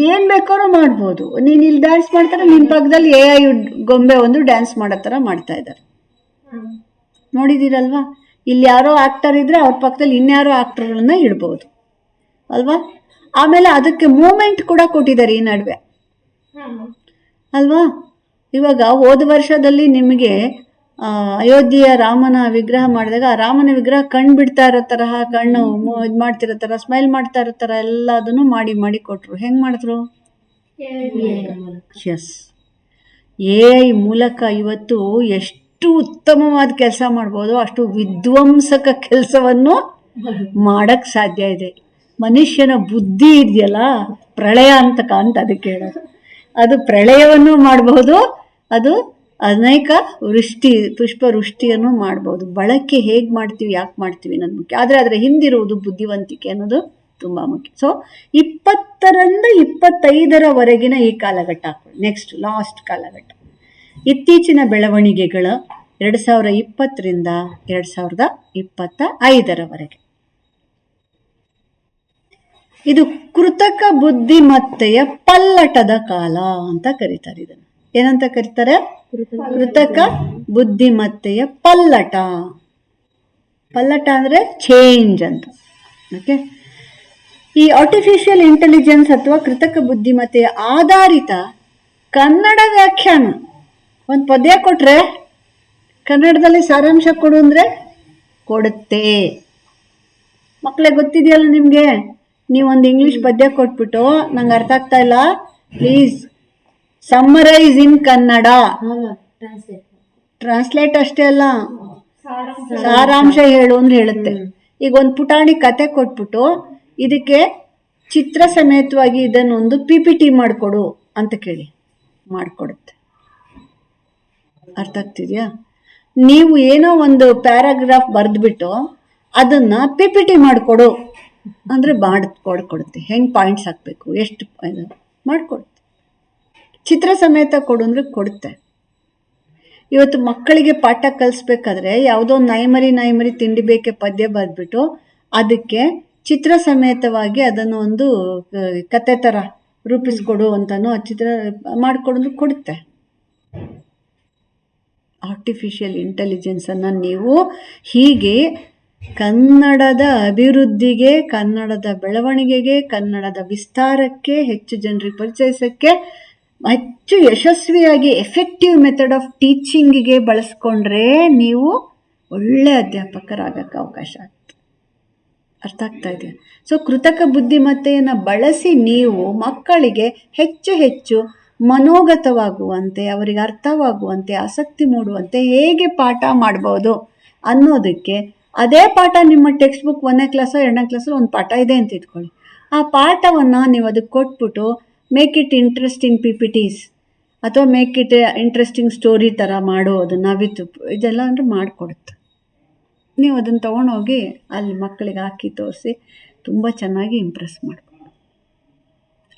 ಏನ್ ಬೇಕಾದ್ರೂ ಮಾಡ್ಬೋದು. ನೀನ್ ಇಲ್ಲಿ ಡ್ಯಾನ್ಸ್ ಮಾಡ್ತಾರೆ, ನಿನ್ ಪಕ್ಕದಲ್ಲಿ AI ಗೊಂಬೆ ಒಂದು ಡ್ಯಾನ್ಸ್ ಮಾಡೋ ಥರ ಮಾಡ್ತಾ ಇದ್ದಾರೆ, ನೋಡಿದ್ದೀರಲ್ವಾ. ಇಲ್ಲಿ ಯಾರೋ ಆಕ್ಟರ್ ಇದ್ರೆ ಅವ್ರ ಪಕ್ಕದಲ್ಲಿ ಇನ್ಯಾರೋ ಆಕ್ಟರ್ಗಳನ್ನ ಇಡ್ಬೋದು ಅಲ್ವಾ. ಆಮೇಲೆ ಅದಕ್ಕೆ ಮೂಮೆಂಟ್ ಕೂಡ ಕೊಟ್ಟಿದ್ದಾರೆ ಈ ನಡುವೆ ಅಲ್ವಾ. ಇವಾಗ ಹೋದ ವರ್ಷದಲ್ಲಿ ನಿಮಗೆ ಅಯೋಧ್ಯೆಯ ರಾಮನ ವಿಗ್ರಹ ಮಾಡಿದಾಗ ಆ ರಾಮನ ವಿಗ್ರಹ ಕಣ್ಣು ಬಿಡ್ತಾ ಇರೋ ತರಹ, ಕಣ್ಣು ಇದು ಮಾಡ್ತಿರೋ ಥರ, ಸ್ಮೈಲ್ ಮಾಡ್ತಾ ಇರೋ ಥರ ಎಲ್ಲ ಅದನ್ನು ಮಾಡಿ ಕೊಟ್ಟರು. ಹೆಂಗೆ ಮಾಡಿದ್ರು? ಎಸ್, AI ಮೂಲಕ ಇವತ್ತು ಎಷ್ಟು ಉತ್ತಮವಾದ ಕೆಲಸ ಮಾಡ್ಬೋದು, ಅಷ್ಟು ವಿಧ್ವಂಸಕ ಕೆಲಸವನ್ನು ಮಾಡಕ್ಕೆ ಸಾಧ್ಯ ಇದೆ. ಮನುಷ್ಯನ ಬುದ್ಧಿ ಇದೆಯಲ್ಲ, ಪ್ರಳಯ ಅಂತಕ ಅಂತ ಅದಕ್ಕೆ ಹೇಳೋದು. ಅದು ಪ್ರಳಯವನ್ನು ಮಾಡಬಹುದು, ಅದು ಅನೇಕ ಪುಷ್ಪ ವೃಷ್ಟಿಯನ್ನು ಮಾಡ್ಬೋದು. ಬಳಕೆ ಹೇಗೆ ಮಾಡ್ತೀವಿ, ಯಾಕೆ ಮಾಡ್ತೀವಿ ಅನ್ನೋದು ಮುಖ್ಯ, ಆದರೆ ಅದರ ಹಿಂದಿರುವುದು ಬುದ್ಧಿವಂತಿಕೆ ಅನ್ನೋದು ತುಂಬ ಮುಖ್ಯ. ಸೊ 20ರಿಂದ 25ರವರೆಗಿನ ಈ ಕಾಲಘಟ್ಟ, ನೆಕ್ಸ್ಟ್ ಲಾಸ್ಟ್ ಕಾಲಘಟ್ಟ, ಇತ್ತೀಚಿನ ಬೆಳವಣಿಗೆಗಳು 2020ರಿಂದ 2025ರವರೆಗೆ. ಇದು ಕೃತಕ ಬುದ್ಧಿಮತ್ತೆಯ ಪಲ್ಲಟದ ಕಾಲ ಅಂತ ಕರೀತಾರೆ. ಇದನ್ನು ಏನಂತ ಕರೀತಾರೆ? ಕೃತಕ ಬುದ್ಧಿಮತ್ತೆಯ ಪಲ್ಲಟ. ಪಲ್ಲಟ ಅಂದರೆ ಚೇಂಜ್ ಅಂತ. ಓಕೆ, ಈ ಆರ್ಟಿಫಿಷಿಯಲ್ ಇಂಟೆಲಿಜೆನ್ಸ್ ಅಥವಾ ಕೃತಕ ಬುದ್ಧಿಮತ್ತೆಯ ಆಧಾರಿತ ಕನ್ನಡ ವ್ಯಾಖ್ಯಾನ. ಒಂದು ಪದ್ಯ ಕೊಟ್ರೆ ಕನ್ನಡದಲ್ಲಿ ಸಾರಾಂಶ ಕೊಡು ಅಂದರೆ ಕೊಡುತ್ತೆ. ಮಕ್ಕಳೇ ಗೊತ್ತಿದೆಯಲ್ಲ ನಿಮಗೆ, ನೀವೊಂದು ಇಂಗ್ಲೀಷ್ ಪದ್ಯ ಕೊಟ್ಬಿಟ್ಟು ನಂಗೆ ಅರ್ಥ ಆಗ್ತಾ ಇಲ್ಲ, please summarise in Kannada. Translate ಅಷ್ಟೇ ಅಲ್ಲ, ಸಾರಾಂಶ ಹೇಳು ಅಂದ್ರೆ ಹೇಳುತ್ತೆ. ಈಗ ಒಂದು ಪುಟಾಣಿ ಕತೆ ಕೊಟ್ಬಿಟ್ಟು ಇದಕ್ಕೆ ಚಿತ್ರ ಸಮೇತವಾಗಿ ಇದನ್ನೊಂದು PPT ಮಾಡಿಕೊಡು ಅಂತ ಕೇಳಿ, ಮಾಡಿಕೊಡುತ್ತೆ. ಅರ್ಥ ಆಗ್ತಿದ್ಯಾ? ನೀವು ಏನೋ ಒಂದು ಪ್ಯಾರಾಗ್ರಾಫ್ ಬರೆದ್ಬಿಟ್ಟು ಅದನ್ನ PPT ಮಾಡಿಕೊಡು ಅಂದರೆ ಕೊಡುತ್ತೆ. ಹೆಂಗೆ ಪಾಯಿಂಟ್ಸ್ ಹಾಕಬೇಕು, ಎಷ್ಟು ಮಾಡಿಕೊಡುತ್ತೆ. ಚಿತ್ರ ಸಮೇತ ಕೊಡು ಅಂದರೆ ಕೊಡುತ್ತೆ. ಇವತ್ತು ಮಕ್ಕಳಿಗೆ ಪಾಠ ಕಲಿಸ್ಬೇಕಾದ್ರೆ ಯಾವುದೋ ನಾಯಿಮರಿ ತಿಂಡಿ ಬೇಕೆ ಪದ್ಯ ಬರೆದ್ಬಿಟ್ಟು ಅದಕ್ಕೆ ಚಿತ್ರ ಸಮೇತವಾಗಿ ಅದನ್ನು ಒಂದು ಕತೆ ಥರ ರೂಪಿಸ್ಕೊಡು ಅಂತನೋ ಚಿತ್ರ ಮಾಡಿಕೊಡು ಕೊಡುತ್ತೆ. ಆರ್ಟಿಫಿಷಿಯಲ್ ಇಂಟೆಲಿಜೆನ್ಸನ್ನು ನೀವು ಹೀಗೆ ಕನ್ನಡದ ಅಭಿವೃದ್ಧಿಗೆ, ಕನ್ನಡದ ಬೆಳವಣಿಗೆಗೆ, ಕನ್ನಡದ ವಿಸ್ತಾರಕ್ಕೆ, ಹೆಚ್ಚು ಜನರಿಗೆ ಪರಿಚಯಿಸೋಕ್ಕೆ, ಹೆಚ್ಚು ಯಶಸ್ವಿಯಾಗಿ ಎಫೆಕ್ಟಿವ್ ಮೆಥಡ್ ಆಫ್ ಟೀಚಿಂಗಿಗೆ ಬಳಸ್ಕೊಂಡ್ರೆ ನೀವು ಒಳ್ಳೆ ಅಧ್ಯಾಪಕರಾಗಕ್ಕೆ ಅವಕಾಶ ಆಗುತ್ತೆ. ಅರ್ಥ ಆಗ್ತಾ ಇದೆ? ಸೊ ಕೃತಕ ಬುದ್ಧಿಮತ್ತೆಯನ್ನು ಬಳಸಿ ನೀವು ಮಕ್ಕಳಿಗೆ ಹೆಚ್ಚು ಹೆಚ್ಚು ಮನೋಗತವಾಗುವಂತೆ, ಅವರಿಗೆ ಅರ್ಥವಾಗುವಂತೆ, ಆಸಕ್ತಿ ಮೂಡುವಂತೆ ಹೇಗೆ ಪಾಠ ಮಾಡ್ಬೋದು ಅನ್ನೋದಕ್ಕೆ, ಅದೇ ಪಾಠ ನಿಮ್ಮ ಟೆಕ್ಸ್ಟ್ ಬುಕ್ 1ನೇ ಕ್ಲಾಸೋ 2ನೇ ಕ್ಲಾಸಲ್ಲಿ ಒಂದು ಪಾಠ ಇದೆ ಅಂತ ಇಟ್ಕೊಳ್ಳಿ. ಆ ಪಾಠವನ್ನು ನೀವು ಅದಕ್ಕೆ ಕೊಟ್ಬಿಟ್ಟು ಮೇಕ್ ಇಟ್ ಇಂಟ್ರೆಸ್ಟಿಂಗ್ PPTs ಅಥವಾ ಮೇಕ್ ಇಟ್ ಇಂಟ್ರೆಸ್ಟಿಂಗ್ ಸ್ಟೋರಿ ಥರ ಮಾಡೋ ಅದನ್ನು ವಿತ್ ಇದೆಲ್ಲ ಅಂದರೆ ಮಾಡಿಕೊಡುತ್ತೆ. ನೀವು ಅದನ್ನು ತೊಗೊಂಡೋಗಿ ಅಲ್ಲಿ ಮಕ್ಕಳಿಗೆ ಹಾಕಿ ತೋರಿಸಿ ತುಂಬ ಚೆನ್ನಾಗಿ ಇಂಪ್ರೆಸ್ ಮಾಡ್ಬೋದು.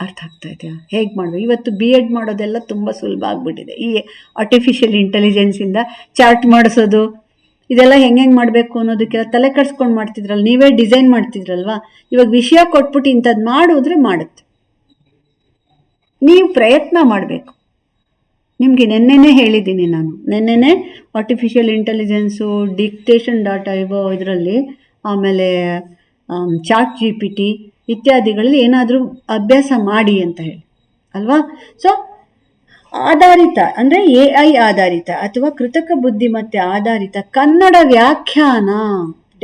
ಅರ್ಥ ಆಗ್ತಾ ಇದೆಯಾ ಹೇಗೆ ಮಾಡಬೇಕು? ಇವತ್ತು B.Ed ಮಾಡೋದೆಲ್ಲ ತುಂಬ ಸುಲಭ ಆಗಿಬಿಟ್ಟಿದೆ. ಈ ಆರ್ಟಿಫಿಷಿಯಲ್ ಇಂಟೆಲಿಜೆನ್ಸಿಂದ ಚಾರ್ಟ್ ಮಾಡಿಸೋದು ಇದೆಲ್ಲ ಹೆಂಗೆ ಮಾಡಬೇಕು ಅನ್ನೋದಕ್ಕೆಲ್ಲ ತಲೆ ಕೆಡಿಸ್ಕೊಂಡು ಮಾಡ್ತಿದ್ರಲ್ಲ, ನೀವೇ ಡಿಸೈನ್ ಮಾಡ್ತಿದ್ರಲ್ವ. ಇವಾಗ ವಿಷಯ ಕೊಟ್ಬಿಟ್ಟು ಇಂಥದ್ದು ಮಾಡಿದ್ರೆ ಮಾಡುತ್ತೆ. ನೀವು ಪ್ರಯತ್ನ ಮಾಡಬೇಕು. ನಿಮಗೆ ನೆನ್ನೆನೇ ಹೇಳಿದ್ದೀನಿ ನಾನು, ನೆನ್ನೆನೇ ಆರ್ಟಿಫಿಷಿಯಲ್ ಇಂಟೆಲಿಜೆನ್ಸು, Dictation.io ಇದರಲ್ಲಿ, ಆಮೇಲೆ ChatGPT ಇತ್ಯಾದಿಗಳಲ್ಲಿ ಏನಾದರೂ ಅಭ್ಯಾಸ ಮಾಡಿ ಅಂತ ಹೇಳಿ ಅಲ್ವಾ. ಸೊ ಆಧಾರಿತ ಅಂದರೆ AI ಆಧಾರಿತ ಅಥವಾ ಕೃತಕ ಬುದ್ಧಿಮತ್ತೆ ಆಧಾರಿತ ಕನ್ನಡ ವ್ಯಾಖ್ಯಾನ,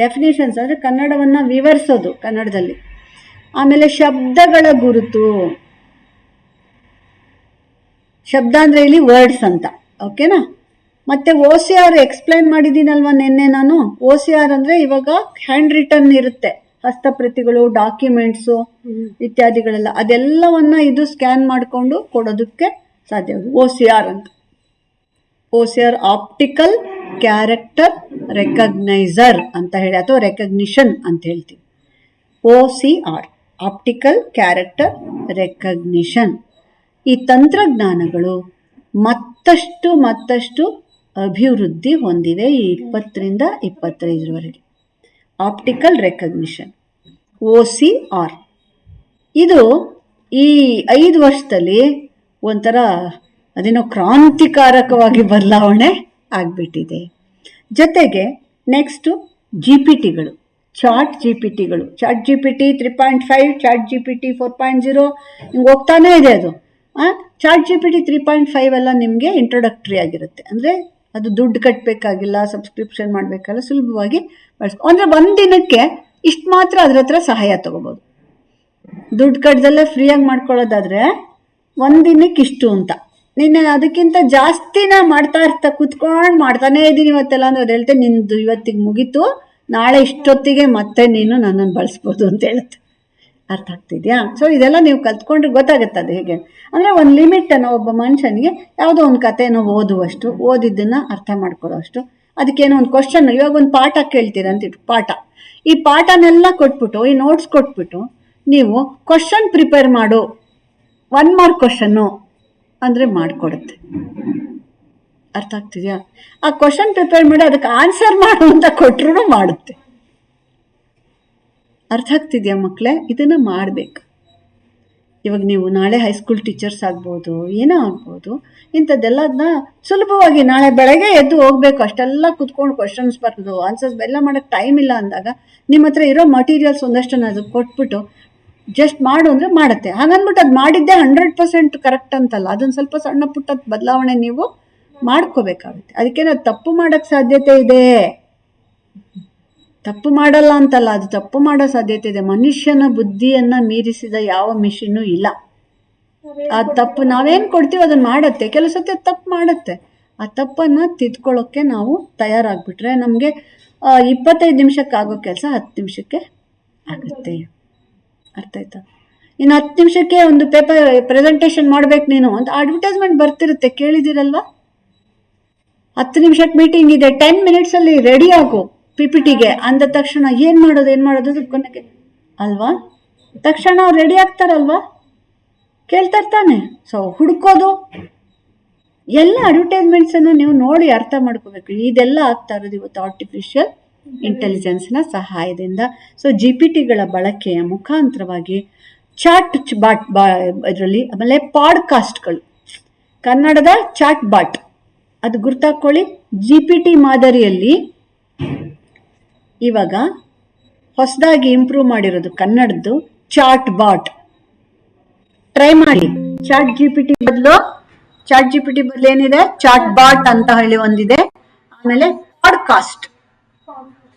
ಡೆಫಿನೇಷನ್ಸ್ ಅಂದರೆ ಕನ್ನಡವನ್ನು ವಿವರಿಸೋದು ಕನ್ನಡದಲ್ಲಿ, ಆಮೇಲೆ ಶಬ್ದಗಳ ಗುರುತು, ಶಬ್ದ ಅಂದರೆ ಇಲ್ಲಿ ವರ್ಡ್ಸ್ ಅಂತ, ಓಕೆನಾ. ಮತ್ತು OCR ಎಕ್ಸ್ಪ್ಲೈನ್ ಮಾಡಿದ್ದೀನಲ್ವ ನಿನ್ನೆ ನಾನು. OCR ಅಂದರೆ ಇವಾಗ ಹ್ಯಾಂಡ್ ರಿಟರ್ನ್ ಇರುತ್ತೆ, ಹಸ್ತಪ್ರತಿಗಳು, ಡಾಕ್ಯುಮೆಂಟ್ಸು ಇತ್ಯಾದಿಗಳೆಲ್ಲ, ಅದೆಲ್ಲವನ್ನು ಇದು ಸ್ಕ್ಯಾನ್ ಮಾಡಿಕೊಂಡು ಕೊಡೋದಕ್ಕೆ ಸಾಧ್ಯ. OCR ಅಂತ, OCR ಆಪ್ಟಿಕಲ್ ಕ್ಯಾರೆಕ್ಟರ್ ರೆಕಗ್ನೈಸರ್ ಅಂತ ಹೇಳಿ, ಅಥವಾ ರೆಕಗ್ನಿಷನ್ ಅಂತ ಹೇಳ್ತೀವಿ. OCR optical character recognition. ಈ ತಂತ್ರಜ್ಞಾನಗಳು ಮತ್ತಷ್ಟು ಅಭಿವೃದ್ಧಿ ಹೊಂದಿವೆ ಈ 20ರಿಂದ 25ರವರೆಗೆ. ಆಪ್ಟಿಕಲ್ ರೆಕಗ್ನಿಷನ್ OCR ಇದು ಈ 5 ವರ್ಷದಲ್ಲಿ ಒಂಥರ ಅದೇನೋ ಕ್ರಾಂತಿಕಾರಕವಾಗಿ ಬದಲಾವಣೆ ಆಗಿಬಿಟ್ಟಿದೆ. ಜೊತೆಗೆ ನೆಕ್ಸ್ಟು GPT-ಗಳು, ChatGPT-ಗಳು, ChatGPT 3.5, ChatGPT 4.0 ಹಿಂಗೆ ಹೋಗ್ತಾನೇ ಇದೆ ಅದು. ChatGPT 3.5 ಎಲ್ಲ ನಿಮಗೆ ಇಂಟ್ರೊಡಕ್ಟ್ರಿ ಆಗಿರುತ್ತೆ. ಅಂದರೆ ಅದು ದುಡ್ಡು ಕಟ್ಟಬೇಕಾಗಿಲ್ಲ, ಸಬ್ಸ್ಕ್ರಿಪ್ಷನ್ ಮಾಡಬೇಕಲ್ಲ, ಸುಲಭವಾಗಿ ಅಂದರೆ ಒಂದಿನಕ್ಕೆ ಇಷ್ಟು ಮಾತ್ರ ಅದ್ರ ಹತ್ರ ಸಹಾಯ ತೊಗೋಬೋದು. ದುಡ್ಡು ಕಟ್ಟದಲ್ಲೇ ಫ್ರೀಯಾಗಿ ಮಾಡ್ಕೊಳ್ಳೋದಾದರೆ ಒಂದಿನಕ್ಕೆ ಇಷ್ಟು ಅಂತ. ನಿನ್ನೆ ಅದಕ್ಕಿಂತ ಜಾಸ್ತಿನ ಕುತ್ಕೊಂಡು ಮಾಡ್ತಾನೇ ಇದ್ದೀನಿ ಇವತ್ತೆಲ್ಲ ಅಂದರೆ ಅದು ಹೇಳ್ತೆ, ನಿಂದು ಇವತ್ತಿಗೆ ಮುಗೀತು, ನಾಳೆ ಇಷ್ಟೊತ್ತಿಗೆ ಮತ್ತೆ ನೀನು ನನ್ನನ್ನು ಬಳಸ್ಬೋದು ಅಂತ ಹೇಳುತ್ತೆ. ಅರ್ಥ ಆಗ್ತಿದೆಯಾ? ಸೊ ಇದೆಲ್ಲ ನೀವು ಕಲ್ತ್ಕೊಂಡ್ರೆ ಗೊತ್ತಾಗುತ್ತೆ ಅದು ಹೇಗೆ ಅಂದರೆ ಒಂದು ಲಿಮಿಟನ್ನು ಒಬ್ಬ ಮನುಷ್ಯನಿಗೆ ಯಾವುದೋ ಒಂದು ಕಥೆನೋ ಓದುವಷ್ಟು, ಓದಿದ್ದನ್ನು ಅರ್ಥ ಮಾಡ್ಕೊಳ್ಳೋಷ್ಟು, ಅದಕ್ಕೇನೋ ಒಂದು ಕ್ವಶನ್, ಇವಾಗ ಒಂದು ಪಾಠ ಕೇಳ್ತೀರ ಅಂತಿಟ್ಟು ಪಾಠ, ಈ ಪಾಠನೆಲ್ಲ ಕೊಟ್ಬಿಟ್ಟು, ಈ ನೋಟ್ಸ್ ಕೊಟ್ಬಿಟ್ಟು ನೀವು ಕ್ವಶನ್ ಪ್ರಿಪೇರ್ ಮಾಡು, 1 ಮಾರ್ಕ್ ಕ್ವಶನ್ನು ಅಂದರೆ ಮಾಡಿಕೊಡುತ್ತೆ. ಅರ್ಥ ಆಗ್ತಿದೆಯಾ? ಆ ಕ್ವಶನ್ ಪ್ರಿಪೇರ್ ಮಾಡಿ ಅದಕ್ಕೆ ಆನ್ಸರ್ ಮಾಡು ಅಂತ ಕೊಟ್ಟರು ಮಾಡುತ್ತೆ. ಅರ್ಥ ಆಗ್ತಿದೆಯಾ ಮಕ್ಕಳೇ? ಇದನ್ನು ಮಾಡಬೇಕು. ಇವಾಗ ನೀವು ನಾಳೆ ಹೈಸ್ಕೂಲ್ ಟೀಚರ್ಸ್ ಆಗ್ಬೋದು, ಏನೋ ಆಗ್ಬೋದು, ಇಂಥದ್ದೆಲ್ಲದನ್ನ ಸುಲಭವಾಗಿ ನಾಳೆ ಬೆಳಗ್ಗೆ ಎದ್ದು ಹೋಗ್ಬೇಕು, ಅಷ್ಟೆಲ್ಲ ಕುತ್ಕೊಂಡು ಕ್ವಶನ್ಸ್ ಬರೋದು ಆನ್ಸರ್ಸ್ ಎಲ್ಲ ಮಾಡೋಕ್ಕೆ ಟೈಮ್ ಇಲ್ಲ ಅಂದಾಗ ನಿಮ್ಮ ಹತ್ರ ಇರೋ ಮಟೀರಿಯಲ್ಸ್ ಒಂದಷ್ಟನ್ನು ಅದು ಕೊಟ್ಬಿಟ್ಟು ಜಸ್ಟ್ ಮಾಡು ಅಂದರೆ ಮಾಡುತ್ತೆ. ಹಾಗಂದ್ಬಿಟ್ಟು ಅದು ಮಾಡಿದ್ದೆ 100% ಕರೆಕ್ಟ್ ಅಂತಲ್ಲ, ಅದನ್ನು ಸ್ವಲ್ಪ ಸಣ್ಣ ಪುಟ್ಟ ಬದಲಾವಣೆ ನೀವು ಮಾಡ್ಕೋಬೇಕಾಗುತ್ತೆ. ಅದಕ್ಕೆ ನಾವು ತಪ್ಪು ಮಾಡೋಕ್ಕೆ ಸಾಧ್ಯತೆ ಇದೆ, ತಪ್ಪು ಮಾಡಲ್ಲ ಅಂತಲ್ಲ, ಅದು ತಪ್ಪು ಮಾಡೋ ಸಾಧ್ಯತೆ ಇದೆ. ಮನುಷ್ಯನ ಬುದ್ಧಿಯನ್ನು ಮೀರಿಸಿದ ಯಾವ ಮಿಷಿನ್ನು ಇಲ್ಲ. ಆ ತಪ್ಪು ನಾವೇನು ಕೊಡ್ತೀವಿ ಅದನ್ನು ಮಾಡುತ್ತೆ, ಕೆಲವು ಸತಿ ತಪ್ಪು ಮಾಡುತ್ತೆ. ಆ ತಪ್ಪನ್ನು ತಿದ್ಕೊಳ್ಳೋಕ್ಕೆ ನಾವು ತಯಾರಾಗ್ಬಿಟ್ರೆ ನಮಗೆ 25 ನಿಮಿಷಕ್ಕೆ ಆಗೋ ಕೆಲಸ 10 ನಿಮಿಷಕ್ಕೆ ಆಗುತ್ತೆ. ಅರ್ಥ ಆಯ್ತಾ? ಇನ್ನು 10 ನಿಮಿಷಕ್ಕೆ ಒಂದು ಪೇಪರ್ ಪ್ರೆಸೆಂಟೇಷನ್ ಮಾಡ್ಬೇಕು ನೀನು ಅಂತ ಅಡ್ವರ್ಟೈಸ್ಮೆಂಟ್ ಬರ್ತಿರುತ್ತೆ, ಕೇಳಿದಿರಲ್ವಾ? 10 ನಿಮಿಷಕ್ಕೆ ಮೀಟಿಂಗ್ ಇದೆ, 10 ಮಿನಿಟ್ಸಲ್ಲಿ ರೆಡಿ ಆಗು PPTಗೆ ಅಂದ ತಕ್ಷಣ ಏನು ಮಾಡೋದು ಕೊನೆಗೆ ಅಲ್ವಾ? ತಕ್ಷಣ ಅವ್ರು ರೆಡಿ ಆಗ್ತಾರಲ್ವಾ? ಕೇಳ್ತಾರೆ ತಾನೆ. ಸೊ ಹುಡ್ಕೋದು ಎಲ್ಲ ಅಡ್ವರ್ಟೈಸ್ಮೆಂಟ್ಸನ್ನು ನೀವು ನೋಡಿ ಅರ್ಥ ಮಾಡ್ಕೋಬೇಕು. ಇದೆಲ್ಲ ಆಗ್ತಾ ಇರೋದು ಇವತ್ತು ಆರ್ಟಿಫಿಷಿಯಲ್ ಇಂಟೆಲಿಜೆನ್ಸ್ನ ಸಹಾಯದಿಂದ. ಸೊ GPT ಗಳ ಬಳಕೆಯ ಮುಖಾಂತರವಾಗಿ ಚಾಟ್ ಬಾಟ್ ಇದರಲ್ಲಿ, ಆಮೇಲೆ ಪಾಡ್ಕಾಸ್ಟ್ಗಳು, ಕನ್ನಡದ ಚಾಟ್ ಬಾಟ್ ಅದು ಗುರ್ತಾಕೊಳ್ಳಿ. GPT ಮಾದರಿಯಲ್ಲಿ ಇವಾಗ ಹೊಸದಾಗಿ ಇಂಪ್ರೂವ್ ಮಾಡಿರೋದು ಕನ್ನಡದ್ದು ಚಾಟ್ ಬಾಟ್. ಟ್ರೈ ಮಾಡಿ. ಚಾಟ್ ಜಿಪಿಟಿ ಬದಲು ಏನಿದೆ, ಚಾಟ್ ಬಾಟ್ ಅಂತ ಹೇಳಿ ಒಂದಿದೆ. ಆಮೇಲೆ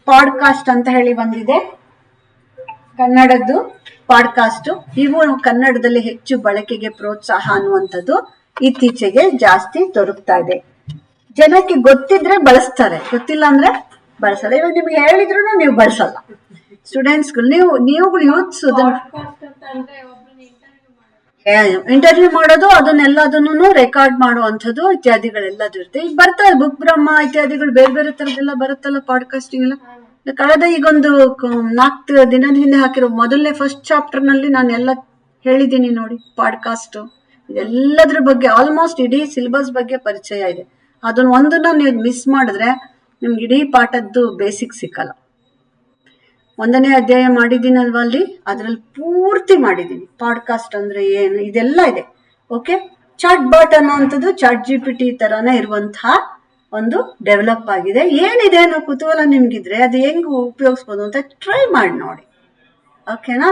ಪಾಡ್ಕಾಸ್ಟ್ ಅಂತ ಹೇಳಿ ಒಂದಿದೆ, ಕನ್ನಡದ್ದು ಪಾಡ್ಕಾಸ್ಟ್. ಇವು ಕನ್ನಡದಲ್ಲಿ ಹೆಚ್ಚು ಬಳಕೆಗೆ ಪ್ರೋತ್ಸಾಹ ಅನ್ನುವಂಥದ್ದು ಇತ್ತೀಚೆಗೆ ಜಾಸ್ತಿ ದೊರಕ್ತಾ ಇದೆ. ಜನಕ್ಕೆ ಗೊತ್ತಿದ್ರೆ ಬಳಸ್ತಾರೆ, ಗೊತ್ತಿಲ್ಲ ಅಂದ್ರೆ ಬಳಸಲ್ಲ. ಇವಾಗ ನಿಮ್ಗೆ ಹೇಳಿದ್ರು ನೀವು ಬಳಸಲ್ಲ. ಸ್ಟೂಡೆಂಟ್ಸ್ಗಳು ನೀವುಗಳು ಯೂತ್ಸ್ ಇಂಟರ್ವ್ಯೂ ಮಾಡೋದು, ಅದನ್ನೆಲ್ಲದನ್ನು ರೆಕಾರ್ಡ್ ಮಾಡುವಂಥದ್ದು ಇತ್ಯಾದಿಗಳೆಲ್ಲದು ಇರುತ್ತೆ. ಈಗ ಬರ್ತಾರೆ ಬುಕ್ ಬ್ರಹ್ಮ ಇತ್ಯಾದಿಗಳು, ಬೇರೆ ಬೇರೆ ತರದೆಲ್ಲ ಬರುತ್ತಲ್ಲ ಪಾಡ್ಕಾಸ್ಟಿಂಗ್ ಎಲ್ಲ. ಕಳೆದ ಈಗೊಂದು 4 ದಿನದ ಹಿಂದೆ ಹಾಕಿರೋ ಮೊದಲನೇ ಫಸ್ಟ್ ಚಾಪ್ಟರ್ ನಲ್ಲಿ ನಾನು ಎಲ್ಲ ಹೇಳಿದ್ದೀನಿ ನೋಡಿ. ಪಾಡ್ಕಾಸ್ಟ್ ಇದೆಲ್ಲದ್ರ ಬಗ್ಗೆ ಆಲ್ಮೋಸ್ಟ್ ಇಡೀ ಸಿಲೆಬಸ್ ಬಗ್ಗೆ ಪರಿಚಯ ಇದೆ. ಅದನ್ನ ಒಂದನ್ನ ನೀವು ಮಿಸ್ ಮಾಡಿದ್ರೆ ನಿಮ್ಗೆ ಇಡೀ ಪಾಠದ್ದು ಬೇಸಿಕ್ ಸಿಕ್ಕಲ್ಲ. 1ನೇ ಅಧ್ಯಾಯ ಮಾಡಿದ್ದೀನಲ್ವಾ ಅಲ್ಲಿ, ಅದ್ರಲ್ಲಿ ಪೂರ್ತಿ ಮಾಡಿದ್ದೀನಿ. ಪಾಡ್ಕಾಸ್ಟ್ ಅಂದ್ರೆ ಏನು, ಇದೆಲ್ಲ ಇದೆ. ಓಕೆ. ಚಾಟ್ ಬಾಟ್ ಅನ್ನೋವಂಥದ್ದು ಚಾಟ್ GPT ತರಾನೇ ಇರುವಂತಹ ಒಂದು ಡೆವಲಪ್ ಆಗಿದೆ. ಏನಿದೆ ಅನ್ನೋ ಕುತೂಹಲ ನಿಮ್ಗಿದ್ರೆ ಅದು ಹೆಂಗ್ ಉಪಯೋಗಿಸ್ಬೋದು ಅಂತ ಟ್ರೈ ಮಾಡಿ ನೋಡಿ. ಓಕೆನಾ?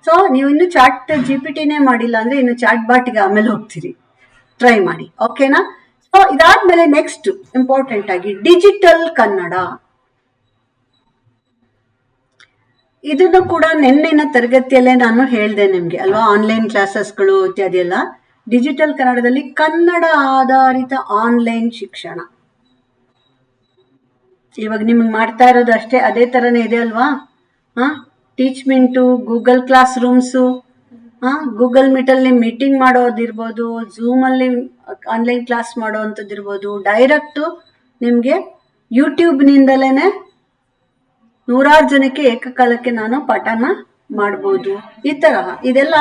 ಸೊ ನೀವು ಇನ್ನು ಚಾಟ್ GPTನೇ ಮಾಡಿಲ್ಲ ಅಂದ್ರೆ ಇನ್ನು ಚಾಟ್ ಬಾಟ್ಗೆ ಆಮೇಲೆ ಹೋಗ್ತೀರಿ. ಟ್ರೈ ಮಾಡಿ. ಓಕೆನಾ? ಸೊ ಇದಾದ್ಮೇಲೆ ನೆಕ್ಸ್ಟ್ ಇಂಪಾರ್ಟೆಂಟ್ ಆಗಿ ಡಿಜಿಟಲ್ ಕನ್ನಡ. ಇದನ್ನು ಕೂಡ ನಿನ್ನೆನ ತರಗತಿಯಲ್ಲೇ ನಾನು ಹೇಳಿದೆ ನಿಮ್ಗೆ ಅಲ್ವಾ, ಆನ್ಲೈನ್ ಕ್ಲಾಸಸ್ಗಳು ಇತ್ಯಾದಿ ಎಲ್ಲ. ಡಿಜಿಟಲ್ ಕನ್ನಡದಲ್ಲಿ ಕನ್ನಡ ಆಧಾರಿತ ಆನ್ಲೈನ್ ಶಿಕ್ಷಣ ಇವಾಗ ನಿಮ್ಗೆ ಮಾಡ್ತಾ ಇರೋದು ಅಷ್ಟೇ, ಅದೇ ತರನೇ ಇದೆ ಅಲ್ವಾ? Teachmint, Google classrooms, Google ಮೀಟಲ್ಲಿ ಮೀಟಿಂಗ್ ಮಾಡೋದಿರ್ಬೋದು, ಝೂಮಲ್ಲಿ ಆನ್ಲೈನ್ ಕ್ಲಾಸ್ ಮಾಡೋವಂಥದ್ದಿರ್ಬೋದು, ಡೈರೆಕ್ಟು ನಿಮಗೆ ಯೂಟ್ಯೂಬ್ನಿಂದಲೇ 100 ಜನಕ್ಕೆ ಏಕಕಾಲಕ್ಕೆ ನಾನು ಪಾಠನ ಮಾಡ್ಬೋದು. ಈ ತರಹ ಇದೆಲ್ಲ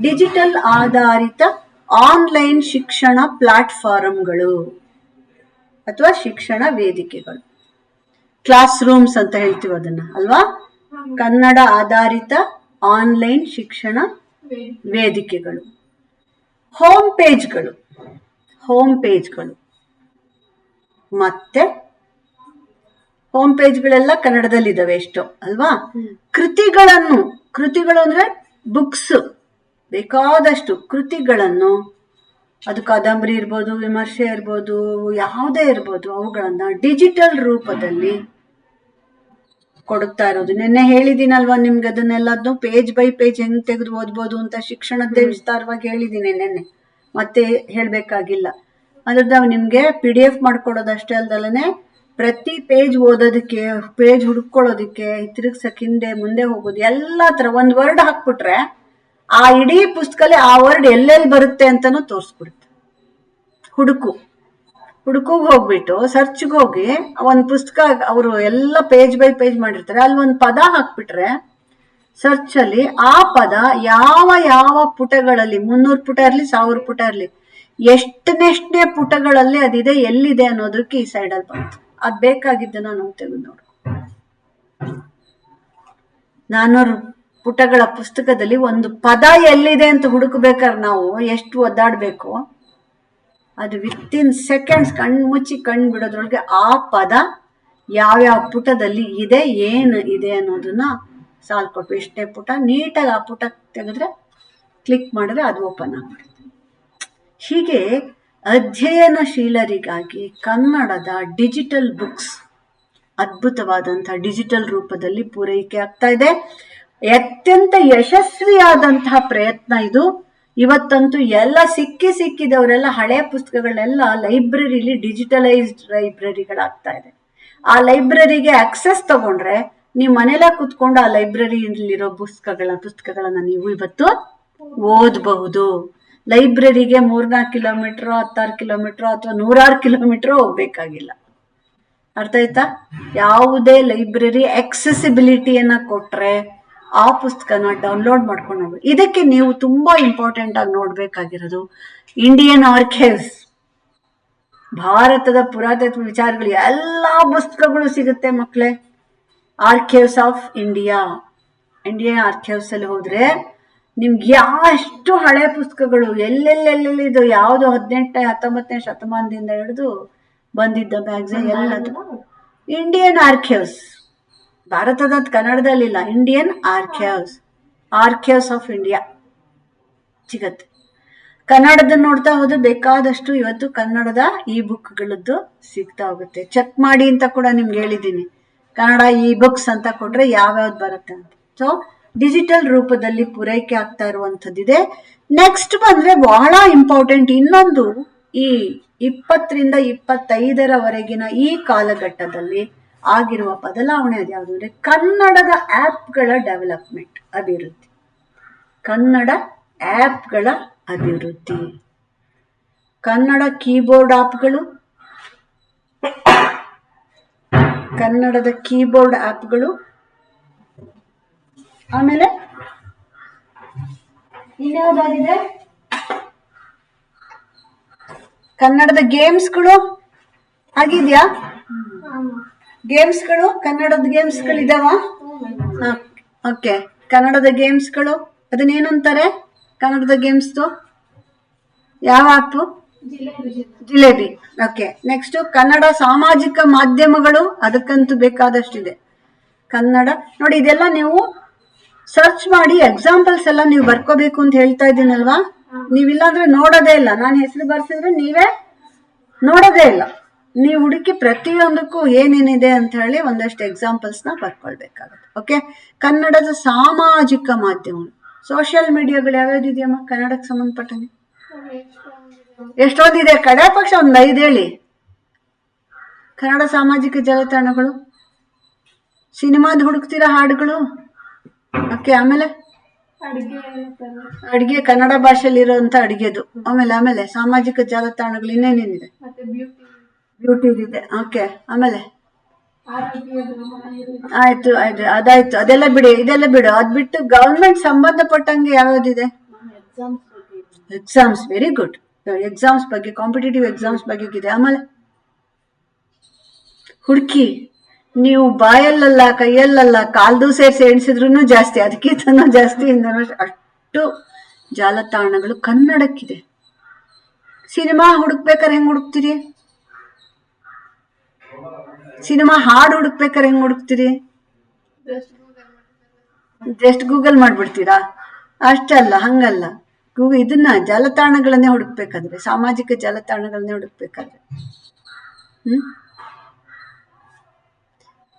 ಡಿಜಿಟಲ್ ಆಧಾರಿತ ಆನ್ಲೈನ್ ಶಿಕ್ಷಣ ಪ್ಲಾಟ್ಫಾರ್ಮ್ಗಳು ಅಥವಾ ಶಿಕ್ಷಣ ವೇದಿಕೆಗಳು. ಕ್ಲಾಸ್ ರೂಮ್ಸ್ ಅಂತ ಹೇಳ್ತೀವಿ ಅದನ್ನ ಅಲ್ವಾ? ಕನ್ನಡ ಆಧಾರಿತ ಆನ್ಲೈನ್ ಶಿಕ್ಷಣ ವೇದಿಕೆಗಳು. ಹೋಮ್ ಪೇಜ್ಗಳು ಮತ್ತೆ ಹೋಮ್ ಪೇಜ್ಗಳೆಲ್ಲ ಕನ್ನಡದಲ್ಲಿ ಇದಾವೆ ಎಷ್ಟೋ ಅಲ್ವಾ? ಕೃತಿಗಳು ಅಂದ್ರೆ ಬುಕ್ಸ್, ಬೇಕಾದಷ್ಟು ಕೃತಿಗಳನ್ನು, ಅದು ಕಾದಂಬರಿ ಇರ್ಬೋದು, ವಿಮರ್ಶೆ ಇರ್ಬೋದು, ಯಾವುದೇ ಇರ್ಬೋದು, ಅವುಗಳನ್ನ ಡಿಜಿಟಲ್ ರೂಪದಲ್ಲಿ ಕೊಡುತ್ತಾ ಇರೋದು. ನಿನ್ನೆ ಹೇಳಿದ್ದೀನಲ್ವಾ ನಿಮ್ಗೆ ಅದನ್ನೆಲ್ಲದನ್ನು ಪೇಜ್ ಬೈ ಪೇಜ್ ಹೆಂಗ್ ತೆಗೆದು ಓದ್ಬೋದು ಅಂತ ಶಿಕ್ಷಣದ್ದೇ ವಿಸ್ತಾರವಾಗಿ ಹೇಳಿದ್ದೀನಿ ನಿನ್ನೆ, ಮತ್ತೆ ಹೇಳ್ಬೇಕಾಗಿಲ್ಲ. ಅದ್ರದ್ದು ನಿಮ್ಗೆ PDF ಮಾಡ್ಕೊಡೋದಷ್ಟೇ ಅಲ್ದಲನೆ ಪ್ರತಿ ಪೇಜ್ ಓದೋದಕ್ಕೆ, ಪೇಜ್ ಹುಡುಕೊಳ್ಳೋದಕ್ಕೆ, ತಿರುಗ್ಸಕ್ ಹಿಂದೆ ಮುಂದೆ ಹೋಗೋದು, ಎಲ್ಲ ತರ ಒಂದ್ ವರ್ಡ್ ಹಾಕ್ಬಿಟ್ರೆ ಆ ಇಡೀ ಪುಸ್ತಕದಲ್ಲಿ ಆ ವರ್ಡ್ ಎಲ್ಲೆಲ್ಲಿ ಬರುತ್ತೆ ಅಂತಾನು ತೋರಿಸ್ಬಿಡುತ್ತೆ. ಹುಡುಕು ಹೋಗ್ಬಿಟ್ಟು ಸರ್ಚ್ಗೆ ಹೋಗಿ ಒಂದ್ ಪುಸ್ತಕ ಅವರು ಎಲ್ಲ ಪೇಜ್ ಬೈ ಪೇಜ್ ಮಾಡಿರ್ತಾರೆ, ಅಲ್ಲಿ ಒಂದ್ ಪದ ಹಾಕ್ಬಿಟ್ರೆ ಸರ್ಚ್ ಅಲ್ಲಿ ಆ ಪದ ಯಾವ ಪುಟಗಳಲ್ಲಿ, 300 ಪುಟ ಇರ್ಲಿ 1000 ಪುಟ ಇರ್ಲಿ, ಎಷ್ಟನೇ ಪುಟಗಳಲ್ಲಿ ಅದಿದೆ, ಎಲ್ಲಿದೆ ಅನ್ನೋದಕ್ಕೆ ಈ ಸೈಡಲ್ಲಿ ಬಂತು. ಅದ್ ಬೇಕಾಗಿದ್ದನ್ನ ನಾವು ತೆಗೆದು ನೋಡು. 400 ಪುಟಗಳ ಪುಸ್ತಕದಲ್ಲಿ ಒಂದು ಪದ ಎಲ್ಲಿದೆ ಅಂತ ಹುಡುಕ್ಬೇಕಾದ್ರೆ ನಾವು ಎಷ್ಟು ಒದ್ದಾಡ್ಬೇಕು. ಅದು ವಿತಿನ್ ಸೆಕೆಂಡ್ಸ್ ಕಣ್ಮುಚ್ಚಿ ಕಣ್ಣು ಬಿಡೋದ್ರೊಳಗೆ ಆ ಪದ ಯಾವ್ಯಾವ ಪುಟದಲ್ಲಿ ಇದೆ, ಏನು ಇದೆ ಅನ್ನೋದನ್ನ ಸಾಲ್ವ್ ಕೊಟ್ಟು ಎಷ್ಟೇ ಪುಟ ನೀಟಾಗಿ ಆ ಪುಟ ತೆಗೆದ್ರೆ ಕ್ಲಿಕ್ ಮಾಡಿದ್ರೆ ಅದು ಓಪನ್ ಆಗ್ಬಿಡುತ್ತೆ. ಹೀಗೆ ಅಧ್ಯಯನಶೀಲರಿಗಾಗಿ ಕನ್ನಡದ ಡಿಜಿಟಲ್ ಬುಕ್ಸ್ ಅದ್ಭುತವಾದಂತಹ ಡಿಜಿಟಲ್ ರೂಪದಲ್ಲಿ ಪೂರೈಕೆ ಆಗ್ತಾ ಇದೆ. ಅತ್ಯಂತ ಯಶಸ್ವಿಯಾದಂತಹ ಪ್ರಯತ್ನ ಇದು. ಇವತ್ತಂತೂ ಎಲ್ಲ ಸಿಕ್ಕಿದವರೆಲ್ಲ ಹಳೆ ಪುಸ್ತಕಗಳೆಲ್ಲ ಲೈಬ್ರರಿಲಿ ಡಿಜಿಟಲೈಸ್ಡ್ ಲೈಬ್ರರಿಗಳಾಗ್ತಾ ಇದೆ. ಆ ಲೈಬ್ರರಿಗೆ ಆಕ್ಸೆಸ್ ತಗೊಂಡ್ರೆ ನೀವು ಮನೇಲೆ ಕುತ್ಕೊಂಡು ಆ ಲೈಬ್ರರಿಯಲ್ಲಿರೋ ಪುಸ್ತಕಗಳನ್ನ ನೀವು ಇವತ್ತು ಓದಬಹುದು. ಲೈಬ್ರರಿಗೆ 3-4 ಕಿಲೋಮೀಟರ್ 16 ಕಿಲೋಮೀಟರ್ ಅಥವಾ 100 ಕಿಲೋಮೀಟರ್ ಹೋಗ್ಬೇಕಾಗಿಲ್ಲ. ಅರ್ಥ ಆಯ್ತಾ? ಯಾವುದೇ ಲೈಬ್ರರಿ ಆಕ್ಸೆಸಿಬಿಲಿಟಿಯನ್ನ ಕೊಟ್ರೆ ಆ ಪುಸ್ತಕನ ಡೌನ್ಲೋಡ್ ಮಾಡ್ಕೊಂಡು ಹೋಗ್ಬೇಕು. ಇದಕ್ಕೆ ನೀವು ತುಂಬಾ ಇಂಪಾರ್ಟೆಂಟ್ ಆಗಿ ನೋಡ್ಬೇಕಾಗಿರೋದು ಇಂಡಿಯನ್ ಆರ್ಕೈವ್ಸ್. ಭಾರತದ ಪುರಾತತ್ವ ವಿಚಾರಗಳು ಎಲ್ಲಾ ಪುಸ್ತಕಗಳು ಸಿಗುತ್ತೆ ಮಕ್ಕಳೇ. Archives of India, Indian archives ಅಲ್ಲಿ ಹೋದ್ರೆ ನಿಮ್ಗೆ ಎಷ್ಟು ಹಳೆ ಪುಸ್ತಕಗಳು ಎಲ್ಲೆಲ್ಲೆಲ್ಲಿದು ಯಾವ್ದು 18ನೇ 19ನೇ ಶತಮಾನದಿಂದ ಹಿಡಿದು ಬಂದಿದ್ದ ಮ್ಯಾಗ್ಝಿನ್ ಎಲ್ಲದು ಇಂಡಿಯನ್ ಆರ್ಕೈವ್ಸ್. ಭಾರತದ ಕನ್ನಡದಲ್ಲಿಲ್ಲ, Indian archives, archives of India ಸಿಗತ್ತೆ. ಕನ್ನಡದ ನೋಡ್ತಾ ಹೋದ್ರೆ ಬೇಕಾದಷ್ಟು ಇವತ್ತು ಕನ್ನಡದ ಈ ಬುಕ್ಗಳದ್ದು ಸಿಗ್ತಾ ಹೋಗುತ್ತೆ. ಚೆಕ್ ಮಾಡಿ ಅಂತ ಕೂಡ ನಿಮ್ಗೆ ಹೇಳಿದ್ದೀನಿ. ಕನ್ನಡ ಈ ಬುಕ್ಸ್ ಅಂತ ಕೊಟ್ರೆ ಯಾವ್ಯಾವ್ದು ಬರುತ್ತೆ ಅಂತ. ಸೊ ಡಿಜಿಟಲ್ ರೂಪದಲ್ಲಿ ಪೂರೈಕೆ ಆಗ್ತಾ ಇರುವಂಥದ್ದಿದೆ. ನೆಕ್ಸ್ಟ್ ಬಂದ್ರೆ ಬಹಳ ಇಂಪಾರ್ಟೆಂಟ್ ಇನ್ನೊಂದು, ಈ 20ರಿಂದ 25ರವರೆಗಿನ ಈ ಕಾಲಘಟ್ಟದಲ್ಲಿ ಆಗಿರುವ ಬದಲಾವಣೆ ಅದು ಯಾವುದು ಅಂದ್ರೆ ಕನ್ನಡದ ಆ್ಯಪ್ಗಳ ಡೆವಲಪ್ಮೆಂಟ್, ಅಭಿವೃದ್ಧಿ. ಕನ್ನಡ ಆ್ಯಪ್ಗಳ ಅಭಿವೃದ್ಧಿ, ಕನ್ನಡ ಕೀಬೋರ್ಡ್ ಆ್ಯಪ್ಗಳು, ಕನ್ನಡದ ಕೀಬೋರ್ಡ್ ಆ್ಯಪ್ಗಳು, ಆಮೇಲೆ ಇನ್ಯಾವುದಾಗಿದೆ ಕನ್ನಡದ ಗೇಮ್ಸ್ಗಳು ಆಗಿದ್ಯಾ? ಗೇಮ್ಸ್ಗಳು, ಕನ್ನಡದ ಗೇಮ್ಸ್ಗಳು ಇದಾವ? ಓಕೆ, ಕನ್ನಡದ ಗೇಮ್ಸ್ಗಳು ಅದನ್ನೇನಂತಾರೆ? ಕನ್ನಡದ ಗೇಮ್ಸ್ದು ಯಾವ app? Jalebi. Okay, next Kannada ಸಾಮಾಜಿಕ ಮಾಧ್ಯಮಗಳು, ಅದಕ್ಕಂತೂ ಬೇಕಾದಷ್ಟಿದೆ. ಕನ್ನಡ ನೋಡಿ, ಇದೆಲ್ಲ ನೀವು ಸರ್ಚ್ ಮಾಡಿ ಎಕ್ಸಾಂಪಲ್ಸ್ ಎಲ್ಲ ನೀವು ಬರ್ಕೋಬೇಕು ಅಂತ ಹೇಳ್ತಾ ಇದ್ದೀನಲ್ವಾ. ನೀವಿಲ್ಲಾಂದ್ರೆ ನೋಡೋದೇ ಇಲ್ಲ. ನಾನು ಹೆಸರು ಬರ್ಸಿದ್ರೆ ನೀವೇ ನೋಡೋದೇ ಇಲ್ಲ. ನೀವು ಹುಡುಕಿ ಪ್ರತಿಯೊಂದಕ್ಕೂ ಏನೇನಿದೆ ಅಂತ ಹೇಳಿ ಒಂದಷ್ಟು ಎಕ್ಸಾಂಪಲ್ಸ್ನ ಬರ್ಕೊಳ್ಬೇಕಾಗುತ್ತೆ. ಓಕೆ, ಕನ್ನಡದ ಸಾಮಾಜಿಕ ಮಾಧ್ಯಮಗಳು, ಸೋಷಿಯಲ್ ಮೀಡಿಯಾಗಳು ಯಾವ್ಯಾವ್ದು ಇದೆಯಮ್ಮ ಕನ್ನಡಕ್ಕೆ ಸಂಬಂಧಪಟ್ಟಂಗೆ? ಎಷ್ಟೊಂದಿದೆ, ಕಡೆ ಪಕ್ಷ ಒಂದು 5 ಹೇಳಿ. ಕನ್ನಡ ಸಾಮಾಜಿಕ ಜಾಲತಾಣಗಳು, ಸಿನಿಮಾದ ಹುಡುಕ್ತಿರೋ ಹಾಡುಗಳು. ಓಕೆ, ಆಮೇಲೆ ಅಡಿಗೆ, ಕನ್ನಡ ಭಾಷೆಯಲ್ಲಿ ಇರುವಂತ ಅಡಿಗೆದು. ಆಮೇಲೆ ಸಾಮಾಜಿಕ ಜಾಲತಾಣಗಳು ಇನ್ನೇನೇನಿದೆ? ಬ್ಯೂಟಿದಿದೆ. ಓಕೆ, ಆಮೇಲೆ ಆಯ್ತು ಅದಾಯ್ತು, ಅದೆಲ್ಲ ಬಿಡಿ, ಇದೆಲ್ಲ ಬಿಡು. ಅದ್ ಬಿಟ್ಟು ಗವರ್ಮೆಂಟ್ ಸಂಬಂಧಪಟ್ಟಂಗೆ ಯಾವ್ಯಾವ್ದಿದೆ? Exams, very good. ಎಕ್ಸಾಮ್ಸ್ ಬಗ್ಗೆ, ಕಾಂಪಿಟೇಟಿವ್ ಎಕ್ಸಾಮ್ಸ್ ಬಗ್ಗೆ ಇದೆ. ಆಮೇಲೆ ಹುಡುಕಿ, ನೀವು ಬಾಯಲ್ಲಲ್ಲ ಕೈಯಲ್ಲಲ್ಲ ಕಾಲ್ದು ಸೇರಿಸಿ ಎಣಿಸಿದ್ರು ಜಾಸ್ತಿ, ಅದಕ್ಕಿಂತ ಜಾಸ್ತಿ ಅಷ್ಟು ಜಾಲತಾಣಗಳು ಕನ್ನಡಕ್ಕಿದೆ. ಸಿನಿಮಾ ಹುಡುಕ್ಬೇಕಾರೆ ಹೆಂಗ್ ಹುಡುಕ್ತೀರಿ? ಸಿನಿಮಾ ಹಾಡು ಹುಡುಕ್ಬೇಕಾರೆ ಹೆಂಗ್ ಹುಡುಕ್ತೀರಿ? Just Google ಮಾಡ್ಬಿಡ್ತೀರಾ? ಅಷ್ಟಲ್ಲ, ಹಂಗಲ್ಲ. ಇದನ್ನ ಜಾಲತಾಣಗಳನ್ನೇ ಹುಡುಕ್ಬೇಕಾದ್ರೆ, ಸಾಮಾಜಿಕ ಜಾಲತಾಣಗಳನ್ನೇ ಹುಡುಕ್ಬೇಕಾದ್ರೆ.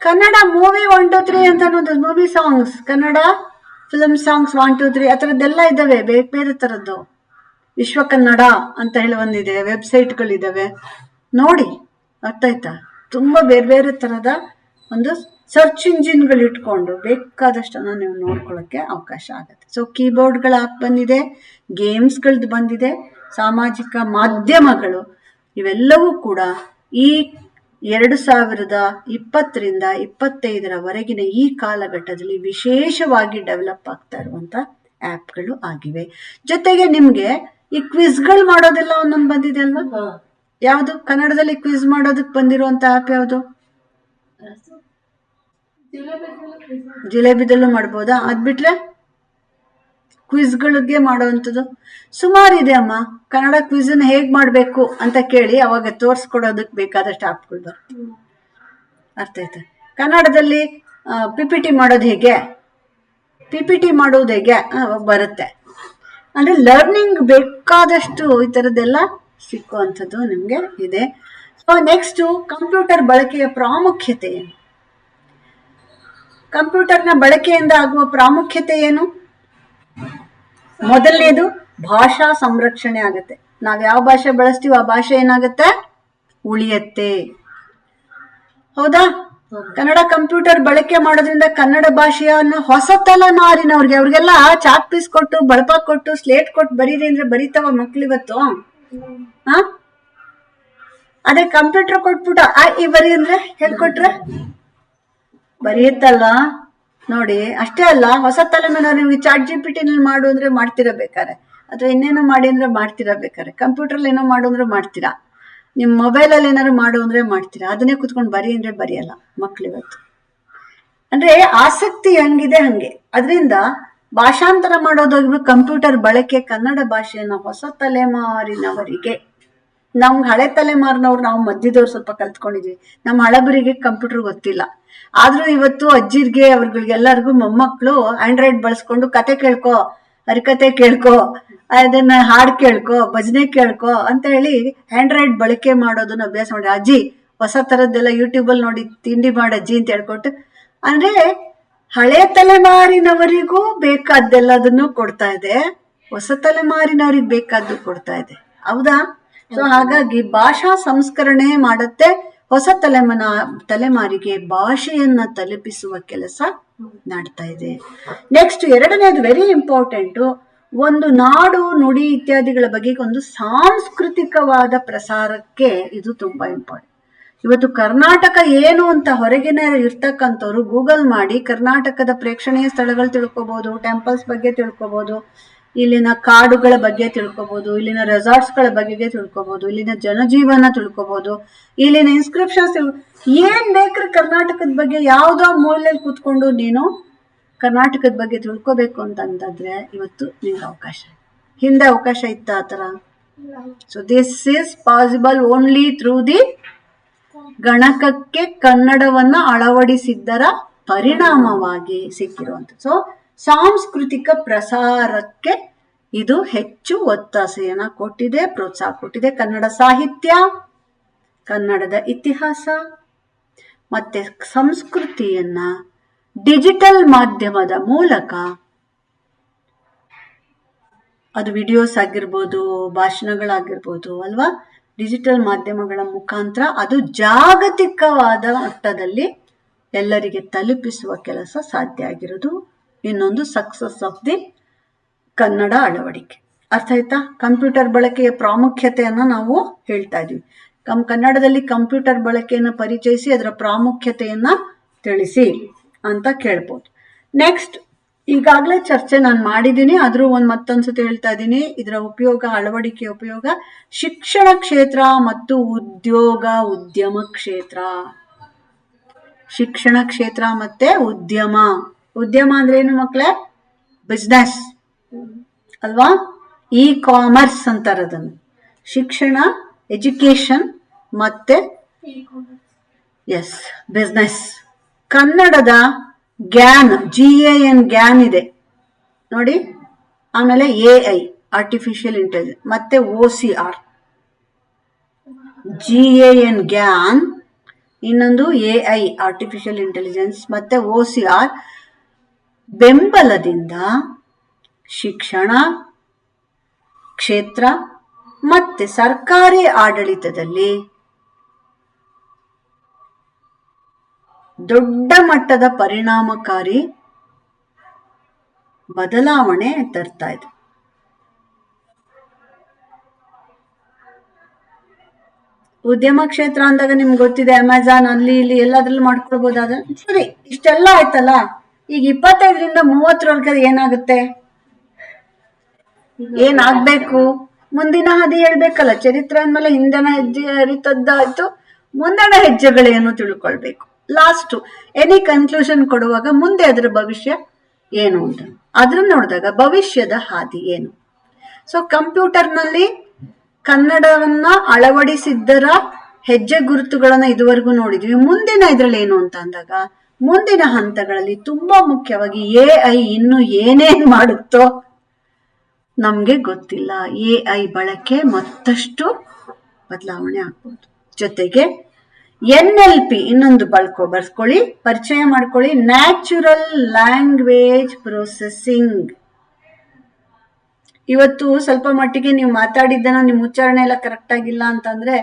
ಕನ್ನಡ ಮೂವಿ 1 2 3 ಅಂತ ಅನ್ನೋದು, movie songs, Kannada film songs 1 2 3 ಆ ಥರದ್ದೆಲ್ಲ ಇದ್ದಾವೆ, ಬೇರೆ ಬೇರೆ ಥರದ್ದು. ವಿಶ್ವ ಕನ್ನಡ ಅಂತ ಹೇಳಿ ಒಂದಿದೆ, ವೆಬ್ಸೈಟ್ಗಳಿದ್ದಾವೆ, ನೋಡಿ. ಅರ್ಥ ಆಯ್ತಾ? ತುಂಬ ಬೇರೆ ಬೇರೆ ಥರದ ಒಂದು ಸರ್ಚ್ ಇಂಜಿನ್ಗಳು ಇಟ್ಕೊಂಡು ಬೇಕಾದಷ್ಟನ್ನು ನೀವು ನೋಡ್ಕೊಳ್ಳೋಕ್ಕೆ ಅವಕಾಶ ಆಗುತ್ತೆ. ಸೊ ಕೀಬೋರ್ಡ್ಗಳ ಆ್ಯಪ್ ಬಂದಿದೆ, ಗೇಮ್ಸ್ಗಳದ್ದು ಬಂದಿದೆ, ಸಾಮಾಜಿಕ ಮಾಧ್ಯಮಗಳು, ಇವೆಲ್ಲವೂ ಕೂಡ ಈ 2020ರಿಂದ 2025ರವರೆಗಿನ ಈ ಕಾಲಘಟ್ಟದಲ್ಲಿ ವಿಶೇಷವಾಗಿ ಡೆವಲಪ್ ಆಗ್ತಾ ಇರುವಂತ ಆ್ಯಪ್ಗಳು ಆಗಿವೆ. ಜೊತೆಗೆ ನಿಮ್ಗೆ ಈ ಕ್ವಿಜ್ಗಳು ಮಾಡೋದೆಲ್ಲ ಒಂದೊಂದು ಬಂದಿದೆ ಅಲ್ವಾ? ಯಾವುದು? ಕನ್ನಡದಲ್ಲಿ ಕ್ವಿಜ್ ಮಾಡೋದಕ್ಕೆ ಬಂದಿರುವಂತ ಆ್ಯಪ್ ಯಾವುದು? ಜಿಲೇಬಿದಲ್ಲೂ ಮಾಡ್ಬೋದಾ? ಅದ್ ಬಿಟ್ರೆ ಕ್ವಿಜ್ಗಳಿಗೆ ಮಾಡುವಂಥದ್ದು ಸುಮಾರು ಇದೆ ಅಮ್ಮ. ಕನ್ನಡ ಕ್ವಿಝನ್ನ ಹೇಗ್ ಮಾಡಬೇಕು ಅಂತ ಕೇಳಿ ಅವಾಗ ತೋರಿಸ್ಕೊಡೋದಕ್ಕೆ ಬೇಕಾದಷ್ಟು ಆಪ್ಗಳು ಬರುತ್ತೆ. ಅರ್ಥ ಆಯ್ತಾ? ಕನ್ನಡದಲ್ಲಿ PPT ಮಾಡೋದು ಹೇಗೆ, PPT ಮಾಡೋದು ಹೇಗೆ ಬರುತ್ತೆ. ಅಂದ್ರೆ ಲರ್ನಿಂಗ್ ಬೇಕಾದಷ್ಟು ಈ ಥರದ್ದೆಲ್ಲ ಸಿಕ್ಕುವಂಥದ್ದು ನಿಮಗೆ ಇದೆ. ಸೊ ನೆಕ್ಸ್ಟ್, ಕಂಪ್ಯೂಟರ್ ಬಳಕೆಯ ಪ್ರಾಮುಖ್ಯತೆ ಏನು? ಕಂಪ್ಯೂಟರ್ನ ಬಳಕೆಯಿಂದ ಆಗುವ ಪ್ರಾಮುಖ್ಯತೆ ಏನು? ಮೊದಲನೇದು ಭಾಷಾ ಸಂರಕ್ಷಣೆ ಆಗುತ್ತೆ. ನಾವ್ ಯಾವ ಭಾಷೆ ಬಳಸ್ತೀವಿ ಆ ಭಾಷೆ ಏನಾಗುತ್ತೆ, ಉಳಿಯತ್ತೆ. ಹೌದಾ? ಕನ್ನಡ ಕಂಪ್ಯೂಟರ್ ಬಳಕೆ ಮಾಡೋದ್ರಿಂದ ಕನ್ನಡ ಭಾಷೆಯನ್ನು ಹೊಸ ತಲೆಮಾರಿನವ್ರಿಗೆ, ಅವ್ರಿಗೆಲ್ಲ ಚಾಕ್ ಪೀಸ್ ಕೊಟ್ಟು ಬಳಪ ಕೊಟ್ಟು ಸ್ಲೇಟ್ ಕೊಟ್ಟು ಬರೀರಿ ಅಂದ್ರೆ ಬರೀತಾವ ಮಕ್ಳು ಇವತ್ತು? ಅದೇ ಕಂಪ್ಯೂಟರ್ ಕೊಟ್ಬಿಟ್ಟು ಈ ಬರಿ ಅಂದ್ರೆ ಹೇಳ್ಕೊಟ್ರೆ ಬರೆಯುತ್ತಲ್ಲ. ನೋಡಿ, ಅಷ್ಟೇ ಅಲ್ಲ, ಹೊಸ ತಲೆಮಾರಿನವ್ರು ನಿಮ್ಗೆ ChatGPT ಮಾಡು ಅಂದ್ರೆ ಮಾಡ್ತಿರಬೇಕಾರೆ, ಅಥವಾ ಇನ್ನೇನೋ ಮಾಡಿ ಅಂದ್ರೆ ಮಾಡ್ತಿರಬೇಕಾರೆ, ಕಂಪ್ಯೂಟರ್ಲಿ ಏನೋ ಮಾಡು ಅಂದ್ರೆ ಮಾಡ್ತೀರಾ, ನಿಮ್ ಮೊಬೈಲಲ್ಲಿ ಏನಾದ್ರು ಮಾಡು ಅಂದ್ರೆ ಮಾಡ್ತೀರಾ. ಅದನ್ನೇ ಕುತ್ಕೊಂಡು ಬರಿ ಅಂದ್ರೆ ಬರೆಯಲ್ಲ ಮಕ್ಳು ಇವತ್ತು. ಅಂದ್ರೆ ಆಸಕ್ತಿ ಹೆಂಗಿದೆ ಹಂಗೆ. ಅದರಿಂದ ಭಾಷಾಂತರ ಮಾಡೋದಾಗಿ ಕಂಪ್ಯೂಟರ್ ಬಳಕೆ ಕನ್ನಡ ಭಾಷೆಯನ್ನ ಹೊಸ ತಲೆಮಾರಿನವರಿಗೆ, ನಮ್ಗೆ ಹಳೆ ತಲೆಮಾರಿನವ್ರು, ನಾವು ಮಧ್ಯದವ್ರು ಸ್ವಲ್ಪ ಕಲ್ತ್ಕೊಂಡಿದ್ವಿ, ನಮ್ಮ ಹಳಬರಿಗೆ ಕಂಪ್ಯೂಟರ್ ಗೊತ್ತಿಲ್ಲ. ಆದ್ರೂ ಇವತ್ತು ಅಜ್ಜಿರ್ಗೆ ಅವ್ರಿಗೆಲ್ಲರಿಗೂ ಮೊಮ್ಮಕ್ಕಳು ಆಂಡ್ರಾಯ್ಡ್ ಬಳಸ್ಕೊಂಡು ಕತೆ ಕೇಳ್ಕೊ, ಹರಿಕತೆ ಕೇಳ್ಕೊ, ಅದನ್ನ ಹಾಡು ಕೇಳ್ಕೊ, ಭಜನೆ ಕೇಳ್ಕೊ ಅಂತ ಹೇಳಿ ಆಂಡ್ರಾಯ್ಡ್ ಬಳಕೆ ಮಾಡೋದನ್ನ ಅಭ್ಯಾಸ ಮಾಡಿ, ಅಜ್ಜಿ ಹೊಸ ತರದ್ದೆಲ್ಲ ಯೂಟ್ಯೂಬಲ್ಲಿ ನೋಡಿ ತಿಂಡಿ ಮಾಡಜ್ಜಿ ಅಂತ ಹೇಳ್ಕೊಟ್ಟು, ಅಂದ್ರೆ ಹಳೆ ತಲೆಮಾರಿನವರಿಗೂ ಬೇಕಾದ್ದೆಲ್ಲದನ್ನು ಕೊಡ್ತಾ ಇದೆ, ಹೊಸ ತಲೆಮಾರಿನವ್ರಿಗೆ ಬೇಕಾದ್ದು ಕೊಡ್ತಾ ಇದೆ. ಹೌದಾ? ಸೊ ಹಾಗಾಗಿ ಭಾಷಾ ಸಂಸ್ಕರಣೆ ಮಾಡುತ್ತೆ, ಹೊಸ ತಲೆಮಾರಿಗೆ ಭಾಷೆಯನ್ನ ತಲುಪಿಸುವ ಕೆಲಸ ಮಾಡ್ತಾ ಇದೆ. ನೆಕ್ಸ್ಟ್, ಎರಡನೇದು ವೆರಿ ಇಂಪಾರ್ಟೆಂಟ್, ಒಂದು ನಾಡು ನುಡಿ ಇತ್ಯಾದಿಗಳ ಬಗ್ಗೆ ಒಂದು ಸಾಂಸ್ಕೃತಿಕವಾದ ಪ್ರಸಾರಕ್ಕೆ ಇದು ತುಂಬಾ ಇಂಪಾರ್ಟೆಂಟ್. ಇವತ್ತು ಕರ್ನಾಟಕ ಏನು ಅಂತ ಹೊರಗಿನ ಇರ್ತಕ್ಕಂಥವ್ರು ಗೂಗಲ್ ಮಾಡಿ ಕರ್ನಾಟಕದ ಪ್ರೇಕ್ಷಣೀಯ ಸ್ಥಳಗಳು ತಿಳ್ಕೊಬಹುದು, ಟೆಂಪಲ್ಸ್ ಬಗ್ಗೆ ತಿಳ್ಕೊಬಹುದು, ಇಲ್ಲಿನ ಕಾಡುಗಳ ಬಗ್ಗೆ ತಿಳ್ಕೊಬಹುದು, ಇಲ್ಲಿನ ರೆಸಾರ್ಟ್ಸ್ಗಳ ಬಗ್ಗೆ ತಿಳ್ಕೊಬಹುದು, ಇಲ್ಲಿನ ಜನಜೀವನ ತಿಳ್ಕೊಬಹುದು, ಇಲ್ಲಿನ ಇನ್ಸ್ಕ್ರಿಪ್ಷನ್ಸ್ ಏನ್ ಬೇಕ್ರೆ ಕರ್ನಾಟಕದ ಬಗ್ಗೆ ಯಾವ್ದೋ ಮೂಲೆಯಲ್ಲಿ ಕೂತ್ಕೊಂಡು ನೀನು ಕರ್ನಾಟಕದ ಬಗ್ಗೆ ತಿಳ್ಕೊಬೇಕು ಅಂತಂದ್ರೆ ಇವತ್ತು ನಿಮ್ಗೆ ಅವಕಾಶ. ಹಿಂದೆ ಅವಕಾಶ ಇತ್ತ ಆತರ? So this is possible only through the ಗಣಕಕ್ಕೆ ಕನ್ನಡವನ್ನ ಅಳವಡಿಸಿದ್ದರ ಪರಿಣಾಮವಾಗಿ ಸಿಕ್ಕಿರುವಂಥದ್ದು. ಸೊ ಸಾಂಸ್ಕೃತಿಕ ಪ್ರಸಾರಕ್ಕೆ ಇದು ಹೆಚ್ಚು ಒತ್ತಾಸೆಯನ್ನ ಕೊಟ್ಟಿದೆ, ಪ್ರೋತ್ಸಾಹ ಕೊಟ್ಟಿದೆ. ಕನ್ನಡ ಸಾಹಿತ್ಯ, ಕನ್ನಡದ ಇತಿಹಾಸ ಮತ್ತೆ ಸಂಸ್ಕೃತಿಯನ್ನ ಡಿಜಿಟಲ್ ಮಾಧ್ಯಮದ ಮೂಲಕ, ಅದು ವಿಡಿಯೋಸ್ ಆಗಿರ್ಬೋದು, ಭಾಷಣಗಳಾಗಿರ್ಬೋದು ಅಲ್ವಾ, ಡಿಜಿಟಲ್ ಮಾಧ್ಯಮಗಳ ಮುಖಾಂತರ ಅದು ಜಾಗತಿಕವಾದ ಮಟ್ಟದಲ್ಲಿ ಎಲ್ಲರಿಗೆ ತಲುಪಿಸುವ ಕೆಲಸ ಸಾಧ್ಯ ಆಗಿರೋದು ಇನ್ನೊಂದು ಸಕ್ಸಸ್ ಆಫ್ ದಿ ಕನ್ನಡ ಅಳವಡಿಕೆ. ಅರ್ಥ ಆಯ್ತಾ? ಕಂಪ್ಯೂಟರ್ ಬಳಕೆಯ ಪ್ರಾಮುಖ್ಯತೆಯನ್ನ ನಾವು ಹೇಳ್ತಾ ಇದೀವಿ. ಕನ್ನಡದಲ್ಲಿ ಕಂಪ್ಯೂಟರ್ ಬಳಕೆಯನ್ನು ಪರಿಚಯಿಸಿ ಅದರ ಪ್ರಾಮುಖ್ಯತೆಯನ್ನ ತಿಳಿಸಿ ಅಂತ ಕೇಳ್ಬೋದು. ನೆಕ್ಸ್ಟ್, ಈಗಾಗಲೇ ಚರ್ಚೆ ನಾನು ಮಾಡಿದ್ದೀನಿ, ಆದ್ರೂ ಮತ್ತೊಂದ್ಸತಿ ಹೇಳ್ತಾ ಇದ್ದೀನಿ. ಇದರ ಉಪಯೋಗ, ಅಳವಡಿಕೆಯ ಉಪಯೋಗ ಶಿಕ್ಷಣ ಕ್ಷೇತ್ರ ಮತ್ತು ಉದ್ಯಮ ಕ್ಷೇತ್ರ. ಶಿಕ್ಷಣ ಕ್ಷೇತ್ರ ಮತ್ತೆ ಉದ್ಯಮ ಅಂದ್ರೆ ಏನು ಮಕ್ಕಳೇ? ಬಿಸ್ನೆಸ್ ಅಲ್ವಾ? ಕಾಮರ್ಸ್ ಅಂತಾರೆ ಅದನ್ನು. ಶಿಕ್ಷಣ, ಎಜುಕೇಶನ್ ಮತ್ತೆ ಬಿಸ್ನೆಸ್. ಕನ್ನಡದ ಗ್ಯಾನ್, GAN ಗ್ಯಾನ್ ಇದೆ ನೋಡಿ. ಆಮೇಲೆ AI ಆರ್ಟಿಫಿಷಿಯಲ್ ಇಂಟೆಲಿಜೆನ್ಸ್, ಮತ್ತೆ OCR, GAN ಗ್ಯಾನ್, ಇನ್ನೊಂದು AI ಆರ್ಟಿಫಿಷಿಯಲ್ ಇಂಟೆಲಿಜೆನ್ಸ್, ಮತ್ತೆ OCR ಬೆಂಬಲದಿಂದ ಶಿಕ್ಷಣ ಕ್ಷೇತ್ರ ಮತ್ತೆ ಸರ್ಕಾರಿ ಆಡಳಿತದಲ್ಲಿ ದೊಡ್ಡ ಮಟ್ಟದ ಪರಿಣಾಮಕಾರಿ ಬದಲಾವಣೆ ತರ್ತಾ ಇದೆ. ಉದ್ಯಮ ಕ್ಷೇತ್ರ ಅಂದಾಗ ನಿಮ್ಗೆ ಗೊತ್ತಿದೆ, ಅಮೆಜಾನ್ ಅಲ್ಲಿ ಇಲ್ಲಿ ಎಲ್ಲದ್ರಲ್ಲಿ ಮಾಡ್ಕೊಳ್ಬಹುದಾದ. ಸರಿ, ಇಷ್ಟೆಲ್ಲ ಆಯ್ತಲ್ಲ, ಈಗ 25ರಿಂದ 30ರವರೆಗೆ ಏನಾಗುತ್ತೆ, ಏನಾಗ್ಬೇಕು, ಮುಂದಿನ ಹಾದಿ ಹೇಳ್ಬೇಕಲ್ಲ. ಚರಿತ್ರೆ ಅಂದ್ಮೇಲೆ ಹಿಂದಿನ ಹೆಜ್ಜೆ ಅರಿತದ್ದಾಯ್ತು, ಮುಂದಿನ ಹೆಜ್ಜೆಗಳೇನು ತಿಳ್ಕೊಳ್ಬೇಕು. ಲಾಸ್ಟ್ ಎನಿ ಕನ್ಕ್ಲೂಷನ್ ಕೊಡುವಾಗ ಮುಂದೆ ಅದರ ಭವಿಷ್ಯ ಏನು ಅಂತ ಅದನ್ನ ನೋಡಿದಾಗ ಭವಿಷ್ಯದ ಹಾದಿ ಏನು. ಸೊ ಕಂಪ್ಯೂಟರ್ನಲ್ಲಿ ಕನ್ನಡವನ್ನ ಅಳವಡಿಸಿದ್ದರ ಹೆಜ್ಜೆ ಗುರುತುಗಳನ್ನ ಇದುವರೆಗೂ ನೋಡಿದ್ವಿ. ಮುಂದಿನ ಇದ್ರಲ್ಲಿ ಏನು ಅಂತ ಅಂದಾಗ ಮುಂದಿನ ಹಂತಗಳಲ್ಲಿ ತುಂಬಾ ಮುಖ್ಯವಾಗಿ AI ಇನ್ನು ಏನೇನ್ ಮಾಡುತ್ತೋ ನಮ್ಗೆ ಗೊತ್ತಿಲ್ಲ. AI ಬಳಕೆ ಮತ್ತಷ್ಟು ಬದಲಾವಣೆ ಆಗ್ಬೋದು. ಜೊತೆಗೆ NLP ಇನ್ನೊಂದು ಬರ್ಕೊಳ್ಳಿ, ಪರಿಚಯ ಮಾಡ್ಕೊಳ್ಳಿ, ನ್ಯಾಚುರಲ್ ಲ್ಯಾಂಗ್ವೇಜ್ ಪ್ರೊಸೆಸಿಂಗ್. ಇವತ್ತು ಸ್ವಲ್ಪ ಮಟ್ಟಿಗೆ ನೀವು ಮಾತಾಡಿದ್ದನ ನಿಮ್ ಉಚ್ಚಾರಣೆ ಎಲ್ಲ ಕರೆಕ್ಟ್ ಆಗಿಲ್ಲ ಅಂತಂದ್ರೆ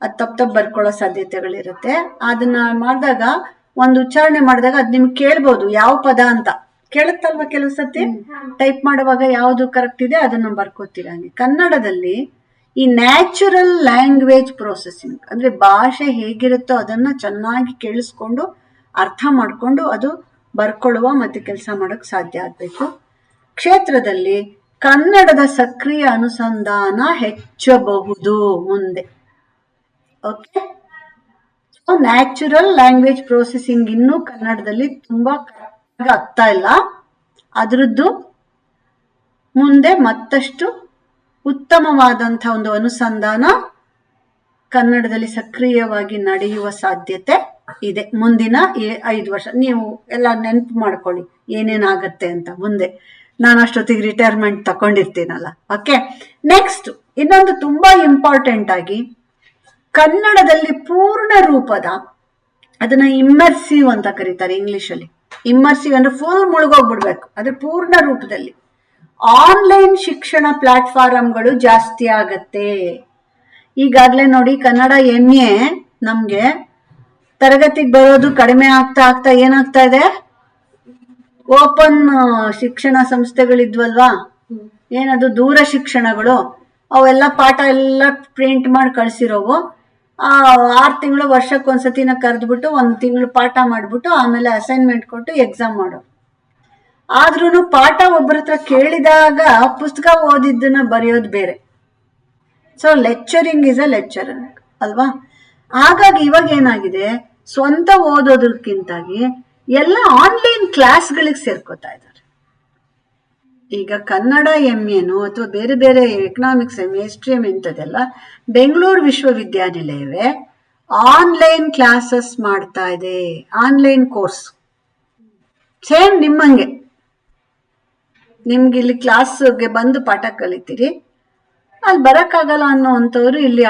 ಅದು ತಪ್ಪ ಬರ್ಕೊಳ್ಳೋ ಸಾಧ್ಯತೆಗಳಿರುತ್ತೆ. ಅದನ್ನ ಮಾಡಿದಾಗ ಒಂದು ಉಚ್ಚಾರಣೆ ಮಾಡಿದಾಗ ಅದ್ ನಿಮ್ಗೆ ಕೇಳ್ಬೋದು ಯಾವ ಪದ ಅಂತ ಕೇಳುತ್ತಲ್ವಾ. ಕೆಲವು ಸತಿ ಟೈಪ್ ಮಾಡುವಾಗ ಯಾವ್ದು ಕರೆಕ್ಟ್ ಇದೆ ಅದನ್ನ ಬರ್ಕೋತೀರ. ಹಂಗೆ ಕನ್ನಡದಲ್ಲಿ ಈ ನ್ಯಾಚುರಲ್ ಲ್ಯಾಂಗ್ವೇಜ್ ಪ್ರೊಸೆಸಿಂಗ್ ಅಂದ್ರೆ ಭಾಷೆ ಹೇಗಿರುತ್ತೋ ಅದನ್ನ ಚೆನ್ನಾಗಿ ಕೇಳಿಸ್ಕೊಂಡು ಅರ್ಥ ಮಾಡ್ಕೊಂಡು ಅದು ಬರ್ಕೊಳ್ಳುವ ಮತ್ತೆ ಕೆಲಸ ಮಾಡಕ್ ಸಾಧ್ಯ ಆಗ್ಬೇಕು. ಕ್ಷೇತ್ರದಲ್ಲಿ ಕನ್ನಡದ ಸಕ್ರಿಯ ಅನುಸಂಧಾನ ಹೆಚ್ಚಬಹುದು ಮುಂದೆ. ಓಕೆ, ನ್ಯಾಚುರಲ್ ಲ್ಯಾಂಗ್ವೇಜ್ ಪ್ರೊಸೆಸಿಂಗ್ ಇನ್ನೂ ಕನ್ನಡದಲ್ಲಿ ತುಂಬಾ ಕರೆಕ್ಟ್ ಆಗ್ತಾ ಇಲ್ಲ. ಅದರದ್ದು ಮುಂದೆ ಮತ್ತಷ್ಟು ಉತ್ತಮವಾದಂತಹ ಒಂದು ಅನುಸಂಧಾನ ಕನ್ನಡದಲ್ಲಿ ಸಕ್ರಿಯವಾಗಿ ನಡೆಯುವ ಸಾಧ್ಯತೆ ಇದೆ ಮುಂದಿನ 5 ವರ್ಷ. ನೀವು ಎಲ್ಲ ನೆನಪು ಮಾಡ್ಕೊಳ್ಳಿ ಏನೇನಾಗತ್ತೆ ಅಂತ ಮುಂದೆ. ನಾನು ಅಷ್ಟೊತ್ತಿಗೆ ರಿಟೈರ್ಮೆಂಟ್ ತಕೊಂಡಿರ್ತೀನಲ್ಲ. ಓಕೆ, ನೆಕ್ಸ್ಟ್ ಇನ್ನೊಂದು ತುಂಬಾ ಇಂಪಾರ್ಟೆಂಟ್ ಆಗಿ ಕನ್ನಡದಲ್ಲಿ ಪೂರ್ಣ ರೂಪದ, ಅದನ್ನ ಇಮ್ಮರ್ಸಿವ್ ಅಂತ ಕರೀತಾರೆ ಇಂಗ್ಲಿಷಲ್ಲಿ. ಇಮ್ಮರ್ಸಿವ್ ಅಂದ್ರೆ ಫುಲ್ ಮುಳುಗೋಗ್ಬಿಡ್ಬೇಕು. ಅದ್ರ ಪೂರ್ಣ ರೂಪದಲ್ಲಿ ಆನ್ಲೈನ್ ಶಿಕ್ಷಣ ಪ್ಲಾಟ್ಫಾರ್ಮ್ಗಳು ಜಾಸ್ತಿ ಆಗತ್ತೆ. ಈಗಾಗ್ಲೇ ನೋಡಿ ಕನ್ನಡ MA ನಮ್ಗೆ ತರಗತಿಗೆ ಬರೋದು ಕಡಿಮೆ ಆಗ್ತಾ ಆಗ್ತಾ ಏನಾಗ್ತಾ ಇದೆ, ಓಪನ್ ಶಿಕ್ಷಣ ಸಂಸ್ಥೆಗಳಿದ್ವಲ್ವಾ, ಏನದು ದೂರ ಶಿಕ್ಷಣಗಳು, ಅವೆಲ್ಲ ಪಾಠ ಎಲ್ಲ ಪ್ರಿಂಟ್ ಮಾಡಿ ಕಳ್ಸಿರೋವು. 6 ತಿಂಗಳು ವರ್ಷಕ್ಕೊಂದ್ಸತಿನ ಕರೆದ್ಬಿಟ್ಟು 1 ತಿಂಗಳು ಪಾಠ ಮಾಡ್ಬಿಟ್ಟು ಆಮೇಲೆ ಅಸೈನ್ಮೆಂಟ್ ಕೊಟ್ಟು ಎಕ್ಸಾಮ್ ಮಾಡೋರು. ಆದ್ರೂ ಪಾಠ ಒಬ್ಬರ ಹತ್ರ ಕೇಳಿದಾಗ ಪುಸ್ತಕ ಓದಿದ್ದನ್ನ ಬರೆಯೋದು ಬೇರೆ. So lecturing is a lecturer ಅಲ್ವಾ. ಹಾಗಾಗಿ ಇವಾಗ ಏನಾಗಿದೆ, ಸ್ವಂತ ಓದೋದಕ್ಕಿಂತಾಗಿ ಎಲ್ಲ ಆನ್ಲೈನ್ ಕ್ಲಾಸ್ಗಳಿಗೆ ಸೇರ್ಕೋತಾ ಇದ್ದಾರೆ. ಈಗ ಕನ್ನಡ MAನು ಅಥವಾ ಬೇರೆ ಬೇರೆ ಎಕನಾಮಿಕ್ಸ್ MA, ಹಿಸ್ಟ್ರಿ MA ಇಂಥದ್ದೆಲ್ಲ ಬೆಂಗಳೂರು ವಿಶ್ವವಿದ್ಯಾನಿಲಯವೇ ಆನ್ಲೈನ್ ಕ್ಲಾಸಸ್ ಮಾಡ್ತಾ ಇದೆ. ಆನ್ಲೈನ್ ಕೋರ್ಸ್ ಸೇಮ್ ನಿಮ್ಮಂಗೆ. ನಿಮ್ಗೆ ಇಲ್ಲಿ ಕ್ಲಾಸ್ಗೆ ಬಂದು ಪಾಠ ಕಲಿತೀರಿ, ಅಲ್ಲಿ ಬರಕ್ಕಾಗಲ್ಲ ಅನ್ನೋವಂಥವ್ರು ಇಲ್ಲಿ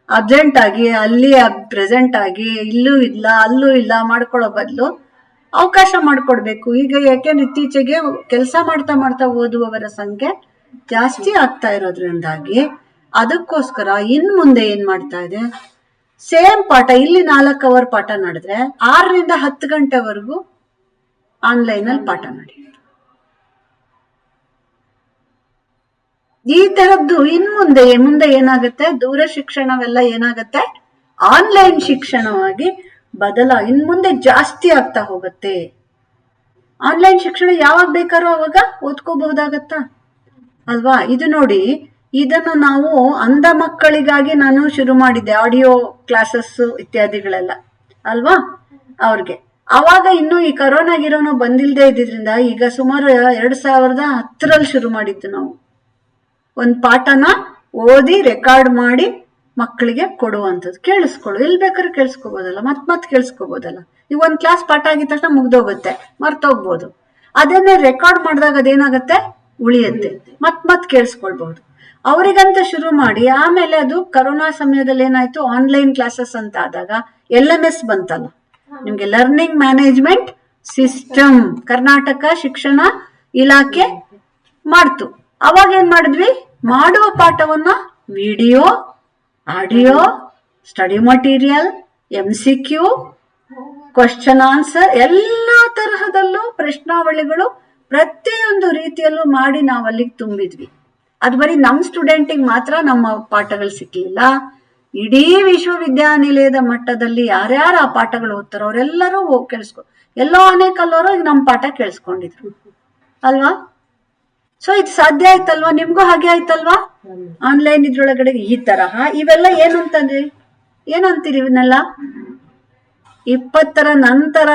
ಅಬ್ಸೆಂಟ್ ಆಗಿ ಅಲ್ಲಿ ಪ್ರೆಸೆಂಟ್ ಆಗಿ ಇಲ್ಲೂ ಇಲ್ಲ ಅಲ್ಲೂ ಇಲ್ಲ ಮಾಡ್ಕೊಳ್ಳೋ ಬದಲು ಅವಕಾಶ ಮಾಡಿಕೊಡ್ಬೇಕು. ಈಗ ಯಾಕೆಂದ್ರೆ ಇತ್ತೀಚೆಗೆ ಕೆಲಸ ಮಾಡ್ತಾ ಮಾಡ್ತಾ ಓದುವವರ ಸಂಖ್ಯೆ ಜಾಸ್ತಿ ಆಗ್ತಾ ಇರೋದ್ರಿಂದಾಗಿ ಅದಕ್ಕೋಸ್ಕರ ಇನ್ ಮುಂದೆ ಏನ್ ಮಾಡ್ತಾ ಇದೆ, ಸೇಮ್ ಪಾಠ ಇಲ್ಲಿ 4 ಅವರ್ ಪಾಠ ನಡೆದ್ರೆ 6 ರಿಂದ 10 ಗಂಟೆವರೆಗೂ ಆನ್ಲೈನ್ ಅಲ್ಲಿ ಪಾಠ ನಡೆಯುತ್ತೆ. ಈ ತರದ್ದು ಇನ್ ಮುಂದೆ ಏನಾಗುತ್ತೆ, ದೂರ ಶಿಕ್ಷಣವೆಲ್ಲ ಏನಾಗುತ್ತೆ ಆನ್ಲೈನ್ ಶಿಕ್ಷಣವಾಗಿ ಇನ್ ಮುಂದೆ ಜಾಸ್ತಿ ಆಗ್ತಾ ಹೋಗುತ್ತೆ. ಆನ್ಲೈನ್ ಶಿಕ್ಷಣ ಯಾವಾಗ ಬೇಕಾದ್ರೂ ಅವಾಗ ಓದ್ಕೋಬಹುದಾಗತ್ತಾ ಅಲ್ವಾ. ಇದು ನೋಡಿ, ಇದನ್ನು ನಾವು ಅಂಧ ಮಕ್ಕಳಿಗಾಗಿ ನಾನು ಶುರು ಮಾಡಿದ್ದೆ, ಆಡಿಯೋ ಕ್ಲಾಸಸ್ ಇತ್ಯಾದಿಗಳೆಲ್ಲ ಅಲ್ವಾ ಅವ್ರಿಗೆ. ಅವಾಗ ಇನ್ನು ಈ ಕರೋನಾ ಗಿರೋನು ಬಂದಿಲ್ದೇ ಇದ್ದಿದ್ರಿಂದ ಈಗ ಸುಮಾರು 2010ರಲ್ಲಿ ಶುರು ಮಾಡಿದ್ದು ನಾವು. ಒಂದು ಪಾಠನ ಓದಿ ರೆಕಾರ್ಡ್ ಮಾಡಿ ಮಕ್ಕಳಿಗೆ ಕೊಡುವಂಥದ್ದು. ಕೇಳಿಸ್ಕೊಳ್ಳು, ಎಲ್ಲಿ ಬೇಕಾದ್ರೂ ಕೇಳಿಸ್ಕೋಬೋದಲ್ಲ, ಮತ್ ಕೇಳಿಸ್ಕೋಬೋದಲ್ಲ. ಈಗ ಒಂದು ಕ್ಲಾಸ್ ಪಾಠ ಆಗಿದ ತಕ್ಷಣ ಮುಗ್ದೋಗುತ್ತೆ, ಮರ್ತೋಗ್ಬೋದು. ಅದನ್ನೇ ರೆಕಾರ್ಡ್ ಮಾಡಿದಾಗ ಅದೇನಾಗುತ್ತೆ, ಉಳಿಯುತ್ತೆ, ಮತ್ ಕೇಳಿಸ್ಕೊಳ್ಬಹುದು. ಅವರಿಗಂತ ಶುರು ಮಾಡಿ ಆಮೇಲೆ ಅದು ಕರೋನಾ ಸಮಯದಲ್ಲಿ ಏನಾಯ್ತು, ಆನ್ಲೈನ್ ಕ್ಲಾಸಸ್ ಅಂತ ಆದಾಗ LMS ಬಂತಲ್ಲ, ನಿಮ್ಗೆ ಲರ್ನಿಂಗ್ ಮ್ಯಾನೇಜ್ಮೆಂಟ್ ಸಿಸ್ಟಮ್ ಕರ್ನಾಟಕ ಶಿಕ್ಷಣ ಇಲಾಖೆ ಮಾಡ್ತು. ಅವಾಗ ಏನ್ ಮಾಡಿದ್ವಿ, ಮಾಡುವ ಪಾಠವನ್ನ video, audio, study material, MCQ, question answer ಎಲ್ಲಾ ತರಹದಲ್ಲೂ ಪ್ರಶ್ನಾವಳಿಗಳು ಪ್ರತಿಯೊಂದು ರೀತಿಯಲ್ಲೂ ಮಾಡಿ ನಾವು ಅಲ್ಲಿಗೆ ತುಂಬಿದ್ವಿ. ಅದು ಬರೀ ನಮ್ಮ ಸ್ಟೂಡೆಂಟಿಗೆ ಮಾತ್ರ ನಮ್ಮ ಪಾಠಗಳು ಸಿಕ್ಲಿಲ್ಲ, ಇಡೀ ವಿಶ್ವವಿದ್ಯಾನಿಲಯದ ಮಟ್ಟದಲ್ಲಿ ಯಾರ್ಯಾರು ಆ ಪಾಠಗಳು ಓದ್ತಾರೋ ಅವರೆಲ್ಲರೂ ಎಲ್ಲೋ ಅನೇಕಲ್ಲವರು ಈಗ ನಮ್ಮ ಪಾಠ ಕೇಳಿಸ್ಕೊಂಡಿದ್ರು ಅಲ್ವಾ. ಸೊ ಇದು ಸಾಧ್ಯ ಆಯ್ತಲ್ವಾ, ನಿಮ್ಗೂ ಹಾಗೆ ಆಯ್ತಲ್ವಾ ಆನ್ಲೈನ್ ಇದ್ರೊಳಗಡೆ. ಈ ತರಹ ಇವೆಲ್ಲ ಏನಂತೀರಿ ಇವನ್ನೆಲ್ಲ 20ರ ನಂತರ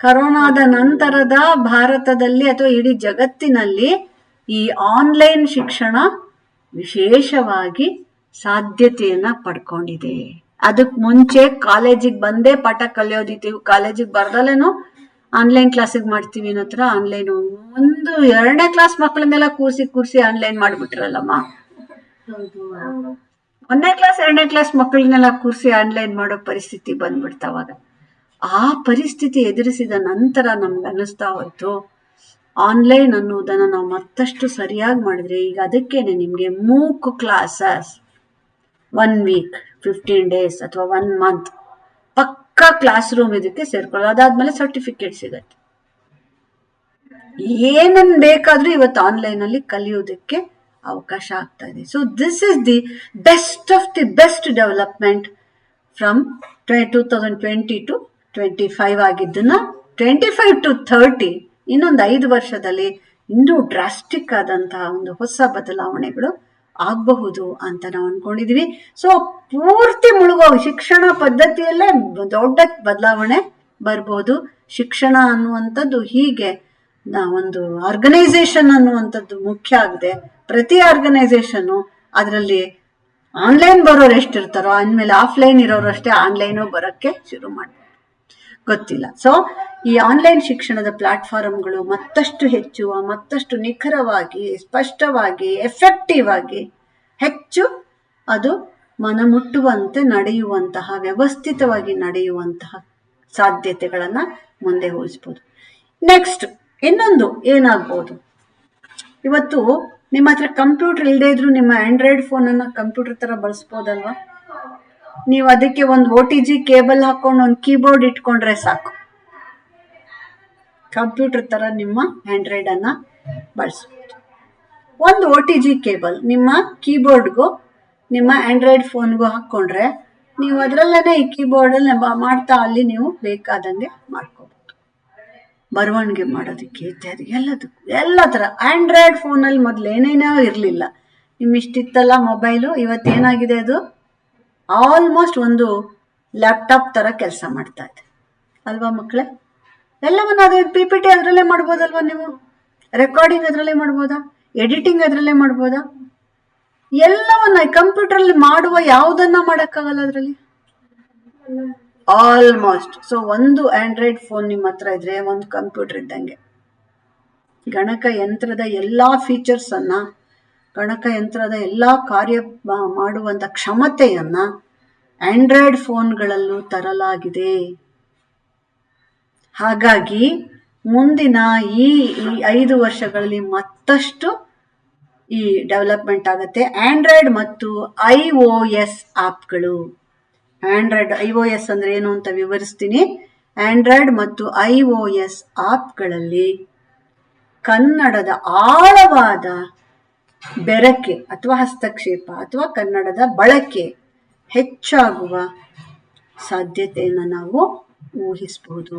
ಕರೋನಾದ ನಂತರದ ಭಾರತದಲ್ಲಿ ಅಥವಾ ಇಡೀ ಜಗತ್ತಿನಲ್ಲಿ ಈ ಆನ್ಲೈನ್ ಶಿಕ್ಷಣ ವಿಶೇಷವಾಗಿ ಸಾಧ್ಯತೆಯನ್ನ ಪಡ್ಕೊಂಡಿದೆ. ಅದಕ್ಕೆ ಮುಂಚೆ ಕಾಲೇಜಿಗೆ ಬಂದೇ ಪಾಠ ಕಲಿಯೋದಿದ್ದೀವಿ, ಕಾಲೇಜಿಗೆ ಬರ್ದಲೇನು ಆನ್ಲೈನ್ ಕ್ಲಾಸಿಗೆ ಮಾಡ್ತೀವಿ ಅನ್ನೋ ಹತ್ರ ಆನ್ಲೈನ್. 1-2ನೇ ಕ್ಲಾಸ್ ಮಕ್ಕಳನ್ನೆಲ್ಲ ಕೂರಿಸಿ ಆನ್ಲೈನ್ ಮಾಡ್ಬಿಟ್ರಲ್ಲಮ್ಮ. 1ನೇ ಕ್ಲಾಸ್ 2ನೇ ಕ್ಲಾಸ್ ಮಕ್ಕಳನ್ನೆಲ್ಲ ಕೂರಿಸಿ ಆನ್ಲೈನ್ ಮಾಡೋ ಪರಿಸ್ಥಿತಿ ಬಂದ್ಬಿಡ್ತಾವಾಗ. ಆ ಪರಿಸ್ಥಿತಿ ಎದುರಿಸಿದ ನಂತರ ನಮ್ಗೆ ಅನ್ನಿಸ್ತಾ ಹೋಯ್ತು, ಆನ್ಲೈನ್ ಅನ್ನೋದನ್ನ ನಾವು ಮತ್ತಷ್ಟು ಸರಿಯಾಗಿ ಮಾಡಿದ್ರೆ, ಈಗ ಅದಕ್ಕೇನೆ ನಿಮ್ಗೆ ಮೂಕ್ ಕ್ಲಾಸಸ್ 1 ವೀಕ್ 15 ಡೇಸ್ ಅಥವಾ 1 ಮಂತ್ ಪಕ್ಕಾ ಕ್ಲಾಸ್ ರೂಮ್ ಇದಕ್ಕೆ ಸೇರ್ಕೊಳ್ಳೋದು. ಅದಾದ್ಮೇಲೆ ಸರ್ಟಿಫಿಕೇಟ್ ಸಿಗತ್ತೆ. ಏನನ್ ಬೇಕಾದ್ರೂ ಇವತ್ತು ಆನ್ಲೈನ್ ಅಲ್ಲಿ ಕಲಿಯೋದಕ್ಕೆ ಅವಕಾಶ ಆಗ್ತಾ ಇದೆ. So this is the best of the best development from 2020 to 25 ಆಗಿದ್ದನ್ನ 25 to 30 ಇನ್ನೊಂದು 5 ವರ್ಷದಲ್ಲಿ ಇನ್ನೂ ಡ್ರಾಸ್ಟಿಕ್ ಆದಂತಹ ಒಂದು ಹೊಸ ಬದಲಾವಣೆಗಳು ಆಗಬಹುದು ಅಂತ ನಾವು ಅನ್ಕೊಂಡಿದೀವಿ. ಸೊ ಪೂರ್ತಿ ಮುಳುಗೋ ಶಿಕ್ಷಣ ಪದ್ಧತಿಯಲ್ಲೇ ದೊಡ್ಡ ಬದಲಾವಣೆ ಬರ್ಬೋದು. ಶಿಕ್ಷಣ ಅನ್ನುವಂಥದ್ದು ಹೀಗೆ ಒಂದು ಆರ್ಗನೈಸೇಷನ್ ಅನ್ನುವಂಥದ್ದು ಮುಖ್ಯ ಆಗಿದೆ. ಪ್ರತಿ ಆರ್ಗನೈಸೇಷನ್ ಅದರಲ್ಲಿ ಆನ್ಲೈನ್ ಬರೋರು ಎಷ್ಟಿರ್ತಾರೋ ಅಂದ್ಮೇಲೆ ಆಫ್ಲೈನ್ ಇರೋರು ಅಷ್ಟೇ ಆನ್ಲೈನು ಬರೋಕ್ಕೆ ಶುರು ಮಾಡ್ತಾರೆ, ಗೊತ್ತಿಲ್ಲ. ಸೊ ಈ ಆನ್ಲೈನ್ ಶಿಕ್ಷಣದ ಪ್ಲಾಟ್ಫಾರ್ಮ್ಗಳು ಮತ್ತಷ್ಟು ಹೆಚ್ಚುವ, ಮತ್ತಷ್ಟು ನಿಖರವಾಗಿ, ಸ್ಪಷ್ಟವಾಗಿ, ಎಫೆಕ್ಟಿವ್ ಆಗಿ, ಹೆಚ್ಚು ಅದು ಮನಮುಟ್ಟುವಂತೆ ನಡೆಯುವಂತಹ, ವ್ಯವಸ್ಥಿತವಾಗಿ ನಡೆಯುವಂತಹ ಸಾಧ್ಯತೆಗಳನ್ನ ಮುಂದೆ ಹೋಲಿಸ್ಬೋದು. ನೆಕ್ಸ್ಟ್ ಇನ್ನೊಂದು ಏನಾಗ್ಬೋದು, ಇವತ್ತು ನಿಮ್ಮ ಹತ್ರ ಕಂಪ್ಯೂಟರ್ ಇಲ್ಲದೆ ಇದ್ರು ನಿಮ್ಮ ಆಂಡ್ರಾಯ್ಡ್ ಫೋನ್ ಅನ್ನ ಕಂಪ್ಯೂಟರ್ ತರ ಬಳಸ್ಬೋದಲ್ವಾ? ನೀವು ಅದಕ್ಕೆ ಒಂದು OTG ಕೇಬಲ್ ಹಾಕೊಂಡು ಒಂದು ಕೀಬೋರ್ಡ್ ಇಟ್ಕೊಂಡ್ರೆ ಸಾಕು, ಕಂಪ್ಯೂಟರ್ ತರ ನಿಮ್ಮ ಆಂಡ್ರಾಯ್ಡ್ ಅನ್ನ ಬಳಸ್ಬೋದು. ಒಂದು OTG ಕೇಬಲ್ ನಿಮ್ಮ ಕೀಬೋರ್ಡ್ಗೂ ನಿಮ್ಮ ಆಂಡ್ರಾಯ್ಡ್ ಫೋನ್ಗೂ ಹಾಕೊಂಡ್ರೆ ನೀವು ಅದರಲ್ಲೇನೆ ಈ ಕೀಬೋರ್ಡ್ ಅಲ್ಲಿ ಮಾಡ್ತಾ ಅಲ್ಲಿ ನೀವು ಬೇಕಾದಂಗೆ ಮಾಡ್ಕೋಬಹುದು. ಬರವಣಿಗೆ ಮಾಡೋದಕ್ಕೆ ಇತ್ಯಾದಿ ಎಲ್ಲ ತರ. ಆಂಡ್ರಾಯ್ಡ್ ಫೋನಲ್ಲಿ ಮೊದಲು ಏನೇನೋ ಇರಲಿಲ್ಲ, ನಿಮ್ಮಿಷ್ಟಿತ್ತಲ್ಲ ಮೊಬೈಲು, ಇವತ್ತೇನಾಗಿದೆ ಅದು ಆಲ್ಮೋಸ್ಟ್ ಒಂದು ಲ್ಯಾಪ್ಟಾಪ್ ತರ ಕೆಲಸ ಮಾಡ್ತಾ ಇದೆ ಅಲ್ವಾ ಮಕ್ಕಳೇ? ಎಲ್ಲವನ್ನ ಅದೇ PPT ಅದರಲ್ಲೇ ಮಾಡ್ಬೋದಲ್ವಾ, ನೀವು ರೆಕಾರ್ಡಿಂಗ್ ಅದರಲ್ಲೇ ಮಾಡ್ಬೋದಾ, ಎಡಿಟಿಂಗ್ ಅದರಲ್ಲೇ ಮಾಡ್ಬೋದಾ? ಎಲ್ಲವನ್ನ ಕಂಪ್ಯೂಟರ್ ಮಾಡುವ ಯಾವುದನ್ನ ಮಾಡಕ್ಕಾಗಲ್ಲ ಅದರಲ್ಲಿ ಆಲ್ಮೋಸ್ಟ್. ಸೊ ಒಂದು ಆಂಡ್ರಾಯ್ಡ್ ಫೋನ್ ನಿಮ್ಮ ಹತ್ರ ಇದ್ರೆ ಒಂದು ಕಂಪ್ಯೂಟರ್ ಇದ್ದಂಗೆ. ಗಣಕ ಯಂತ್ರದ ಎಲ್ಲಾ ಫೀಚರ್ಸ್ ಅನ್ನ, ಗಣಕ ಯಂತ್ರದ ಎಲ್ಲಾ ಕಾರ್ಯ ಮಾಡುವಂತ ಕ್ಷಮತೆಯನ್ನ ಆಂಡ್ರಾಯ್ಡ್ ಫೋನ್ಗಳಲ್ಲೂ ತರಲಾಗಿದೆ. ಹಾಗಾಗಿ ಮುಂದಿನ ಈ 5 ವರ್ಷಗಳಲ್ಲಿ ಮತ್ತಷ್ಟು ಈ ಡೆವಲಪ್ಮೆಂಟ್ ಆಗುತ್ತೆ. ಆಂಡ್ರಾಯ್ಡ್ ಮತ್ತು iOS ಆಪ್ಗಳು, ಆಂಡ್ರಾಯ್ಡ್ iOS ಅಂದ್ರೆ ಏನು ಅಂತ ವಿವರಿಸ್ತೀನಿ. ಆಂಡ್ರಾಯ್ಡ್ ಮತ್ತು iOS ಆಪ್ಗಳಲ್ಲಿ ಕನ್ನಡದ ಆಳವಾದ ಬೆರಕೆ ಅಥವಾ ಹಸ್ತಕ್ಷೇಪ ಅಥವಾ ಕನ್ನಡದ ಬಳಕೆ ಹೆಚ್ಚಾಗುವ ಸಾಧ್ಯತೆಯನ್ನು ನಾವು ಊಹಿಸಬಹುದು.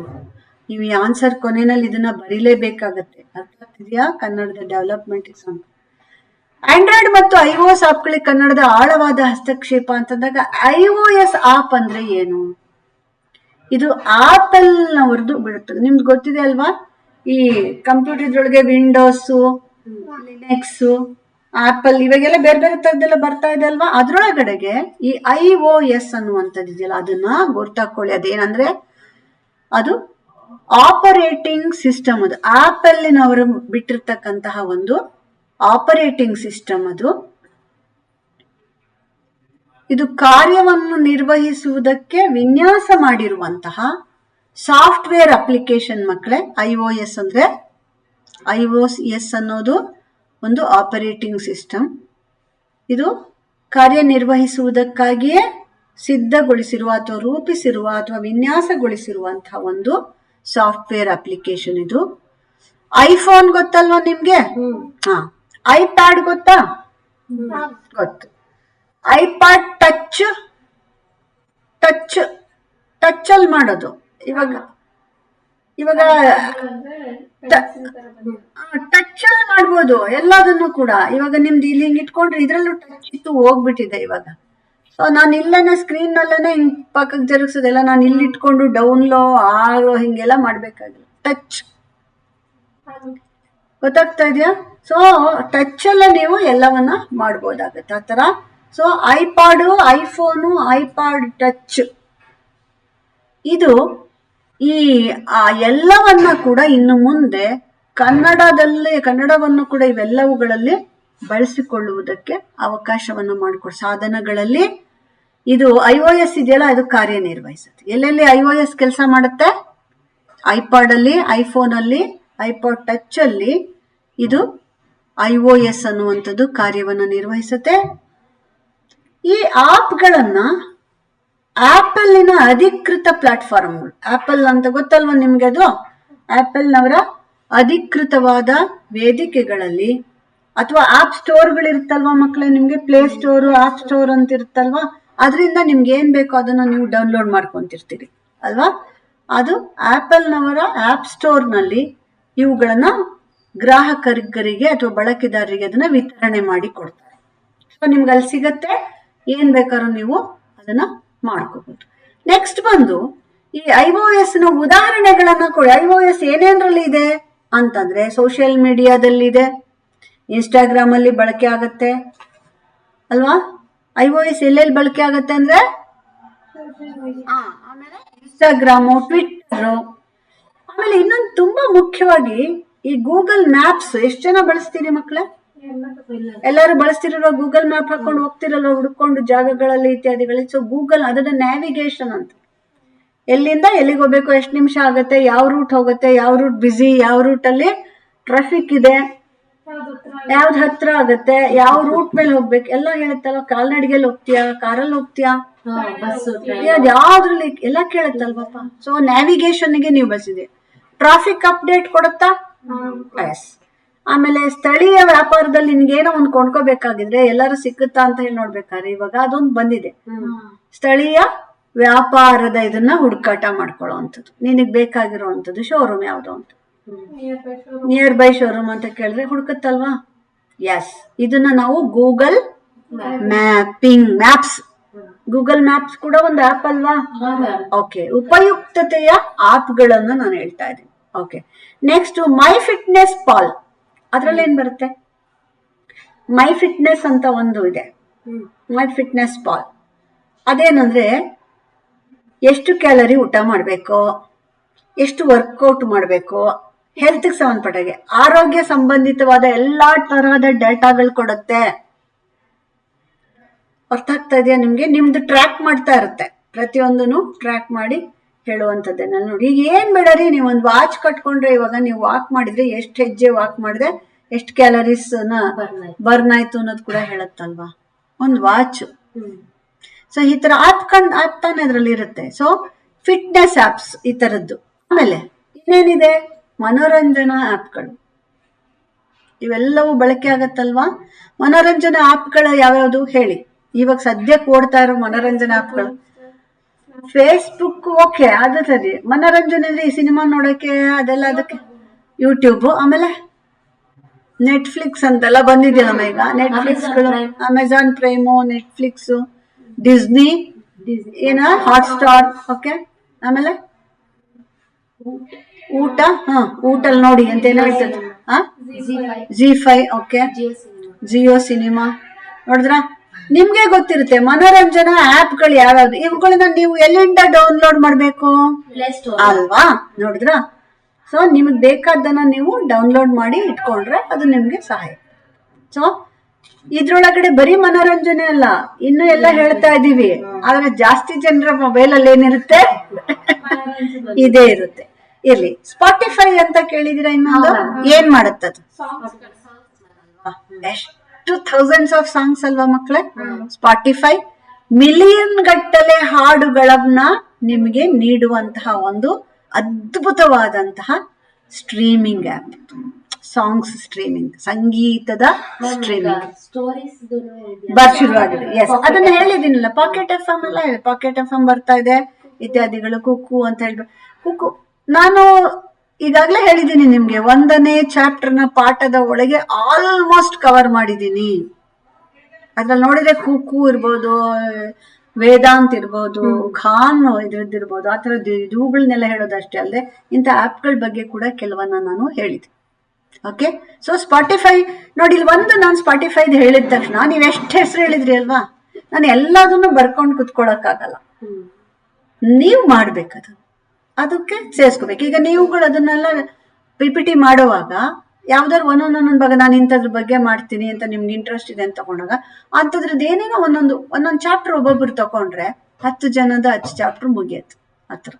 ನೀವು ಈ ಆನ್ಸರ್ ಕೊನೆಯಲ್ಲಿ ಇದನ್ನ ಬರೀಲೇಬೇಕಾಗತ್ತೆ. ಅರ್ಥ ಆಗ್ತಿದೆಯಾ? ಕನ್ನಡದ ಡೆವಲಪ್ಮೆಂಟ್ ಇಸ್ ಅಂತ. ಆಂಡ್ರಾಯ್ಡ್ ಮತ್ತು iOS ಆಪ್ಗಳಿಗೆ ಕನ್ನಡದ ಆಳವಾದ ಹಸ್ತಕ್ಷೇಪ ಅಂತಂದಾಗ iOS ಆಪ್ ಅಂದ್ರೆ ಏನು? ಇದು ಆಪಲ್ ನವರದು ಬಿಡುತ್ತದೆ. ನಿಮ್ಗೆ ಗೊತ್ತಿದೆ ಅಲ್ವಾ, ಈ ಕಂಪ್ಯೂಟರ್ ಇದ್ರೊಳಗೆ ವಿಂಡೋಸು, ಲಿನಕ್ಸ್, ಆಪಲ್ ಇವಾಗೆಲ್ಲ ಬೇರೆ ಬೇರೆ ತರದೆಲ್ಲ ಬರ್ತಾ ಇದೆ ಅಲ್ವಾ. ಅದ್ರೊಳಗಡೆಗೆ ಈ iOS ಅನ್ನುವಂಥದ್ದು ಇದೆಯಲ್ಲ, ಅದನ್ನ ಗೊತ್ತಾಕೊಳ್ಳಿ. ಅದೇನಂದ್ರೆ ಅದು ಆಪರೇಟಿಂಗ್ ಸಿಸ್ಟಮ್. ಅದು ಆಪಲ್ನವರು ಬಿಟ್ಟಿರ್ತಕ್ಕಂತಹ ಒಂದು ಆಪರೇಟಿಂಗ್ ಸಿಸ್ಟಮ್. ಇದು ಕಾರ್ಯವನ್ನು ನಿರ್ವಹಿಸುವುದಕ್ಕೆ ವಿನ್ಯಾಸ ಮಾಡಿರುವಂತಹ ಸಾಫ್ಟ್ವೇರ್ ಅಪ್ಲಿಕೇಶನ್ ಮಕ್ಕಳೇ. iOS ಅಂದ್ರೆ iOS ಅನ್ನೋದು ಒಂದು ಆಪರೇಟಿಂಗ್ ಸಿಸ್ಟಮ್. ಇದು ಕಾರ್ಯನಿರ್ವಹಿಸುವುದಕ್ಕಾಗಿಯೇ ಸಿದ್ಧಗೊಳಿಸಿರುವ ಅಥವಾ ರೂಪಿಸಿರುವ ಅಥವಾ ವಿನ್ಯಾಸಗೊಳಿಸಿರುವಂತಹ ಒಂದು ಸಾಫ್ಟ್ವೇರ್ ಅಪ್ಲಿಕೇಶನ್. ಇದು ಐಫೋನ್ ಗೊತ್ತಲ್ವಾ ನಿಮ್ಗೆ? ಐಪ್ಯಾಡ್ ಗೊತ್ತಾ? ಗೊತ್ತು. ಐಪ್ಯಾಡ್ ಟಚ್ ಅಲ್ಲಿ ಮಾಡೋದು. ಇವಾಗ ಟಚ್ ಅಲ್ಲಿ ಮಾಡ್ಬೋದು ಎಲ್ಲದನ್ನು ಕೂಡ. ಇವಾಗ ನಿಮ್ದು ಇಲ್ಲಿ ಹಿಂಗ್ ಇಟ್ಕೊಂಡ್ರೆ ಇದ್ರಲ್ಲೂ ಟಚ್ ಇತ್ತು, ಹೋಗ್ಬಿಟ್ಟಿದೆ ಇವಾಗ. ಸೊ ನಾನು ಇಲ್ಲೇನೆ ಸ್ಕ್ರೀನ್ನಲ್ಲೇನೆ ಹಿಂಗೆ ಪಕ್ಕಕ್ಕೆ ಜರುಗಿಸೋದೆಲ್ಲ ನಾನು ಇಲ್ಲಿ ಇಟ್ಕೊಂಡು ಡೌನ್ಲೋ ಆಗೋ ಹಿಂಗೆಲ್ಲ ಮಾಡಬೇಕಾಗಿಲ್ಲ. ಟಚ್ ಗೊತ್ತಾಗ್ತಾ ಇದೆಯಾ? ಸೊ ಟಚ್ಚಲ್ಲೇ ನೀವು ಎಲ್ಲವನ್ನ ಮಾಡ್ಬೋದಾಗತ್ತೆ ಆ ಥರ. ಸೊ ಐಪಾಡು, ಐಫೋನು, ಐಪಾಡ್ ಟಚ್ ಇದು ಈ ಎಲ್ಲವನ್ನ ಕೂಡ ಇನ್ನು ಮುಂದೆ ಕನ್ನಡವನ್ನು ಕೂಡ ಇವೆಲ್ಲವುಗಳಲ್ಲಿ ಬಳಸಿಕೊಳ್ಳುವುದಕ್ಕೆ ಅವಕಾಶವನ್ನು ಮಾಡಿಕೊಡು ಸಾಧನಗಳಲ್ಲಿ ಇದು iOS ಇದೆಯಲ್ಲ ಅದು ಕಾರ್ಯನಿರ್ವಹಿಸುತ್ತೆ. ಎಲ್ಲೆಲ್ಲಿ iOS ಕೆಲಸ ಮಾಡುತ್ತೆ? ಐಪಾಡ್ ಅಲ್ಲಿ, ಐಫೋನ್ ಅಲ್ಲಿ, ಐಪಾಡ್ ಟಚ್ ಅಲ್ಲಿ ಇದು iOS ಅನ್ನುವಂಥದ್ದು ಕಾರ್ಯವನ್ನು ನಿರ್ವಹಿಸುತ್ತೆ. ಈ ಆಪ್ಗಳನ್ನ ಆಪಲ್ನ ಅಧಿಕೃತ ಪ್ಲಾಟ್ಫಾರ್ಮ್ಗಳು, ಆಪಲ್ ಅಂತ ಗೊತ್ತಲ್ವ ನಿಮ್ಗೆ, ಅದು ಆಪಲ್ನವರ ಅಧಿಕೃತವಾದ ವೇದಿಕೆಗಳಲ್ಲಿ ಅಥವಾ ಆಪ್ ಸ್ಟೋರ್ಗಳಿರುತ್ತಲ್ವಾ ಮಕ್ಕಳೇ, ನಿಮ್ಗೆ ಪ್ಲೇ ಸ್ಟೋರು, ಆಪ್ ಸ್ಟೋರ್ ಅಂತ ಇರುತ್ತಲ್ವಾ, ಅದರಿಂದ ನಿಮ್ಗೆ ಏನ್ ಬೇಕೋ ಅದನ್ನ ನೀವು ಡೌನ್ಲೋಡ್ ಮಾಡ್ಕೊಂತಿರ್ತೀರಿ ಅಲ್ವಾ. ಅದು ಆಪಲ್ನವರ ಆಪ್ ಸ್ಟೋರ್ನಲ್ಲಿ ಇವುಗಳನ್ನ ಗ್ರಾಹಕರಿಗೆ ಅಥವಾ ಬಳಕೆದಾರರಿಗೆ ಅದನ್ನ ವಿತರಣೆ ಮಾಡಿ ಕೊಡ್ತಾರೆ. ಸೊ ನಿಮ್ಗೆ ಅಲ್ಲಿ ಸಿಗತ್ತೆ, ಏನ್ ಬೇಕಾದ್ರೂ ನೀವು ಅದನ್ನ ಮಾಡ್ಕೋಬಹುದು. ನೆಕ್ಸ್ಟ್ ಬಂದು ಈ iOS ನ ಉದಾಹರಣೆಗಳನ್ನ ಕೊಡಿ. iOS ಏನೇನ್ರಲ್ಲಿ ಇದೆ ಅಂತಂದ್ರೆ ಸೋಷಿಯಲ್ ಮೀಡಿಯಾದಲ್ಲಿ ಇದೆ, ಇನ್ಸ್ಟಾಗ್ರಾಮ್ ಅಲ್ಲಿ ಬಳಕೆ ಆಗತ್ತೆ ಅಲ್ವಾ. iOS ಎಲ್ಲೆಲ್ಲಿ ಬಳಕೆ ಆಗತ್ತೆ ಅಂದ್ರೆ ಆಮೇಲೆ ಇನ್ಸ್ಟಾಗ್ರಾಮು, ಟ್ವಿಟ್ಟರು, ಆಮೇಲೆ ಇನ್ನೊಂದು ತುಂಬಾ ಮುಖ್ಯವಾಗಿ ಈ ಗೂಗಲ್ ಮ್ಯಾಪ್ಸ್. ಎಷ್ಟು ಜನ ಬಳಸ್ತೀರಿ ಮಕ್ಕಳೇ? ಎಲ್ಲರೂ ಬಳಸ್ತಿರೋ ಗೂಗಲ್ ಮ್ಯಾಪ್ ಹಾಕೊಂಡು ಹೋಗ್ತಿರಲ್ವ ಹುಡ್ಕೊಂಡು ಜಾಗಗಳಲ್ಲಿ ಇತ್ಯಾದಿಗಳಲ್ಲಿ. ಸೊ ಗೂಗಲ್ ಅದನ್ನ ನ್ಯಾವಿಗೇಷನ್ ಅಂತ, ಎಲ್ಲಿಂದ ಎಲ್ಲಿಗೆ ಹೋಗ್ಬೇಕು, ಎಷ್ಟು ನಿಮಿಷ ಆಗುತ್ತೆ, ಯಾವ ರೂಟ್ ಹೋಗುತ್ತೆ, ಯಾವ ರೂಟ್ ಬಿಸಿ, ಯಾವ ರೂಟ್ ಅಲ್ಲಿ ಟ್ರಾಫಿಕ್ ಇದೆ, ಯಾವ್ದು ಹತ್ರ ಆಗತ್ತೆ, ಯಾವ ರೂಟ್ ಮೇಲೆ ಹೋಗ್ಬೇಕು ಎಲ್ಲ ಹೇಳುತ್ತಲ್ವ. ಕಾಲ್ನಡಿಗೆಯಲ್ಲಿ ಹೋಗ್ತೀಯಾ, ಕಾರಲ್ಲಿ ಹೋಗ್ತೀಯಾ, ಯಾವ್ದ್ರಲ್ಲಿ ಎಲ್ಲ ಕೇಳುತ್ತಲ್ವಪ್ಪ. ಸೊ ನ್ಯಾವಿಗೇಷನ್ಗೆ ನೀವು ಬಳಸಿದೆ. ಟ್ರಾಫಿಕ್ ಅಪ್ಡೇಟ್ ಕೊಡುತ್ತಾ? ಎಸ್. ಆಮೇಲೆ ಸ್ಥಳೀಯ ವ್ಯಾಪಾರದಲ್ಲಿ ನಿನ್ಗೇನೋ ಒಂದು ಕೊಂಡ್ಕೋಬೇಕಾಗಿದ್ರೆ ಎಲ್ಲರೂ ಸಿಕ್ಕುತ್ತಾ ಅಂತ ಹೇಳಿ ನೋಡ್ಬೇಕಾದ್ರೆ ಇವಾಗ ಅದೊಂದು ಬಂದಿದೆ, ಸ್ಥಳೀಯ ವ್ಯಾಪಾರದ ಇದನ್ನ ಹುಡುಕಾಟ ಮಾಡ್ಕೊಳ್ಳೋ ಅಂಥದ್ದು. ನಿನಗ್ ಬೇಕಾಗಿರೋ ಶೋರೂಮ್ ಯಾವ್ದು ಅಂತ, ನಿಯರ್ ಬೈ ಶೋರೂಮ್ ಅಂತ ಕೇಳಿದ್ರೆ ಹುಡುಕುತ್ತಲ್ವಾ. ಎಸ್, ಇದನ್ನ ನಾವು ಗೂಗಲ್ ಮ್ಯಾಪ್ಸ್, ಗೂಗಲ್ ಮ್ಯಾಪ್ಸ್ ಕೂಡ ಒಂದು ಆಪ್ ಅಲ್ವಾ. ಓಕೆ, ಉಪಯುಕ್ತತೆಯ ಆಪ್ಗಳನ್ನ ನಾನು ಹೇಳ್ತಾ ಇದ್ದೀನಿ. Okay, next my fitness pal. ಅದ್ರಲ್ಲಿ ಏನ್ ಬರುತ್ತೆ? ಮೈ ಫಿಟ್ನೆಸ್ ಅಂತ ಒಂದು ಇದೆ, ಮೈ ಫಿಟ್ನೆಸ್ ಪಾಲ್. ಅದೇನಂದ್ರೆ ಎಷ್ಟು ಕ್ಯಾಲರಿ ಊಟ ಮಾಡಬೇಕು, ಎಷ್ಟು ವರ್ಕೌಟ್ ಮಾಡಬೇಕು, ಹೆಲ್ತ್ ಸಂಬಂಧಪಟ್ಟಾಗೆ ಆರೋಗ್ಯ ಸಂಬಂಧಿತವಾದ ಎಲ್ಲಾ ತರಹದ ಡೇಟಾಗಳು ಕೊಡುತ್ತೆ. ಅರ್ಥ ಆಗ್ತಾ ಇದೆಯಾ ನಿಮ್ಗೆ? ನಿಮ್ದು ಟ್ರ್ಯಾಕ್ ಮಾಡ್ತಾ ಇರುತ್ತೆ, ಪ್ರತಿಯೊಂದನ್ನು ಟ್ರ್ಯಾಕ್ ಮಾಡಿ ಹೇಳುವಂಥದ್ದೇ. ನಾನು ನೋಡಿ, ಈಗ ಏನ್ ಬೇಡರಿ, ನೀವು ಒಂದು ವಾಚ್ ಕಟ್ಕೊಂಡ್ರೆ ಇವಾಗ ನೀವು ವಾಕ್ ಮಾಡಿದ್ರೆ ಎಷ್ಟು ಹೆಜ್ಜೆ ವಾಕ್ ಮಾಡಿದ್ರೆ ಎಷ್ಟು ಕ್ಯಾಲರೀಸ್ ಬರ್ನ್ ಆಯ್ತು ಅನ್ನೋದು ಕೂಡ ಹೇಳತ್ತಲ್ವಾ ಒಂದು ವಾಚ್. ಸೊ ಈ ತರ ಆಪ್ ತಾನೆ ಅದ್ರಲ್ಲಿ ಇರುತ್ತೆ. ಸೊ ಫಿಟ್ನೆಸ್ ಆಪ್ಸ್ ಈ ತರದ್ದು. ಆಮೇಲೆ ಇನ್ನೇನಿದೆ? ಮನೋರಂಜನಾ ಆಪ್ಗಳು, ಇವೆಲ್ಲವೂ ಬಳಕೆ ಆಗತ್ತಲ್ವಾ. ಮನೋರಂಜನಾ ಆಪ್ಗಳು ಯಾವ್ಯಾವ್ದು ಹೇಳಿ? ಇವಾಗ ಸದ್ಯಕ್ಕೆ ಓಡ್ತಾ ಇರೋ ಮನೋರಂಜನಾ ಆಪ್ಗಳು ಫೇಸ್ಬುಕ್, ಓಕೆ ಅದು ಸರಿ. ಮನೋರಂಜನೆ ಅಂದ್ರೆ ಈ ಸಿನಿಮಾ ನೋಡಕ್ಕೆ ಅದೆಲ್ಲ, ಅದಕ್ಕೆ ಯೂಟ್ಯೂಬ್, ಆಮೇಲೆ ನೆಟ್ಫ್ಲಿಕ್ಸ್ ಅಂತೆಲ್ಲ ಬಂದಿದೆಯಲ್ಲ ಈಗ. ನೆಟ್ಫ್ಲಿಕ್ಸ್ಗಳು, Amazon Prime, Netflix, Disney, Hotstar. Okay, ಆಮೇಲೆ ಊಟ, ಊಟಲ್ ನೋಡಿ ಅಂತ ಏನೋ ಹೇಳ್ತದೆ, Zee5, ಓಕೆ, ಜಿಯೋ ಸಿನಿಮಾ. ನೋಡಿದ್ರ, ನಿಮ್ಗೆ ಗೊತ್ತಿರುತ್ತೆ ಮನೋರಂಜನಾ ಆಪ್ಗಳು ಯಾವ್ಯಾವ್ದು. ಇವುಗಳನ್ನ ನೀವು ಎಲ್ಲಿಂದ ಡೌನ್ಲೋಡ್ ಮಾಡ್ಬೇಕು ಅಲ್ವಾ? ನೋಡಿದ್ರ, ಸೊ ನಿಮಗ್ ಬೇಕಾದನ್ನ ನೀವು ಡೌನ್ಲೋಡ್ ಮಾಡಿ ಇಟ್ಕೊಂಡ್ರೆ ಅದು ನಿಮ್ಗೆ ಸಹಾಯ. ಸೊ ಇದ್ರೊಳಗಡೆ ಬರೀ ಮನೋರಂಜನೆ ಅಲ್ಲ, ಇನ್ನು ಎಲ್ಲ ಹೇಳ್ತಾ ಇದೀವಿ. ಆದ್ರೆ ಜಾಸ್ತಿ ಜನರ ಮೊಬೈಲ್ ಅಲ್ಲಿ ಏನಿರುತ್ತೆ ಇದೇ ಇರುತ್ತೆ. ಇರ್ಲಿ, ಸ್ಪಾಟಿಫೈ ಅಂತ ಕೇಳಿದಿರ? ಇನ್ನೊಂದು ಏನ್ ಮಾಡುತ್ತದು? ಎಷ್ಟು ಥೌಸಂಡ್ಸ್ ಆಫ್ ಸಾಂಗ್ಸ್ ಅಲ್ವಾ ಮಕ್ಕಳೇ ಸ್ಪಾಟಿಫೈ. ಮಿಲಿಯನ್ ಗಟ್ಟಲೆ ಹಾಡುಗಳನ್ನ ನಿಮಗೆ ನೀಡುವಂತಹ ಒಂದು ಅದ್ಭುತವಾದಂತಹ ಸ್ಟ್ರೀಮಿಂಗ್ ಆಪ್. ಸಾಂಗ್ಸ್ ಸ್ಟ್ರೀಮಿಂಗ್, ಸಂಗೀತದ ಸ್ಟ್ರೀಮಿಂಗ್ ಶುರುವಾಗಿದೆ. ಎಸ್, ಅದನ್ನ ಹೇಳಿದೀನಲ್ಲ, ಪಾಕೆಟ್ FM ಎಲ್ಲ ಇದೆ, ಪಾಕೆಟ್ FM ಬರ್ತಾ ಇದೆ ಇತ್ಯಾದಿಗಳು. ಕುಕ್ಕು ಅಂತ ಹೇಳ್ಬೇಕು. ಕುಕ್ಕು ನಾನು ಈಗಾಗ್ಲೇ ಹೇಳಿದ್ದೀನಿ ನಿಮ್ಗೆ, 1ನೇ ಚಾಪ್ಟರ್ನ ಪಾಠದ ಒಳಗೆ ಆಲ್ಮೋಸ್ಟ್ ಕವರ್ ಮಾಡಿದ್ದೀನಿ. ಅದ್ರಲ್ಲಿ ನೋಡಿದ್ರೆ ಕೂಕು ಇರ್ಬೋದು, ವೇದಾಂತ್ ಇರ್ಬೋದು, ಖಾನ್ ಇದ್ರದ್ದಿರ್ಬೋದು, ಆ ಥರದ್ದು ಇವುಗಳನ್ನೆಲ್ಲ ಹೇಳೋದಷ್ಟೇ ಅಲ್ಲದೆ ಇಂಥ ಆ್ಯಪ್ಗಳ ಬಗ್ಗೆ ಕೂಡ ಕೆಲವನ್ನ ನಾನು ಹೇಳಿದೆ. ಓಕೆ, ಸೊ ಸ್ಪಾಟಿಫೈ ನೋಡಿ, ಇಲ್ಲಿ ಒಂದು ನಾನು ಸ್ಪಾಟಿಫೈದು ಹೇಳಿದ ತಕ್ಷಣ ನೀವು ಎಷ್ಟು ಹೆಸರು ಹೇಳಿದ್ರಿ ಅಲ್ವಾ, ನಾನು ಎಲ್ಲದನ್ನು ಬರ್ಕೊಂಡು ಕುತ್ಕೊಳ್ಳೋಕ್ಕಾಗಲ್ಲ. ನೀವು ಮಾಡ್ಬೇಕದು, ಅದಕ್ಕೆ ಸೇರಿಸ್ಕೋಬೇಕು. ಈಗ ನೀವುಗಳು ಅದನ್ನೆಲ್ಲ PPT ಮಾಡುವಾಗ ಯಾವ್ದಾದ್ರು ಒಂದೊಂದೊಂದೊಂದು ಭಾಗ ನಾನು ಇಂಥದ್ರ ಬಗ್ಗೆ ಮಾಡ್ತೀನಿ ಅಂತ ನಿಮ್ಗೆ ಇಂಟ್ರೆಸ್ಟ್ ಇದೆ ಅಂತ ತಗೊಂಡಾಗ ಅಂಥದ್ರದ್ದು ಏನೇನೋ ಒಂದೊಂದು ಚಾಪ್ಟರ್ ಒಬ್ಬೊಬ್ರು ತಗೊಂಡ್ರೆ 10 ಜನದ 10 ಚಾಪ್ಟರ್ ಮುಗಿಯತ್ತು. ಹತ್ರ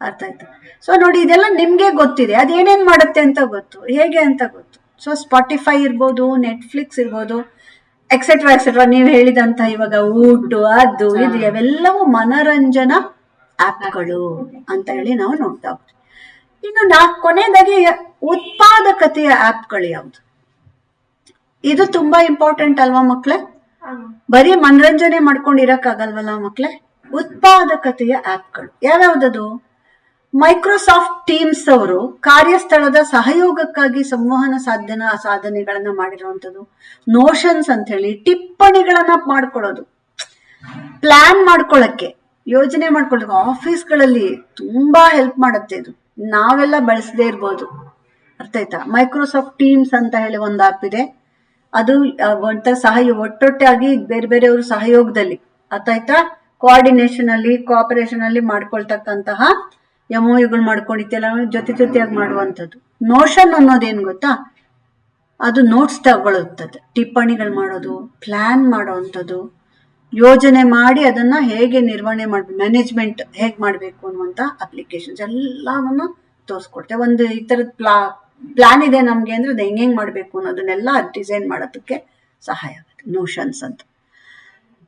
ಅರ್ಥ ಆಯ್ತು. ಸೊ ನೋಡಿ, ಇದೆಲ್ಲ ನಿಮ್ಗೆ ಗೊತ್ತಿದೆ, ಅದೇನೇನ್ ಮಾಡುತ್ತೆ ಅಂತ ಗೊತ್ತು, ಹೇಗೆ ಅಂತ ಗೊತ್ತು. ಸೊ ಸ್ಪಾಟಿಫೈ ಇರ್ಬೋದು, ನೆಟ್ಫ್ಲಿಕ್ಸ್ ಇರ್ಬೋದು, ಎಕ್ಸೆಟ್ರಾ ಎಕ್ಸೆಟ್ರಾ, ನೀವು ಹೇಳಿದಂತ ಇವಾಗ ಊಟ ಅದು ಇದು ಅವೆಲ್ಲವೂ ಮನರಂಜನಾ ಆ್ಯಪ್ಗಳು ಅಂತ ಹೇಳಿ ನಾವು ನೋಡ್ತಾ ಹೋಗ್ತೀವಿ. ಇನ್ನು ಕೊನೆಯದಾಗಿ ಉತ್ಪಾದಕತೆಯ ಆ್ಯಪ್ಗಳು ಯಾವುದು? ಇದು ತುಂಬಾ ಇಂಪಾರ್ಟೆಂಟ್ ಅಲ್ವಾ ಮಕ್ಳೇ? ಬರೀ ಮನರಂಜನೆ ಮಾಡ್ಕೊಂಡಿರಕ್ಕಾಗಲ್ವಲ್ಲ ಮಕ್ಳೇ? ಉತ್ಪಾದಕತೆಯ ಆ್ಯಪ್ಗಳು ಯಾವ್ಯಾವ್ದದು? ಮೈಕ್ರೋಸಾಫ್ಟ್ ಟೀಮ್ಸ್ ಅವರು ಕಾರ್ಯಸ್ಥಳದ ಸಹಯೋಗಕ್ಕಾಗಿ ಸಂವಹನ ಸಾಧನೆಗಳನ್ನ ಮಾಡಿರುವಂಥದ್ದು. ನೋಷನ್ಸ್ ಅಂತ ಹೇಳಿ ಟಿಪ್ಪಣಿಗಳನ್ನ ಮಾಡ್ಕೊಳ್ಳೋದು, ಪ್ಲಾನ್ ಮಾಡ್ಕೊಳ್ಳಕ್ಕೆ, ಯೋಜನೆ ಮಾಡ್ಕೊಳ್ಳೋದು, ಆಫೀಸ್ಗಳಲ್ಲಿ ತುಂಬಾ ಹೆಲ್ಪ್ ಮಾಡುತ್ತೆ ಇದು. ನಾವೆಲ್ಲ ಬಳಸದೇ ಇರ್ಬೋದು, ಅರ್ಥ ಆಯ್ತಾ? ಮೈಕ್ರೋಸಾಫ್ಟ್ ಟೀಮ್ಸ್ ಅಂತ ಹೇಳಿ ಒಂದು ಆ್ಯಪ್ ಇದೆ. ಅದು ಒಟ್ಟೊಟ್ಟಾಗಿ ಬೇರೆ ಬೇರೆಯವರು ಸಹಯೋಗದಲ್ಲಿ, ಅರ್ಥ ಆಯ್ತಾ, ಕೋಆರ್ಡಿನೇಷನ್ ಅಲ್ಲಿ ಕೋಆಪರೇಷನ್ ಅಲ್ಲಿ ಮಾಡ್ಕೊಳ್ತಕ್ಕಂತಹ MOUಗಳು ಮಾಡ್ಕೊಂಡಿದ್ದೆಲ್ಲ ಜೊತೆಯಾಗಿ ಮಾಡುವಂಥದ್ದು. ನೋಷನ್ ಅನ್ನೋದೇನು ಗೊತ್ತಾ? ಅದು ನೋಟ್ಸ್ ತಗೊಳ್ಳುತ್ತದೆ, ಟಿಪ್ಪಣಿಗಳು ಮಾಡೋದು, ಪ್ಲಾನ್ ಮಾಡೋವಂಥದ್ದು, ಯೋಜನೆ ಮಾಡಿ ಅದನ್ನ ಹೇಗೆ ನಿರ್ವಹಣೆ ಮಾಡ್ಬೇಕು, ಮ್ಯಾನೇಜ್ಮೆಂಟ್ ಹೇಗೆ ಮಾಡಬೇಕು ಅನ್ನುವಂಥ ಅಪ್ಲಿಕೇಶನ್ಸ್ ಎಲ್ಲವನ್ನು ತೋರಿಸ್ಕೊಡ್ತೇವೆ. ಒಂದು ಈ ಥರದ ಪ್ಲಾನ್ ಇದೆ ನಮಗೆ ಅಂದ್ರೆ ಅದು ಹೆಂಗೆ ಮಾಡಬೇಕು ಅನ್ನೋದನ್ನೆಲ್ಲ ಡಿಸೈನ್ ಮಾಡೋದಕ್ಕೆ ಸಹಾಯ ಆಗುತ್ತೆ ನೋಷನ್ಸ್ ಅಂತ.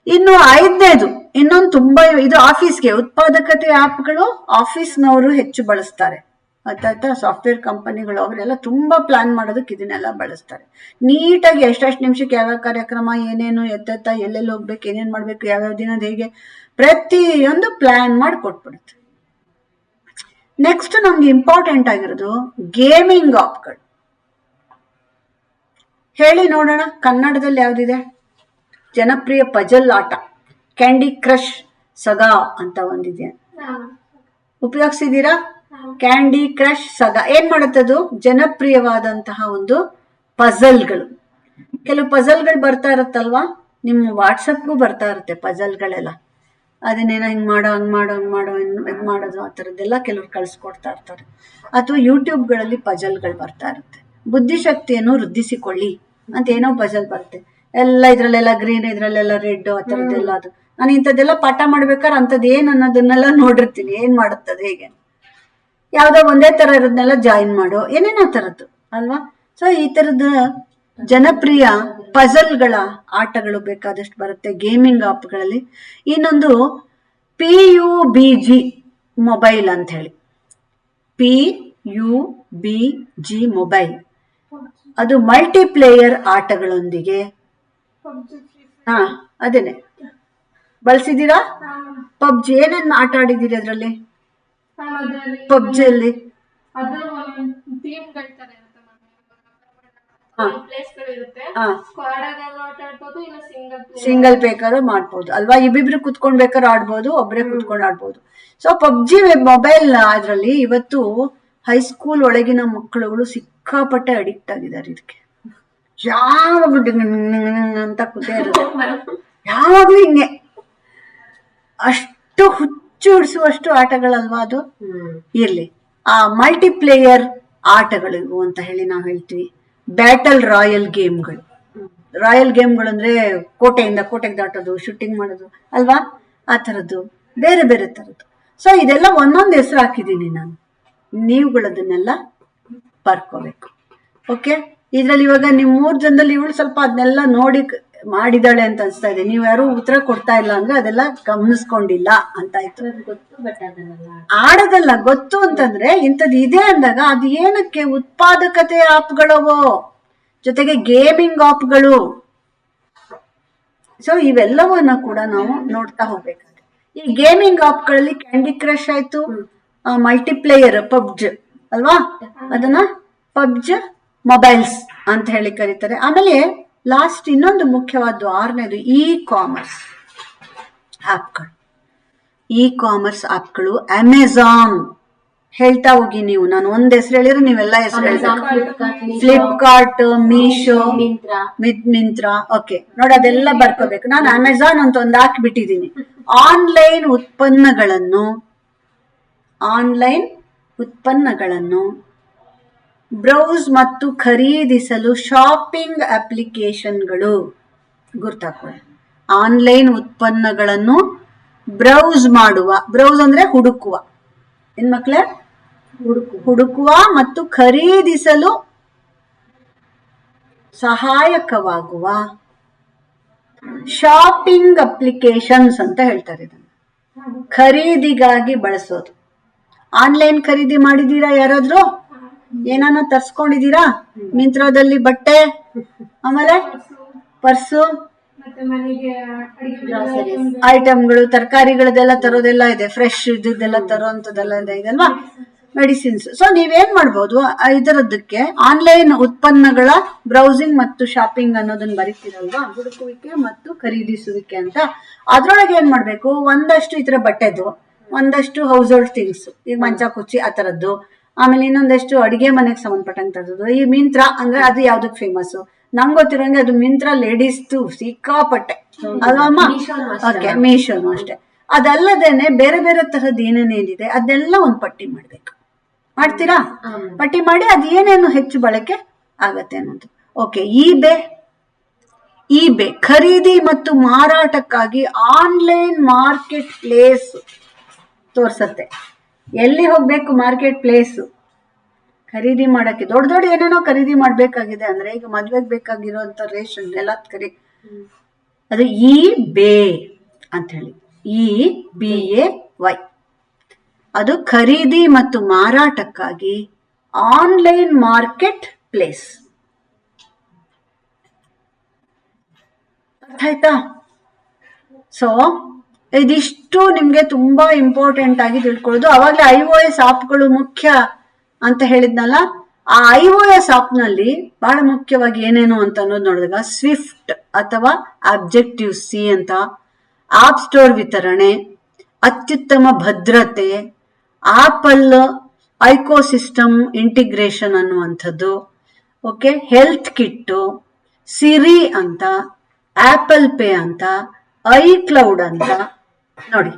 ಇನ್ನು 5ನೇದು ಇನ್ನೊಂದು ತುಂಬಾ, ಇದು ಆಫೀಸ್ಗೆ ಉತ್ಪಾದಕತೆ ಆ್ಯಪ್ಗಳು ಆಫೀಸ್ನವರು ಹೆಚ್ಚು ಬಳಸ್ತಾರೆ. ಅರ್ಥಾಯ್ತಾ? ಸಾಫ್ಟ್ವೇರ್ ಕಂಪನಿಗಳು ಅವರೆಲ್ಲ ತುಂಬಾ ಪ್ಲಾನ್ ಮಾಡೋದಕ್ಕೆ ಇದನ್ನೆಲ್ಲ ಬಳಸ್ತಾರೆ. ನೀಟಾಗಿ ಎಷ್ಟೆಷ್ಟು ನಿಮಿಷಕ್ಕೆ ಯಾವ್ಯಾವ ಕಾರ್ಯಕ್ರಮ, ಏನೇನು ಎತ್ತೆತ್ತ, ಎಲ್ಲೆಲ್ಲಿ ಹೋಗ್ಬೇಕು, ಏನೇನ್ ಮಾಡ್ಬೇಕು, ಯಾವ್ಯಾವ ದಿನದ ಹೇಗೆ, ಪ್ರತಿಯೊಂದು ಪ್ಲಾನ್ ಮಾಡಿ ಕೊಟ್ಬಿಡುತ್ತೆ. ನೆಕ್ಸ್ಟ್ ನಮ್ಗೆ ಇಂಪಾರ್ಟೆಂಟ್ ಆಗಿರೋದು ಗೇಮಿಂಗ್ ಆಪ್ಗಳು. ಹೇಳಿ ನೋಡೋಣ, ಕನ್ನಡದಲ್ಲಿ ಯಾವ್ದಿದೆ? ಜನಪ್ರಿಯ ಪಜಲ್ ಆಟ ಕ್ಯಾಂಡಿ ಕ್ರಶ್ ಸಗಾ ಅಂತ ಒಂದಿದೆ, ಉಪಯೋಗಿಸಿದೀರಾ? ಕ್ಯಾಂಡಿ ಕ್ರಶ್ ಸಗಾ ಏನ್ ಮಾಡುತ್ತದು? ಜನಪ್ರಿಯವಾದಂತಹ ಒಂದು ಪಜಲ್ಗಳು. ಕೆಲವು ಪಜಲ್ಗಳು ಬರ್ತಾ ಇರುತ್ತಲ್ವಾ, ನಿಮ್ಮ ವಾಟ್ಸಪ್ಗೂ ಬರ್ತಾ ಇರುತ್ತೆ ಪಜಲ್ಗಳೆಲ್ಲ. ಅದನ್ನೇನೋ ಹಿಂಗ್ ಮಾಡೋ, ಹಂಗ್ ಮಾಡೋ, ಹಂಗ್ ಮಾಡೋ, ಇದು ಮಾಡೋದು, ಆ ಥರದ್ದೆಲ್ಲ ಕೆಲವ್ರು ಕಳಿಸ್ಕೊಡ್ತಾ ಇರ್ತಾರೆ. ಅಥವಾ ಯೂಟ್ಯೂಬ್ಗಳಲ್ಲಿ ಪಜಲ್ಗಳು ಬರ್ತಾ ಇರುತ್ತೆ. ಬುದ್ಧಿಶಕ್ತಿಯನ್ನು ವೃದ್ಧಿಸಿಕೊಳ್ಳಿ ಅಂತ ಏನೋ ಪಜಲ್ ಬರುತ್ತೆ. ಎಲ್ಲ ಇದ್ರಲ್ಲೆಲ್ಲ ಗ್ರೀನ್, ಇದ್ರಲ್ಲೆಲ್ಲ ರೆಡ್, ಆ ಥರದ್ದೆಲ್ಲ. ಅದು ನಾನು ಇಂಥದ್ದೆಲ್ಲ ಪಾಠ ಮಾಡ್ಬೇಕಾದ್ರೆ ಅಂಥದ್ದು ಏನು ಅನ್ನೋದನ್ನೆಲ್ಲ ನೋಡಿರ್ತೀನಿ, ಏನ್ ಮಾಡುತ್ತದೆ ಹೇಗೆ, ಯಾವ್ದೋ ಒಂದೇ ತರ ಇರೋದನ್ನೆಲ್ಲ ಜಾಯಿನ್ ಮಾಡೋ, ಏನೇನೋ ಥರದ್ದು ಅಲ್ವಾ. ಸೊ ಈ ಥರದ ಜನಪ್ರಿಯ ಪಜಲ್ಗಳ ಆಟಗಳು ಬೇಕಾದಷ್ಟು ಬರುತ್ತೆ ಗೇಮಿಂಗ್ ಆಪ್ಗಳಲ್ಲಿ. ಇನ್ನೊಂದು PUBG ಮೊಬೈಲ್ ಅಂತ ಹೇಳಿ, PUBG ಮೊಬೈಲ್, ಅದು ಮಲ್ಟಿಪ್ಲೇಯರ್ ಆಟಗಳೊಂದಿಗೆ. ಅದೇನೆ ಬಳಸಿದೀರಾ? ಪಬ್ಜಿ ಏನೇನು ಆಟ ಆಡಿದ್ದೀರಿ ಅದರಲ್ಲಿ? ಪಬ್ಜಿಯಲ್ಲಿ ಸಿಂಗಲ್ ಬೇಕಾದ್ರೂ ಮಾಡ್ಬೋದು ಅಲ್ವಾ? ಇಬ್ಬಿಬ್ರು ಕುತ್ಕೊಂಡ್ ಬೇಕಾದ್ರೂ ಆಡ್ಬೋದು, ಒಬ್ರೇ ಕುತ್ಕೊಂಡು ಆಡ್ಬೋದು. ಸೊ ಪಬ್ಜಿ ಮೊಬೈಲ್ ಅದ್ರಲ್ಲಿ ಇವತ್ತು ಹೈಸ್ಕೂಲ್ ಒಳಗಿನ ಮಕ್ಕಳುಗಳು ಸಿಕ್ಕಾಪಟ್ಟೆ ಅಡಿಕ್ಟ್ ಆಗಿದ್ದಾರೆ ಇದಕ್ಕೆ. ಯಾವಾಗ್ಲೂ ಅಂತ ಕೂತೇ ಇರುತ್ತೆ, ಯಾವಾಗ್ಲೂ ಹಿಂಗೆ. ಅಷ್ಟು ಹುಚ್ಚು ಹಿಡಿಸುವಷ್ಟು ಆಟಗಳಲ್ವಾ ಅದು. ಇರ್ಲಿ, ಆ ಮಲ್ಟಿಪ್ಲೇಯರ್ ಆಟಗಳಿಗೂ ಅಂತ ಹೇಳಿ ನಾವು ಹೇಳ್ತೀವಿ. ಬ್ಯಾಟಲ್ ರಾಯಲ್ ಗೇಮ್ಗಳು. ರಾಯಲ್ ಗೇಮ್ಗಳು ಅಂದ್ರೆ ಕೋಟೆಯಿಂದ ಕೋಟೆಗೆ ದಾಟೋದು, ಶೂಟಿಂಗ್ ಮಾಡೋದು ಅಲ್ವಾ, ಆ ಥರದ್ದು ಬೇರೆ ಬೇರೆ ಥರದ್ದು. ಸೊ ಇದೆಲ್ಲ ಒಂದೊಂದು ಹೆಸರು ಹಾಕಿದ್ದೀನಿ ನಾನು, ನೀವುಗಳದನ್ನೆಲ್ಲ ಬರ್ಕೋಬೇಕು. ಓಕೆ, ಇದ್ರಲ್ಲಿ ಇವಾಗ ನೀವು 3 ಜನದಲ್ಲಿ ಇವಳು ಸ್ವಲ್ಪ ಅದನ್ನೆಲ್ಲ ನೋಡಿ ಮಾಡಿದಾಳೆ ಅಂತ ಅನ್ಸ್ತಾ ಇದೆ. ನೀವು ಯಾರು ಉತ್ತರ ಕೊಡ್ತಾ ಇಲ್ಲ ಅಂದ್ರೆ ಅದೆಲ್ಲ ಗಮನಿಸ್ಕೊಂಡಿಲ್ಲ ಅಂತ ಆಯ್ತು. ಆಡೋದಲ್ಲ, ಗೊತ್ತು ಅಂತಂದ್ರೆ ಇಂಥದ್ದು ಇದೆ ಅಂದಾಗ ಅದು ಏನಕ್ಕೆ? ಉತ್ಪಾದಕತೆ ಆಪ್ಗಳವೋ, ಜೊತೆಗೆ ಗೇಮಿಂಗ್ ಆಪ್ಗಳು. ಸೊ ಇವೆಲ್ಲವನ್ನ ಕೂಡ ನಾವು ನೋಡ್ತಾ ಹೋಗ್ಬೇಕಾದ್ರೆ, ಈ ಗೇಮಿಂಗ್ ಆಪ್ಗಳಲ್ಲಿ ಕ್ಯಾಂಡಿ ಕ್ರಶ್ ಆಯ್ತು, ಮಲ್ಟಿಪ್ಲೇಯರ್ ಪಬ್ಜ್ ಅಲ್ವಾ, ಅದನ್ನ ಪಬ್ಜ್ ಮೊಬೈಲ್ಸ್ ಅಂತ ಹೇಳಿ ಕರೀತಾರೆ. ಆಮೇಲೆ ಲಾಸ್ಟ್ ಇನ್ನೊಂದು ಮುಖ್ಯವಾದ್ದು 6ನೇದು ಇ ಕಾಮರ್ಸ್ ಆಪ್ಗಳು. ಇ ಕಾಮರ್ಸ್ ಆಪ್ಗಳು ಅಮೆಜಾನ್, ಹೇಳ್ತಾ ಹೋಗಿ ನೀವು, ನಾನು ಒಂದ್ ಹೆಸರು ಹೇಳಿದ್ರೆ ನೀವೆಲ್ಲ ಹೆಸರು ಹೇಳ್ಬೇಕು. ಫ್ಲಿಪ್ಕಾರ್ಟ್, ಮೀಶೋ, ಮಿಂತ್ರಾ. ಓಕೆ ನೋಡಿ, ಅದೆಲ್ಲ ಬರ್ಕೋಬೇಕು. ನಾನು ಅಮೆಜಾನ್ ಅಂತ ಒಂದು ಹಾಕಿಬಿಟ್ಟಿದ್ದೀನಿ. ಆನ್ಲೈನ್ ಉತ್ಪನ್ನಗಳನ್ನು ಬ್ರೌಸ್ ಮತ್ತು ಖರೀದಿಸಲು ಶಾಪಿಂಗ್ ಅಪ್ಲಿಕೇಶನ್ಗಳು. ಗುರ್ತಾಕೊಳ್ಳಿ, ಆನ್ಲೈನ್ ಉತ್ಪನ್ನಗಳನ್ನು ಬ್ರೌಸ್ ಮಾಡುವ, ಬ್ರೌಸ್ ಅಂದ್ರೆ ಹುಡುಕುವ, ಏನ್ ಮಕ್ಳೇ, ಹುಡುಕುವ ಮತ್ತು ಖರೀದಿಸಲು ಸಹಾಯಕವಾಗುವ ಶಾಪಿಂಗ್ ಅಪ್ಲಿಕೇಶನ್ಸ್ ಅಂತ ಹೇಳ್ತಾರೆ. ಇದನ್ನು ಖರೀದಿಗಾಗಿ ಬಳಸೋದು. ಆನ್ಲೈನ್ ಖರೀದಿ ಮಾಡಿದೀರಾ ಯಾರಾದ್ರೂ? ಏನಾನ ತರ್ಸ್ಕೊಂಡಿದೀರಾ? ಮಿಂತ್ರಾದಲ್ಲಿ ಬಟ್ಟೆ, ಆಮೇಲೆ ಪರ್ಸು, ಐಟಮ್ಗಳು, ತರಕಾರಿಗಳದೆಲ್ಲ ತರೋದೆಲ್ಲ ಇದೆ, ಫ್ರೆಶ್ ಇದೆಲ್ಲ ತರೋಂಥದ್ದೆಲ್ಲ ಇದೆ ಅಲ್ವಾ, ಮೆಡಿಸಿನ್ಸ್. ಸೊ ನೀವೇನ್ ಮಾಡ್ಬೋದು, ಇದರದ್ದಕ್ಕೆ ಆನ್ಲೈನ್ ಉತ್ಪನ್ನಗಳ ಬ್ರೌಸಿಂಗ್ ಮತ್ತು ಶಾಪಿಂಗ್ ಅನ್ನೋದನ್ನ ಬರೀತೀರಲ್ವಾ, ಹುಡುಕುವಿಕೆ ಮತ್ತು ಖರೀದಿಸುವಿಕೆ ಅಂತ. ಅದ್ರೊಳಗೆ ಏನ್ ಮಾಡ್ಬೇಕು, ಒಂದಷ್ಟು ಈ ತರ ಬಟ್ಟೆದು, ಒಂದಷ್ಟು ಹೌಸ್ ಹೋಲ್ಡ್ ಥಿಂಗ್ಸ್, ಈಗ ಮಂಚ ಕುರ್ಚಿ ಆ ತರದ್ದು, ಆಮೇಲೆ ಇನ್ನೊಂದಷ್ಟು ಅಡಿಗೆ ಮನೆಗೆ ಸಂಬಂಧಪಟ್ಟಂಗೆ ತರದ್ದು. ಈ ಮಿಂತ್ರಾ ಅಂದ್ರೆ ಅದು ಯಾವ್ದಕ್ ಫೇಮಸ್? ನಂಗೆ ಗೊತ್ತಿರೋಂಗೆ ಅದು ಮಿಂತ್ರಾ ಲೇಡೀಸ್ದು ಸಿಕ್ಕಾಪಟ್ಟೆ ಅಲ್ವಮ್ಮ. ಓಕೆ, ಮೀಶೋನು ಅಷ್ಟೇ. ಅದಲ್ಲದೇನೆ ಬೇರೆ ಬೇರೆ ತರದ್ದು ಏನೇನೇನಿದೆ ಅದನ್ನೆಲ್ಲ ಒಂದು ಪಟ್ಟಿ ಮಾಡ್ಬೇಕು. ಮಾಡ್ತೀರಾ? ಪಟ್ಟಿ ಮಾಡಿ ಅದು ಏನೇನು ಹೆಚ್ಚು ಬಳಕೆ ಆಗತ್ತೆ ಅನ್ನೋದು. ಓಕೆ, ಇಬೆ ಖರೀದಿ ಮತ್ತು ಮಾರಾಟಕ್ಕಾಗಿ ಆನ್ಲೈನ್ ಮಾರ್ಕೆಟ್ ಪ್ಲೇಸ್ ತೋರ್ಸತ್ತೆ. ಎಲ್ಲಿ ಹೋಗ್ಬೇಕು ಮಾರ್ಕೆಟ್ ಪ್ಲೇಸ್ ಖರೀದಿ ಮಾಡಕ್ಕೆ? ದೊಡ್ಡ ದೊಡ್ಡ ಏನೇನೋ ಖರೀದಿ ಮಾಡ್ಬೇಕಾಗಿದೆ ಅಂದ್ರೆ, ಈಗ ಮದ್ವೆಗೆ ಬೇಕಾಗಿರೋಂಥ ರೇಷನ್ ಎಲ್ಲ ಅದು ಇಬೆ ಅಂತ ಹೇಳಿ, EBAY. ಅದು ಖರೀದಿ ಮತ್ತು ಮಾರಾಟಕ್ಕಾಗಿ ಆನ್ಲೈನ್ ಮಾರ್ಕೆಟ್ ಪ್ಲೇಸ್. ಅರ್ಥ ಆಯ್ತಾ? ಸೊ ಇದಿಷ್ಟು ನಿಮ್ಗೆ ತುಂಬಾ ಇಂಪಾರ್ಟೆಂಟ್ ಆಗಿ ತಿಳ್ಕೊಳ್ಳೋದು. ಅವಾಗಲೇ iOS ಆಪ್ಗಳು ಮುಖ್ಯ ಅಂತ ಹೇಳಿದ್ನಲ್ಲ, ಆ iOS ಆಪ್ ನಲ್ಲಿ ಬಹಳ ಮುಖ್ಯವಾಗಿ ಏನೇನು ಅಂತ ಅನ್ನೋದು ನೋಡಿದಾಗ, ಸ್ವಿಫ್ಟ್ ಅಥವಾ ಆಬ್ಜೆಕ್ಟಿವ್-C ಅಂತ, ಆಪ್ ಸ್ಟೋರ್ ವಿತರಣೆ, ಅತ್ಯುತ್ತಮ ಭದ್ರತೆ, ಆಪಲ್ ಐಕೋಸಿಸ್ಟಮ್ ಇಂಟಿಗ್ರೇಷನ್ ಅನ್ನುವಂಥದ್ದು, ಓಕೆ, ಹೆಲ್ತ್ ಕಿಟ್ಟು, ಸಿರಿ ಅಂತ, ಆಪಲ್ ಪೇ ಅಂತ, ಐಕ್ಲೌಡ್ ಅಂತ. ನೋಡಿ,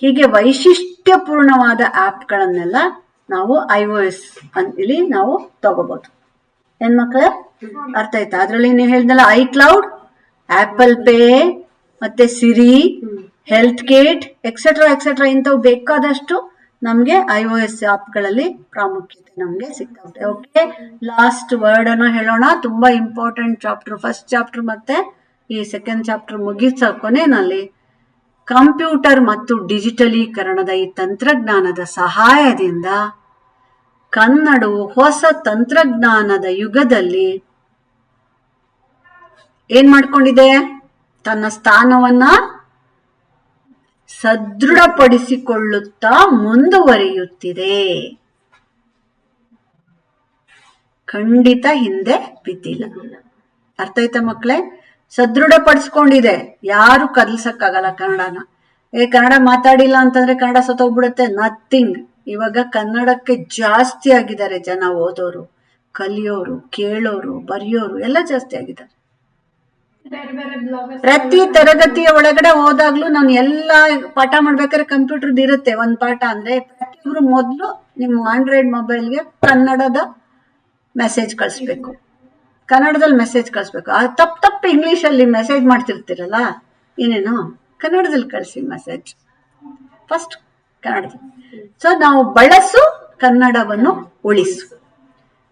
ಹೀಗೆ ವೈಶಿಷ್ಟ್ಯಪೂರ್ಣವಾದ ಆಪ್ಗಳನ್ನೆಲ್ಲ ನಾವು iOS ಇಲ್ಲಿ ನಾವು ತಗೋಬಹುದು. ಏನ್ ಮಕ್ಕಳೇ, ಅರ್ಥ ಆಯ್ತಾ? ಅದ್ರಲ್ಲಿ ನೀವು ಹೇಳ್ದಲ್ಲ, ಐಕ್ಲೌಡ್, ಆಪಲ್ ಪೇ, ಮತ್ತೆ ಸಿರಿ, ಹೆಲ್ತ್ ಕಿಟ್, ಎಕ್ಸೆಟ್ರಾ ಎಕ್ಸೆಟ್ರಾ, ಇಂಥವು ಬೇಕಾದಷ್ಟು ನಮ್ಗೆ iOS ಆಪ್ಗಳಲ್ಲಿ ಪ್ರಾಮುಖ್ಯತೆ ನಮ್ಗೆ ಸಿಗ್ತದೆ. ಓಕೆ, ಲಾಸ್ಟ್ ವರ್ಡ್ ಅನ್ನು ಹೇಳೋಣ. ತುಂಬಾ ಇಂಪಾರ್ಟೆಂಟ್ ಚಾಪ್ಟರ್, ಫಸ್ಟ್ ಚಾಪ್ಟರ್ ಮತ್ತೆ ಈ ಸೆಕೆಂಡ್ ಚಾಪ್ಟರ್ ಮುಗಿಸ ಕೊನೆಯಲ್ಲಿ ಕಂಪ್ಯೂಟರ್ ಮತ್ತು ಡಿಜಿಟಲೀಕರಣದ ಈ ತಂತ್ರಜ್ಞಾನದ ಸಹಾಯದಿಂದ ಕನ್ನಡವು ಹೊಸ ತಂತ್ರಜ್ಞಾನದ ಯುಗದಲ್ಲಿ ಏನ್ ಮಾಡ್ಕೊಂಡಿದೆ? ತನ್ನ ಸ್ಥಾನವನ್ನ ಸದೃಢಪಡಿಸಿಕೊಳ್ಳುತ್ತಾ ಮುಂದುವರಿಯುತ್ತಿದೆ. ಖಂಡಿತ ಹಿಂದೆ ಬಿದ್ದಿಲ್ಲ. ಅರ್ಥ ಆಯ್ತಾ ಮಕ್ಕಳೇ? ಸದೃಢಪಡಿಸ್ಕೊಂಡಿದೆ. ಯಾರು ಕದಲ್ಸಕ್ಕಾಗಲ್ಲ ಕನ್ನಡನ. ಕನ್ನಡ ಮಾತಾಡಿಲ್ಲ ಅಂತಂದ್ರೆ ಕನ್ನಡ ಸತ್ತೋಗ್ಬಿಡುತ್ತೆ? ನಥಿಂಗ್. ಇವಾಗ ಕನ್ನಡಕ್ಕೆ ಜಾಸ್ತಿ ಆಗಿದ್ದಾರೆ ಜನ, ಓದೋರು, ಕಲಿಯೋರು, ಕೇಳೋರು, ಬರೆಯೋರು ಎಲ್ಲ ಜಾಸ್ತಿ ಆಗಿದ್ದಾರೆ. ಪ್ರತಿ ತರಗತಿಯ ಒಳಗಡೆ ಹೋದಾಗ್ಲೂ ನಾನು ಎಲ್ಲಾ ಪಾಠ ಮಾಡ್ಬೇಕಾದ್ರೆ ಕಂಪ್ಯೂಟರ್ದು ಇರುತ್ತೆ ಒಂದ್ ಪಾಠ. ಅಂದ್ರೆ ಪ್ರತಿಯೊಬ್ರು ಮೊದ್ಲು ನಿಮ್ ಆಂಡ್ರಾಯ್ಡ್ ಮೊಬೈಲ್ಗೆ ಕನ್ನಡದ ಮೆಸೇಜ್ ಕಳಿಸ್ಬೇಕು, ಕನ್ನಡದಲ್ಲಿ ಮೆಸೇಜ್ ಕಳಿಸ್ಬೇಕು. ತಪ್ಪು ಇಂಗ್ಲಿಷ್ ಅಲ್ಲಿ ಮೆಸೇಜ್ ಮಾಡ್ತಿರ್ತೀರಲ್ಲ, ಏನೇನು ಕನ್ನಡದಲ್ಲಿ ಕಳಿಸಿ ಮೆಸೇಜ್, ಫಸ್ಟ್ ಕನ್ನಡದಲ್ಲಿ. ಸೊ ನಾವು ಬಳಸು ಕನ್ನಡವನ್ನು ಉಳಿಸು.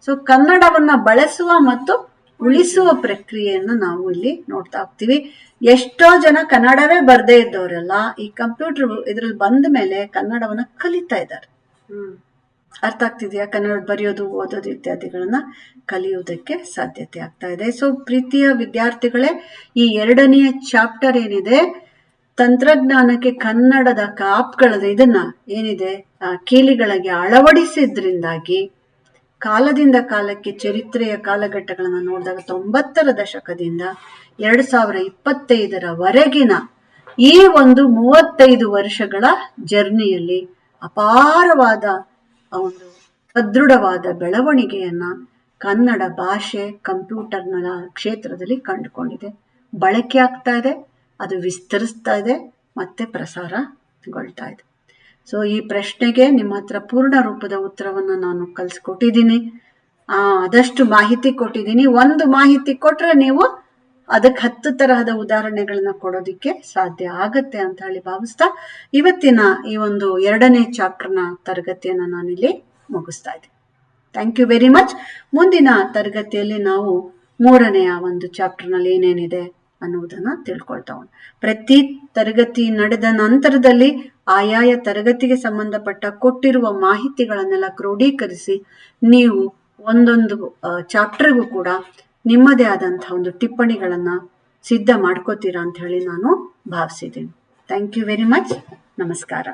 ಸೊ ಕನ್ನಡವನ್ನ ಬಳಸುವ ಮತ್ತು ಉಳಿಸುವ ಪ್ರಕ್ರಿಯೆಯನ್ನು ನಾವು ಇಲ್ಲಿ ನೋಡ್ತಾ ಹೋಗ್ತೀವಿ. ಎಷ್ಟೋ ಜನ ಕನ್ನಡವೇ ಬರ್ದೇ ಇದ್ದವರೆಲ್ಲ ಈ ಕಂಪ್ಯೂಟರ್ ಇದ್ರಲ್ಲಿ ಬಂದ ಮೇಲೆ ಕನ್ನಡವನ್ನ ಕಲಿತಾ ಇದ್ದಾರೆ. ಅರ್ಥ ಆಗ್ತಿದ್ಯಾ? ಕನ್ನಡ ಬರೆಯೋದು, ಓದೋದು ಇತ್ಯಾದಿಗಳನ್ನ ಕಲಿಯುವುದಕ್ಕೆ ಸಾಧ್ಯತೆ ಆಗ್ತಾ ಇದೆ. ಸೊ ಪ್ರೀತಿಯ ವಿದ್ಯಾರ್ಥಿಗಳೇ, ಈ 2ನೇ ಚಾಪ್ಟರ್ ಏನಿದೆ, ತಂತ್ರಜ್ಞಾನಕ್ಕೆ ಕನ್ನಡದ ಆಪ್ಗಳದ ಇದನ್ನ ಏನಿದೆ ಕೀಲಿಗಳಿಗೆ ಅಳವಡಿಸಿದ್ರಿಂದಾಗಿ ಕಾಲದಿಂದ ಕಾಲಕ್ಕೆ ಚರಿತ್ರೆಯ ಕಾಲಘಟ್ಟಗಳನ್ನು ನೋಡಿದಾಗ 90ರ ದಶಕದಿಂದ 2025ರವರೆಗಿನ ಈ ಒಂದು 35 ವರ್ಷಗಳ ಜರ್ನಿಯಲ್ಲಿ ಅಪಾರವಾದ ಒಂದು ಸದೃಢವಾದ ಬೆಳವಣಿಗೆಯನ್ನ ಕನ್ನಡ ಭಾಷೆ ಕಂಪ್ಯೂಟರ್ನ ಕ್ಷೇತ್ರದಲ್ಲಿ ಕಂಡುಕೊಂಡಿದೆ, ಬಳಕೆ ಆಗ್ತಾ ಇದೆ, ಅದು ವಿಸ್ತರಿಸ್ತಾ ಇದೆ, ಮತ್ತೆ ಪ್ರಸಾರಗೊಳ್ತಾ ಇದೆ. ಸೊ ಈ ಪ್ರಶ್ನೆಗೆ ನಿಮ್ಮ ಹತ್ರ ಪೂರ್ಣ ರೂಪದ ಉತ್ತರವನ್ನು ನಾನು ಕಲಿಸ್ಕೊಟ್ಟಿದ್ದೀನಿ. ಆದಷ್ಟು ಮಾಹಿತಿ ಕೊಟ್ಟಿದ್ದೀನಿ. ಒಂದು ಮಾಹಿತಿ ಕೊಟ್ರೆ ನೀವು ಅದಕ್ಕೆ 10 ತರಹದ ಉದಾಹರಣೆಗಳನ್ನ ಕೊಡೋದಿಕ್ಕೆ ಸಾಧ್ಯ ಆಗತ್ತೆ ಅಂತ ಹೇಳಿ ಭಾವಿಸ್ತಾ ಇವತ್ತಿನ ಈ ಒಂದು 2ನೇ ಚಾಪ್ಟರ್ನ ತರಗತಿಯನ್ನು ನಾನಿಲ್ಲಿ ಮುಗಿಸ್ತಾ ಇದ್ದೀನಿ. Thank you very much. ಮುಂದಿನ ತರಗತಿಯಲ್ಲಿ ನಾವು 3ನೆಯ ಒಂದು ಚಾಪ್ಟರ್ನಲ್ಲಿ ಏನೇನಿದೆ ಅನ್ನುವುದನ್ನ ತಿಳ್ಕೊಳ್ತಾ ಹೋಗೋಣ. ಪ್ರತಿ ತರಗತಿ ನಡೆದ ನಂತರದಲ್ಲಿ ಆಯಾಯ ತರಗತಿಗೆ ಸಂಬಂಧಪಟ್ಟ ಕೊಟ್ಟಿರುವ ಮಾಹಿತಿಗಳನ್ನೆಲ್ಲ ಕ್ರೋಢೀಕರಿಸಿ ನೀವು ಒಂದೊಂದು ಚಾಪ್ಟರ್ಗೂ ಕೂಡ ನಿಮ್ಮದೇ ಆದಂತಹ ಒಂದು ಟಿಪ್ಪಣಿಗಳನ್ನ ಸಿದ್ಧ ಮಾಡ್ಕೋತೀರಾ ಅಂತ ಹೇಳಿ ನಾನು ಭಾವಿಸಿದ್ದೀನಿ. Thank you very much. ನಮಸ್ಕಾರ.